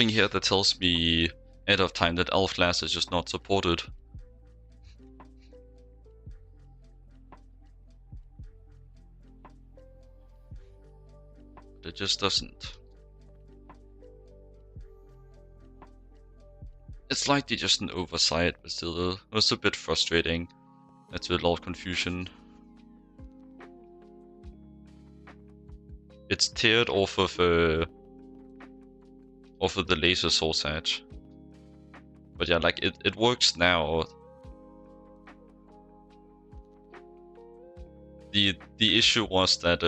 here that tells me ahead of time that elf glass is just not supported. It just doesn't. It's likely just an oversight, but still, it was a bit frustrating. That's a lot of confusion. It's tiered off of the laser source edge. But yeah, like it works now. The issue was that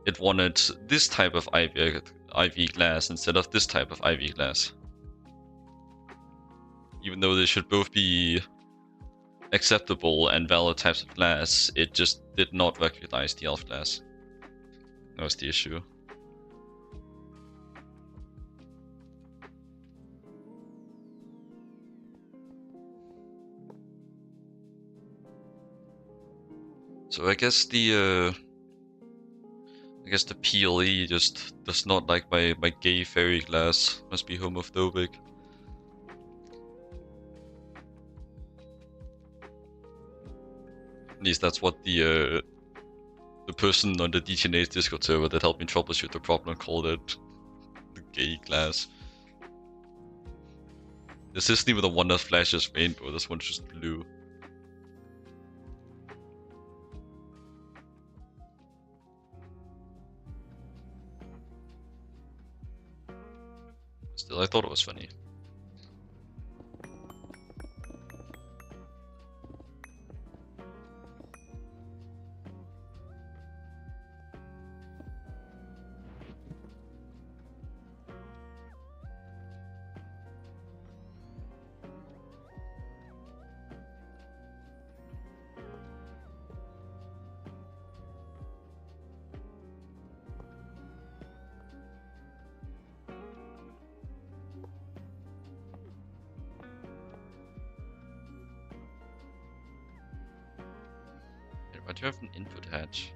it wanted this type of IV glass instead of this type of IV glass. Even though they should both be acceptable and valid types of glass, it just did not recognize the elf glass. That was the issue. So I guess the PLE just does not like my gay fairy glass. Must be homophobic. At least that's what the person on the GTNH Discord server that helped me troubleshoot the problem called it the gay glass. This isn't even the one that flashes rainbow, this one's just blue. Still, I thought it was funny. Why do you have an input hatch?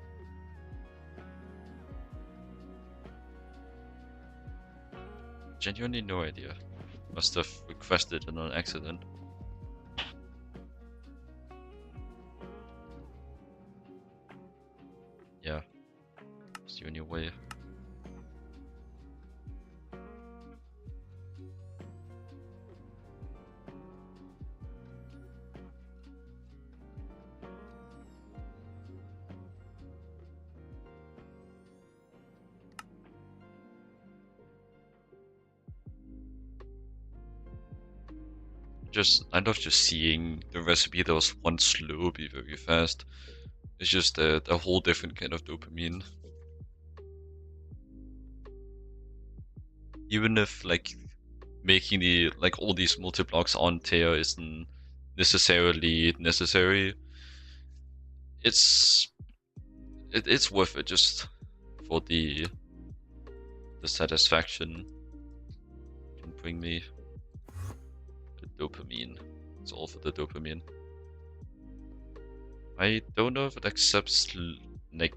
Genuinely no idea. Must have requested it on accident. Yeah. It's you on your way. I love just seeing the recipe that was once slow be very fast. It's just a whole different kind of dopamine. Even if like making all these multi-blocks on tier isn't necessarily necessary, it's worth it just for the satisfaction it can bring me. Dopamine. It's all for the dopamine. I don't know if it accepts like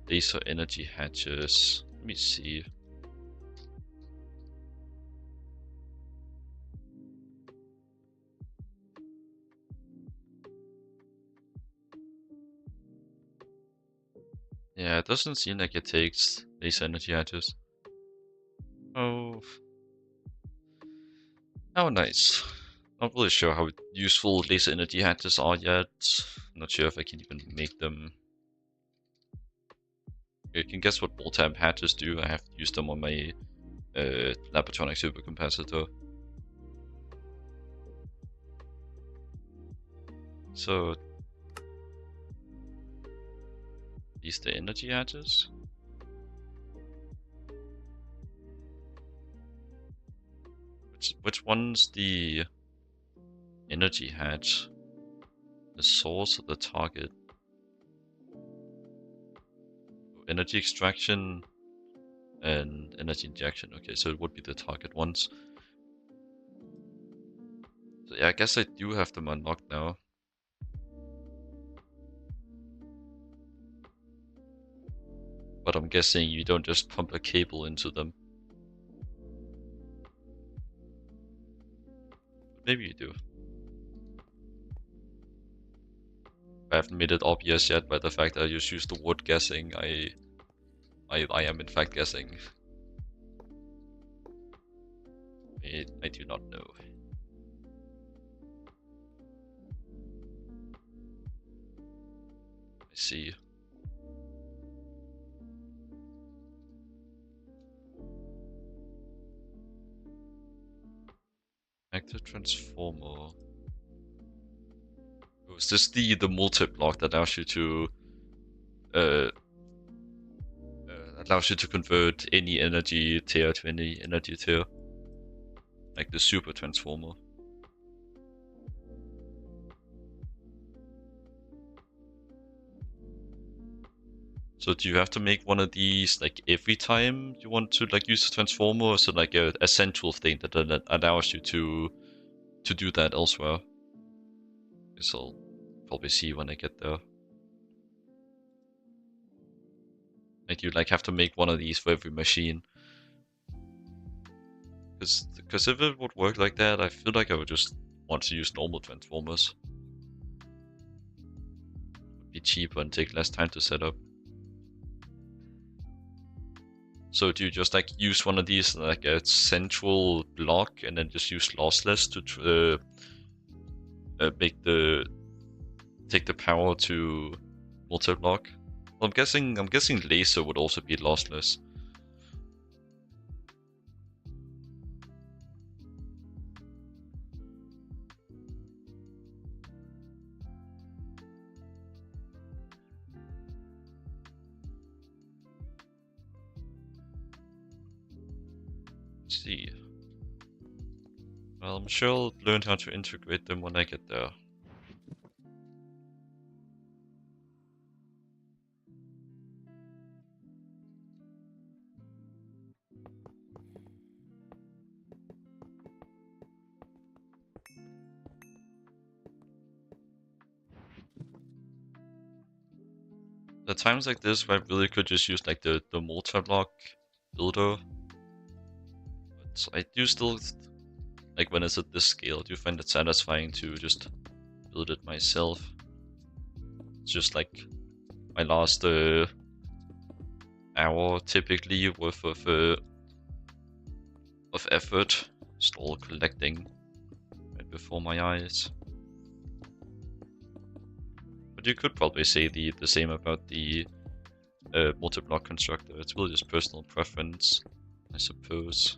laser energy hatches. Let me see. Yeah, it doesn't seem like it takes laser energy hatches. Oh, how nice. Not really sure how useful laser energy hatches are yet. Not sure if I can even make them. You can guess what ball tab hatches do. I have used them on my Labotronic supercapacitor. So these the energy hatches. Which one's the energy hatch? The source or the target? Energy extraction and energy injection. Okay, so it would be the target ones. So yeah, I guess I do have them unlocked now. But I'm guessing you don't just pump a cable into them. Maybe you do. I haven't made it obvious yet by the fact that I just used the word guessing. I am in fact guessing. I do not know. I see. Active transformer. Oh, is this the multi-block that allows you to uh, convert any energy tier to any energy tier? Like the super transformer. So do you have to make one of these like every time you want to like use the transformer, or is it like a central thing that allows you to do that elsewhere? Guess I'll probably see when I get there. Like you like have to make one of these for every machine. Because if it would work like that, I feel like I would just want to use normal transformers. It would be cheaper and take less time to set up. So do you just like use one of these like a central block and then just use lossless to take the power to multi-block? Well, I'm guessing laser would also be lossless. Let's see. Well, I'm sure I'll learn how to integrate them when I get there. The times like this where I really could just use like the multi-block builder. But I do still, like when it's at this scale, I do find it satisfying to just build it myself. It's just like my last hour typically worth of effort, just all collecting right before my eyes. But you could probably say the same about the multi-block constructor. It's really just personal preference, I suppose.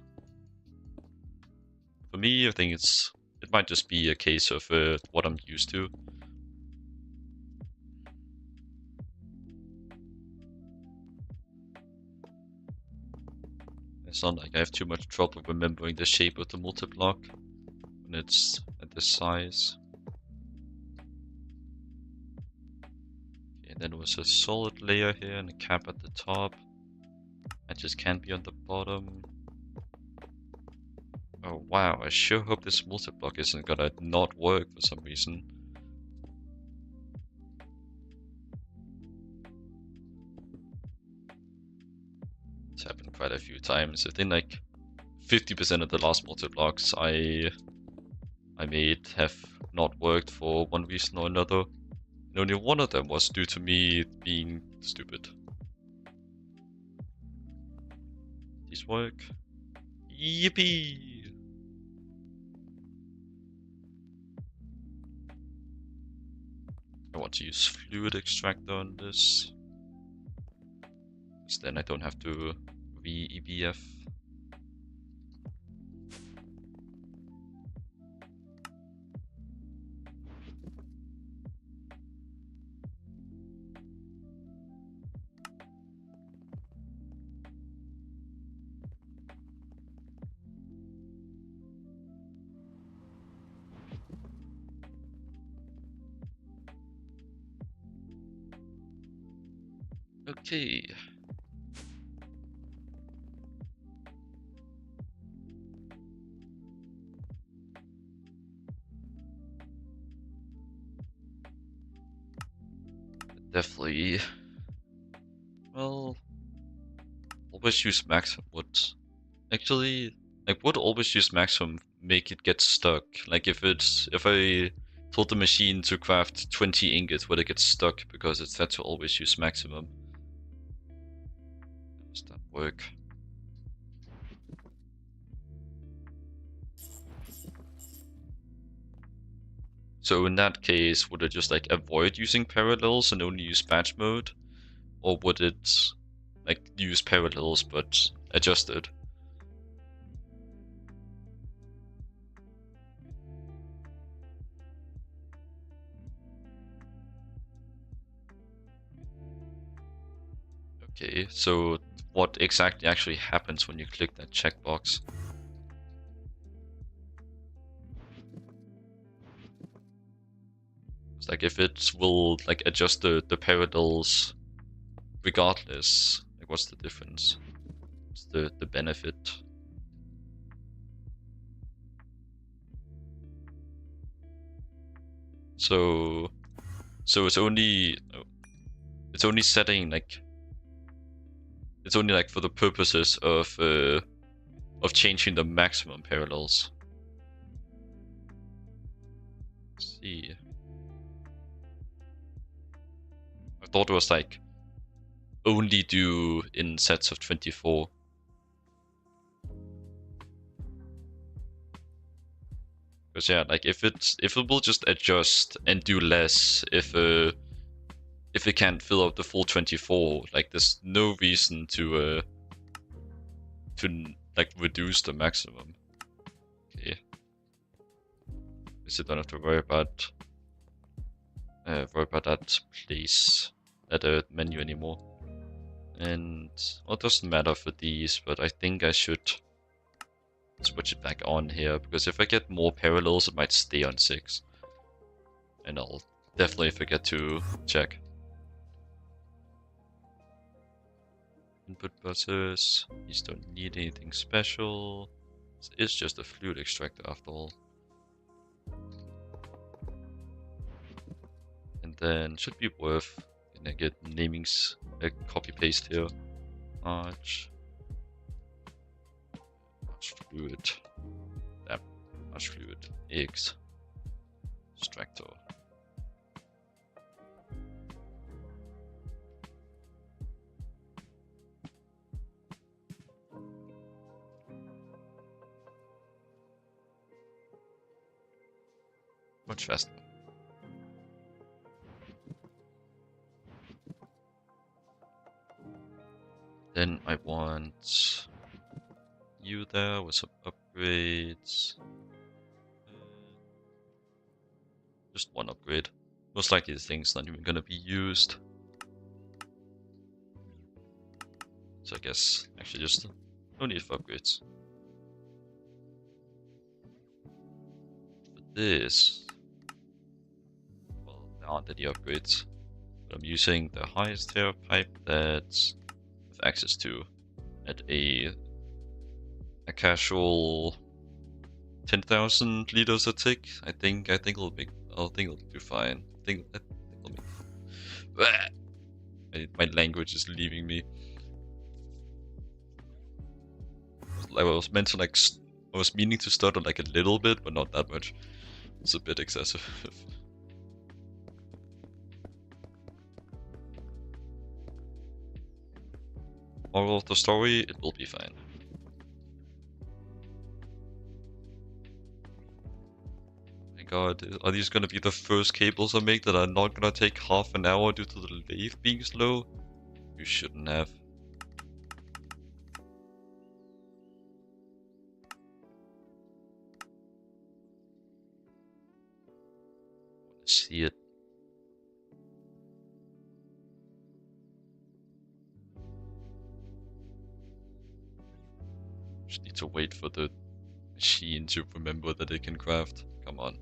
For me, I think it might just be a case of what I'm used to. It's not like I have too much trouble remembering the shape of the multi-block when it's at this size. Okay, and then there was a solid layer here and a cap at the top. I just can't be on the bottom. Oh wow, I sure hope this multi-block isn't gonna not work for some reason. It's happened quite a few times. I think like 50% of the last multi-blocks I made have not worked for one reason or another. And only one of them was due to me being stupid. These work. Yippee! I want to use fluid extractor on this. Because then I don't have to re-EBF. Okay. Definitely. Well, always use maximum would actually, like, would always use maximum make it get stuck. Like if I told the machine to craft 20 ingots, would it get stuck because it's set to always use maximum? Does that work? So in that case, would it just like avoid using parallels and only use batch mode? Or would it like use parallels but adjust it? Okay, so what exactly actually happens when you click that checkbox? It's like if it will like adjust the parallels regardless, like what's the difference? What's the benefit? So it's only setting like it's only like for the purposes of changing the maximum parallels. Let's see. I thought it was like only do in sets of 24. Because yeah, like if it will just adjust and do less if it can't fill out the full 24, like there's no reason to like reduce the maximum. Okay. Guess I don't have to worry about that place, that menu anymore. And well, it doesn't matter for these, but I think I should switch it back on here, because if I get more parallels, it might stay on 6. And I'll definitely forget to check. Input buses, these don't need anything special. It's just a fluid extractor after all. And then should be worth, and I get namings, copy paste here. Arch fluid, arch fluid, X, extractor. Much faster. Then I want you there with some upgrades. Just one upgrade. Most likely the thing's not even gonna be used. So I guess actually just no need for upgrades. For this, well, there aren't any upgrades. But I'm using the highest tier pipe that I have access to at a casual 10,000 liters a tick. I think it'll do fine. I think it'll make. My language is leaving me. Like I was meant to like, I was meaning to stutter like a little bit, but not that much. It's a bit excessive. Moral of the story, it will be fine. My god, are these gonna be the first cables I make that are not gonna take half an hour due to the lathe being slow? You shouldn't have. Wanna see it. Just need to wait for the machine to remember that it can craft. Come on.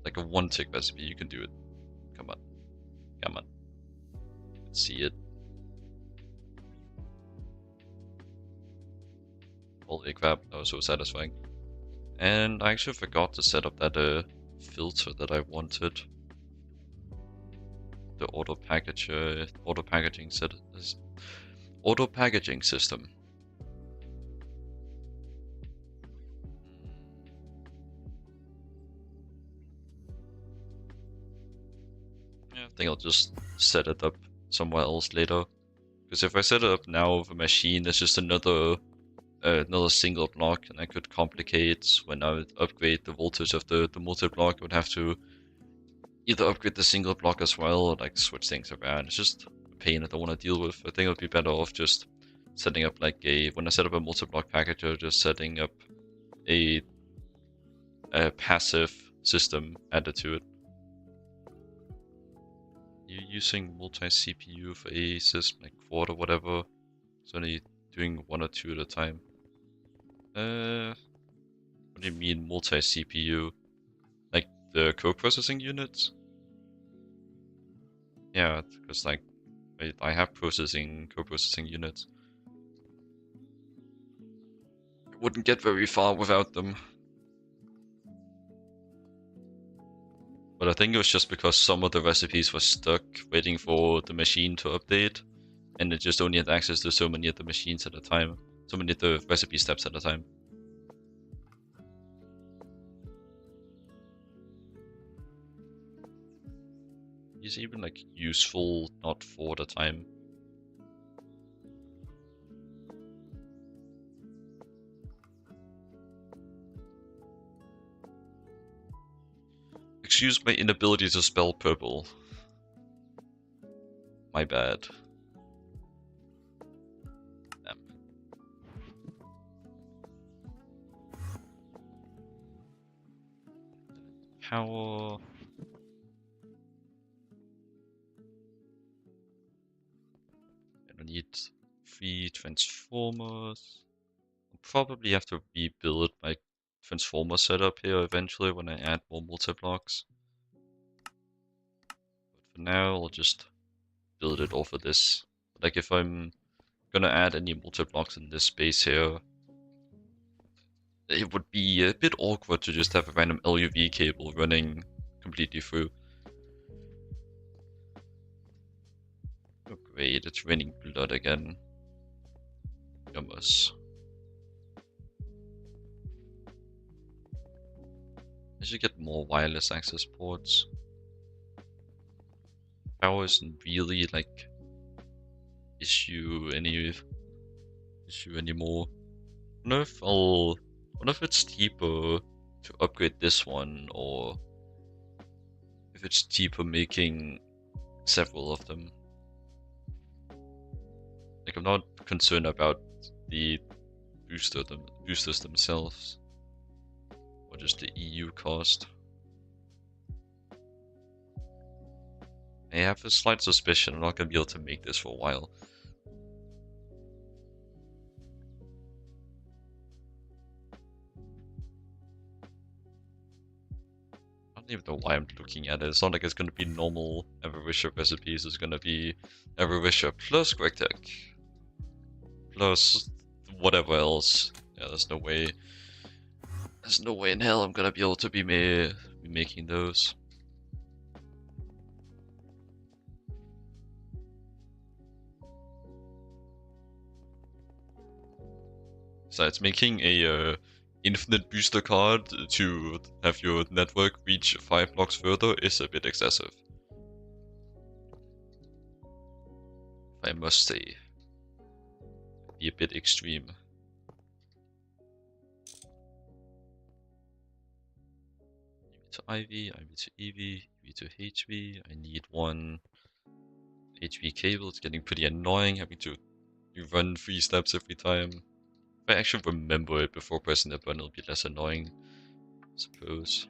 Like a one tick recipe, you can do it. Come on. Come on. Let's see it. Holy crap, that was so satisfying. And I actually forgot to set up that filter that I wanted. The auto packaging system. Yeah, I think I'll just set it up somewhere else later. Because if I set it up now with a machine, it's just another single block, and that could complicate when I would upgrade the voltage of the multi-block. I would have to either upgrade the single block as well, or like switch things around. It's just a pain I don't want to deal with. I think it would be better off just setting up like when I set up a multi-block packager, just setting up a passive system added to it. You're using multi-CPU for a system, like quad or whatever. It's only doing one or two at a time. What do you mean multi-CPU? Like the co-processing units? Yeah, because like I have co-processing units. I wouldn't get very far without them. But I think it was just because some of the recipes were stuck waiting for the machine to update, and it just only had access to so many of the machines at a time. So many of the recipe steps at a time. Is even like useful, not for the time. Excuse my inability to spell purple. My bad. Damn. Power. I need 3 transformers. I'll probably have to rebuild my transformer setup here eventually when I add more multi-blocks. But for now, I'll just build it off of this. Like if I'm gonna add any multi-blocks in this space here, it would be a bit awkward to just have a random LUV cable running completely through. Oh great, it's raining blood again. Yummers. I should get more wireless access ports. Power isn't really like issue anymore. I wonder if it's cheaper to upgrade this one, or if it's cheaper making several of them. Like I'm not concerned about the boosters themselves, or just the EU cost. I have a slight suspicion I'm not gonna be able to make this for a while. I don't even know why I'm looking at it. It's not like it's gonna be normal Avaricious recipes. It's gonna be Avaricious plus QuickTech plus whatever else. Yeah, there's no way. There's no way in hell I'm gonna be able to be making those. Besides, making a infinite booster card to have your network reach 5 blocks further is a bit excessive, I must say. Be a bit extreme. EV to IV, IV to EV, EV to HV. I need one HV cable. It's getting pretty annoying having to run 3 steps every time. If I actually remember it before pressing the button, it'll be less annoying, I suppose.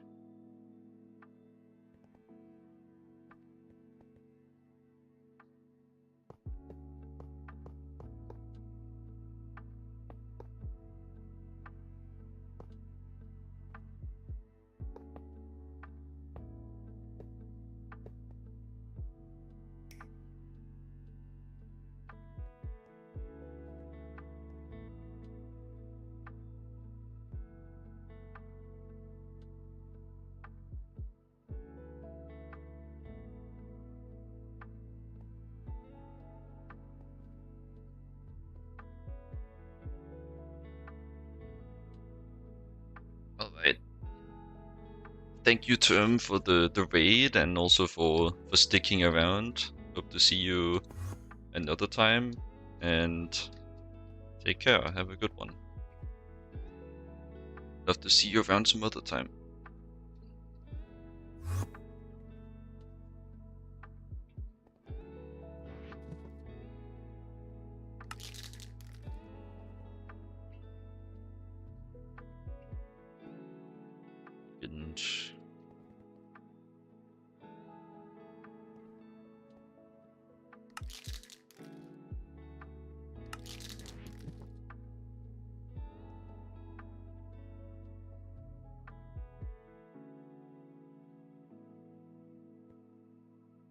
Alright. Thank you, Term, for the raid and also for sticking around. Hope to see you another time, and take care. Have a good one. Love to see you around some other time. Binge.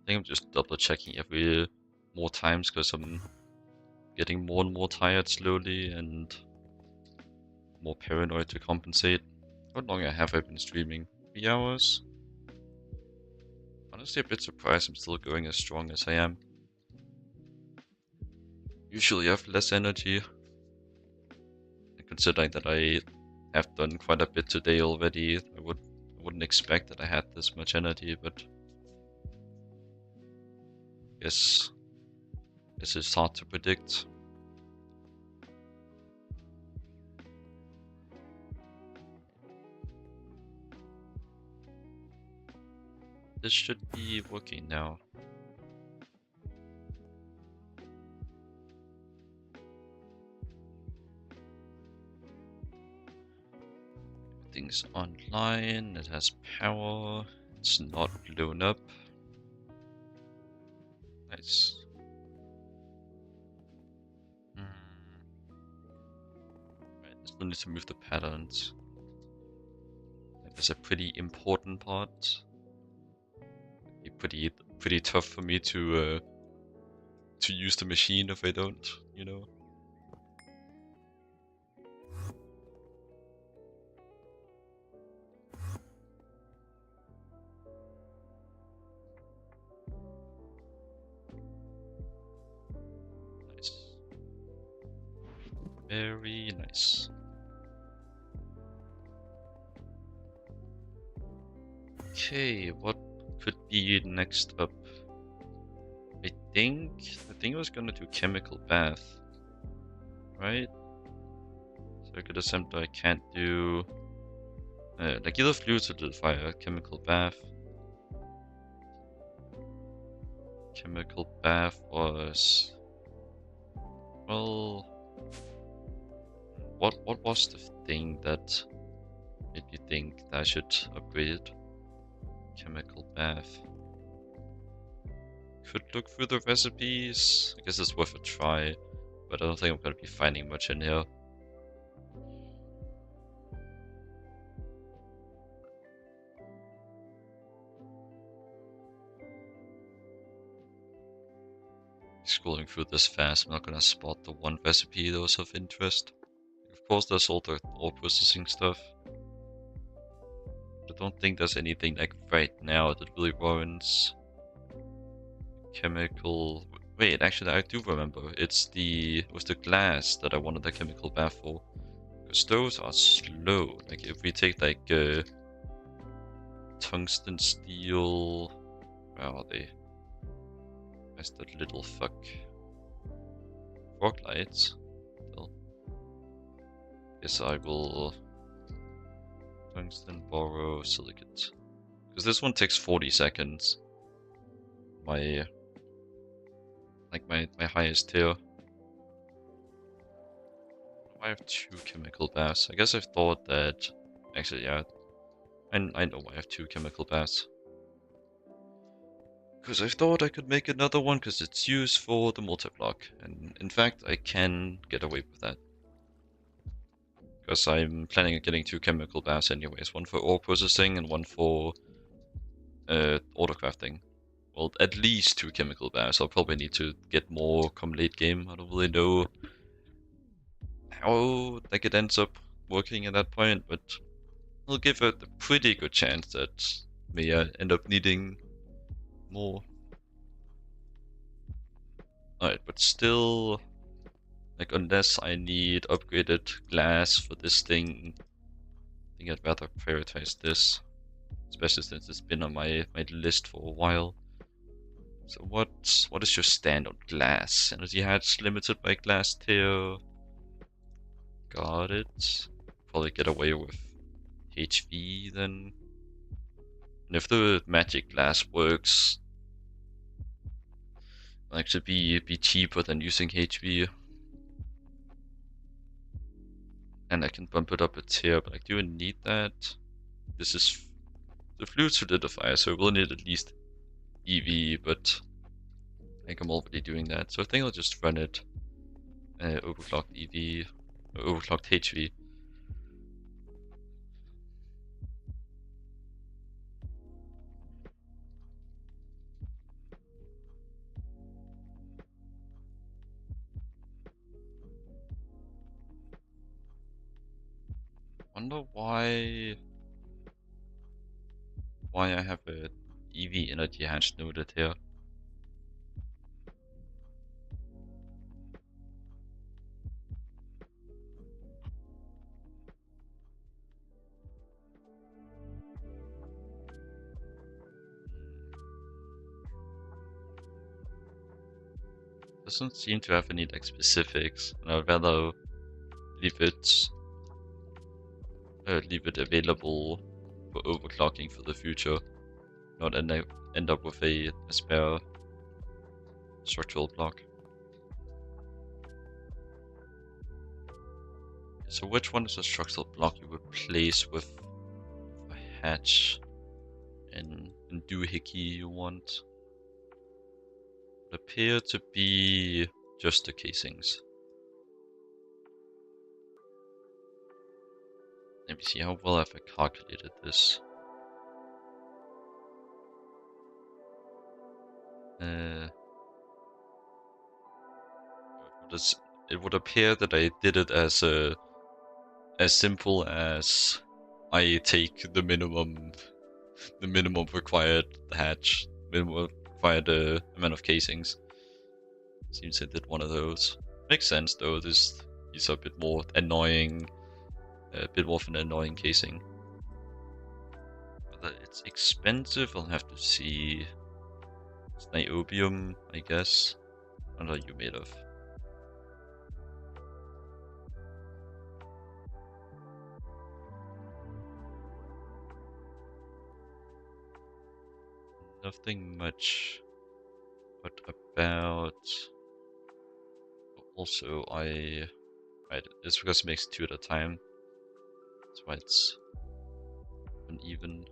I think I'm just double checking every more times because I'm getting more and more tired slowly and more paranoid to compensate. How long have I been streaming? 3 hours? Honestly, a bit surprised I'm still going as strong as I am. Usually I have less energy. And considering that I have done quite a bit today already, I wouldn't expect that I had this much energy, but guess it's hard to predict. This should be working now. Everything's online, it has power, it's not blown up. Nice. Right, I still need to move the patterns. That's a pretty important part. It'd be pretty tough for me to use the machine if I don't, you know. Nice. Very nice. Okay, what could be next up? I think I was gonna do chemical bath, right? Circuit assembler I can't do. Like either fluid solidifier, chemical bath. Chemical bath was, well, what was the thing that made you think that I should upgrade? Chemical bath. Could look through the recipes. I guess it's worth a try, but I don't think I'm gonna be finding much in here. Scrolling through this fast, I'm not gonna spot the one recipe that was of interest. Of course, there's all the ore processing stuff. I don't think there's anything like right now that really warrants chemical. Wait, actually, I do remember. It was the glass that I wanted the chemical bath for. Because those are slow. Like if we take like tungsten steel, where are they? Where's that little fuck? Fog lights. Well, guess I will tungsten borrow silicate. Because this one takes 40 seconds. My highest tier. I have 2 chemical baths. I guess I've thought that actually yeah. I know I have 2 chemical baths. Because I thought I could make another one because it's used for the multi-block. And in fact I can get away with that. Because I'm planning on getting 2 chemical baths anyways. One for ore processing and one for auto crafting. Well, at least 2 chemical baths. I'll probably need to get more come late game. I don't really know how like it ends up working at that point, but I'll give it a pretty good chance that may end up needing more. Alright, but still, like unless I need upgraded glass for this thing, I think I'd rather prioritize this, especially since it's been on my list for a while. So what is your stand on glass? Energy hatch limited by glass tier. Got it. Probably get away with HV then. And if the magic glass works, it'll actually be cheaper than using HV. And I can bump it up a tier, but I do need that. This is the fluid solidifier, so we'll need at least EV, but I think I'm already doing that. So I think I'll just run it overclocked EV, or overclocked HV. Wonder why I have a EV energy hatch noted here. Doesn't seem to have any like specifics, and I'd rather leave it available for overclocking for the future, not end up with a spare structural block. So which one is a structural block you would place with a hatch and doohickey you want? It appear to be just the casings. Let me see, how well have I calculated this? It would appear that I did it as simple as I take the minimum required hatch, minimum required amount of casings. Seems I did one of those. Makes sense though. These are a bit more annoying, a bit more of an annoying casing. Whether it's expensive, I'll have to see. It's niobium, I guess. What are you made of? Nothing much. What about? Also, right, it's because it makes 2 at a time. That's why it's uneven.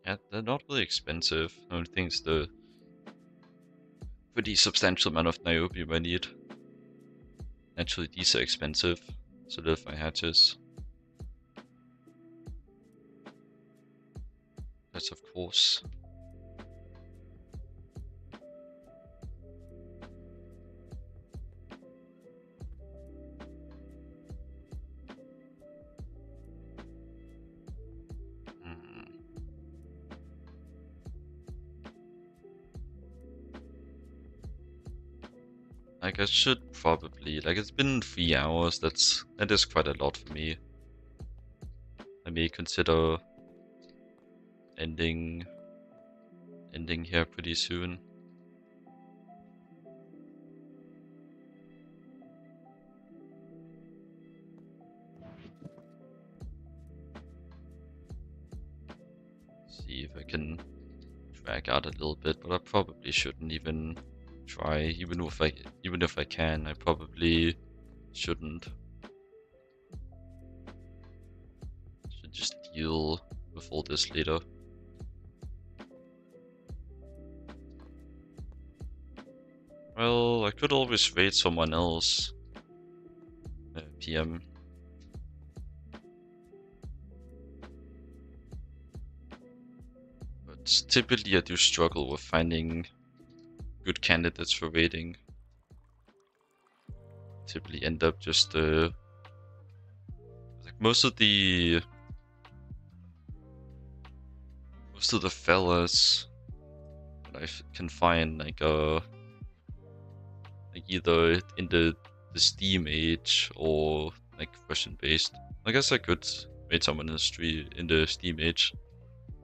Yeah, they're not really expensive. I don't think it's the pretty substantial amount of niobium I need. Actually, these are expensive. Solidify hatches. That's of course. Like, I should probably, like, it's been 3 hours, that is quite a lot for me. I may consider ending here pretty soon. See if I can drag out a little bit, but I probably shouldn't even try. Even if I can, I probably shouldn't. Should just deal with all this later. Well, I could always raid someone else. PM. But typically I do struggle with finding good candidates for raiding. Typically end up just like most of the fellas that I can find like either in the Steam age or like Russian based. I guess I could raid someone in the Steam age.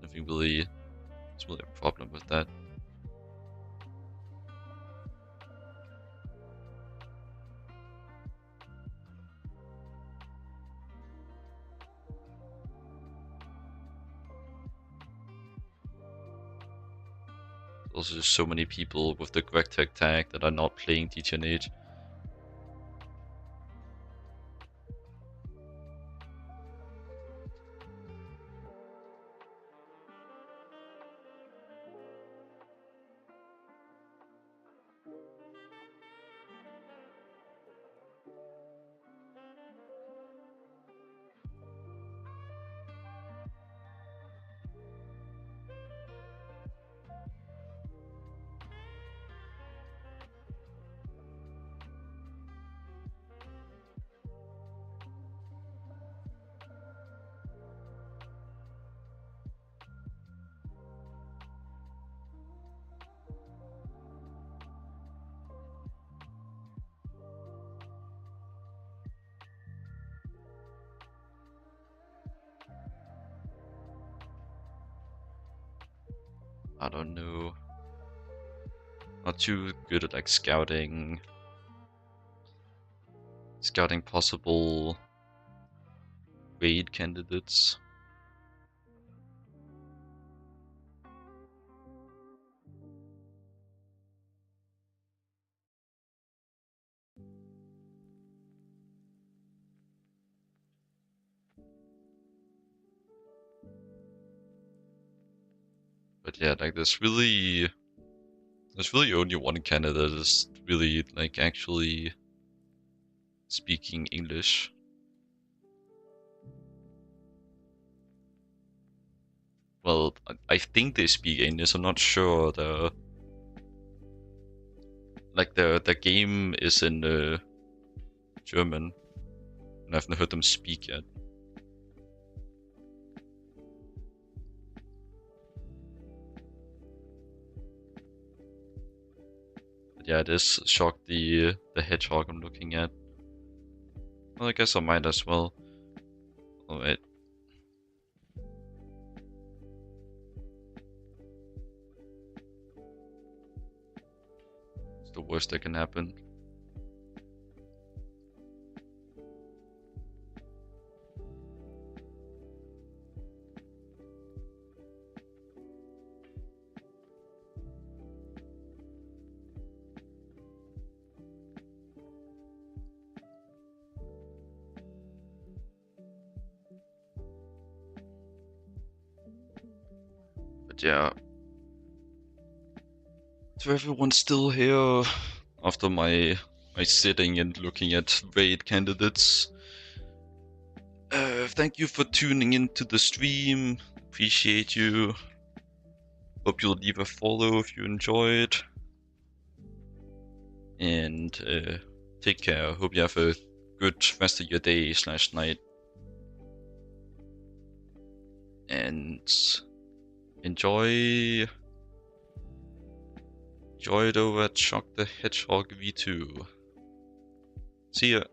Nothing really is really a problem with that. Also just so many people with the correct tag that are not playing GTNH. I don't know. Not too good at like scouting possible raid candidates. But yeah, like there's really only one candidate is really like actually speaking English. Well, I think they speak English. I'm not sure. The game is in German, and I've not heard them speak yet. But yeah, it is Shock the hedgehog I'm looking at. Well, I guess I might as well. Oh wait. It's the worst that can happen. But yeah. So everyone's still here after my sitting and looking at raid candidates. Thank you for tuning into the stream. Appreciate you. Hope you'll leave a follow if you enjoyed. And take care. Hope you have a good rest of your day / night. And enjoy enjoy it over at Shock the Hedgehog V2. See ya!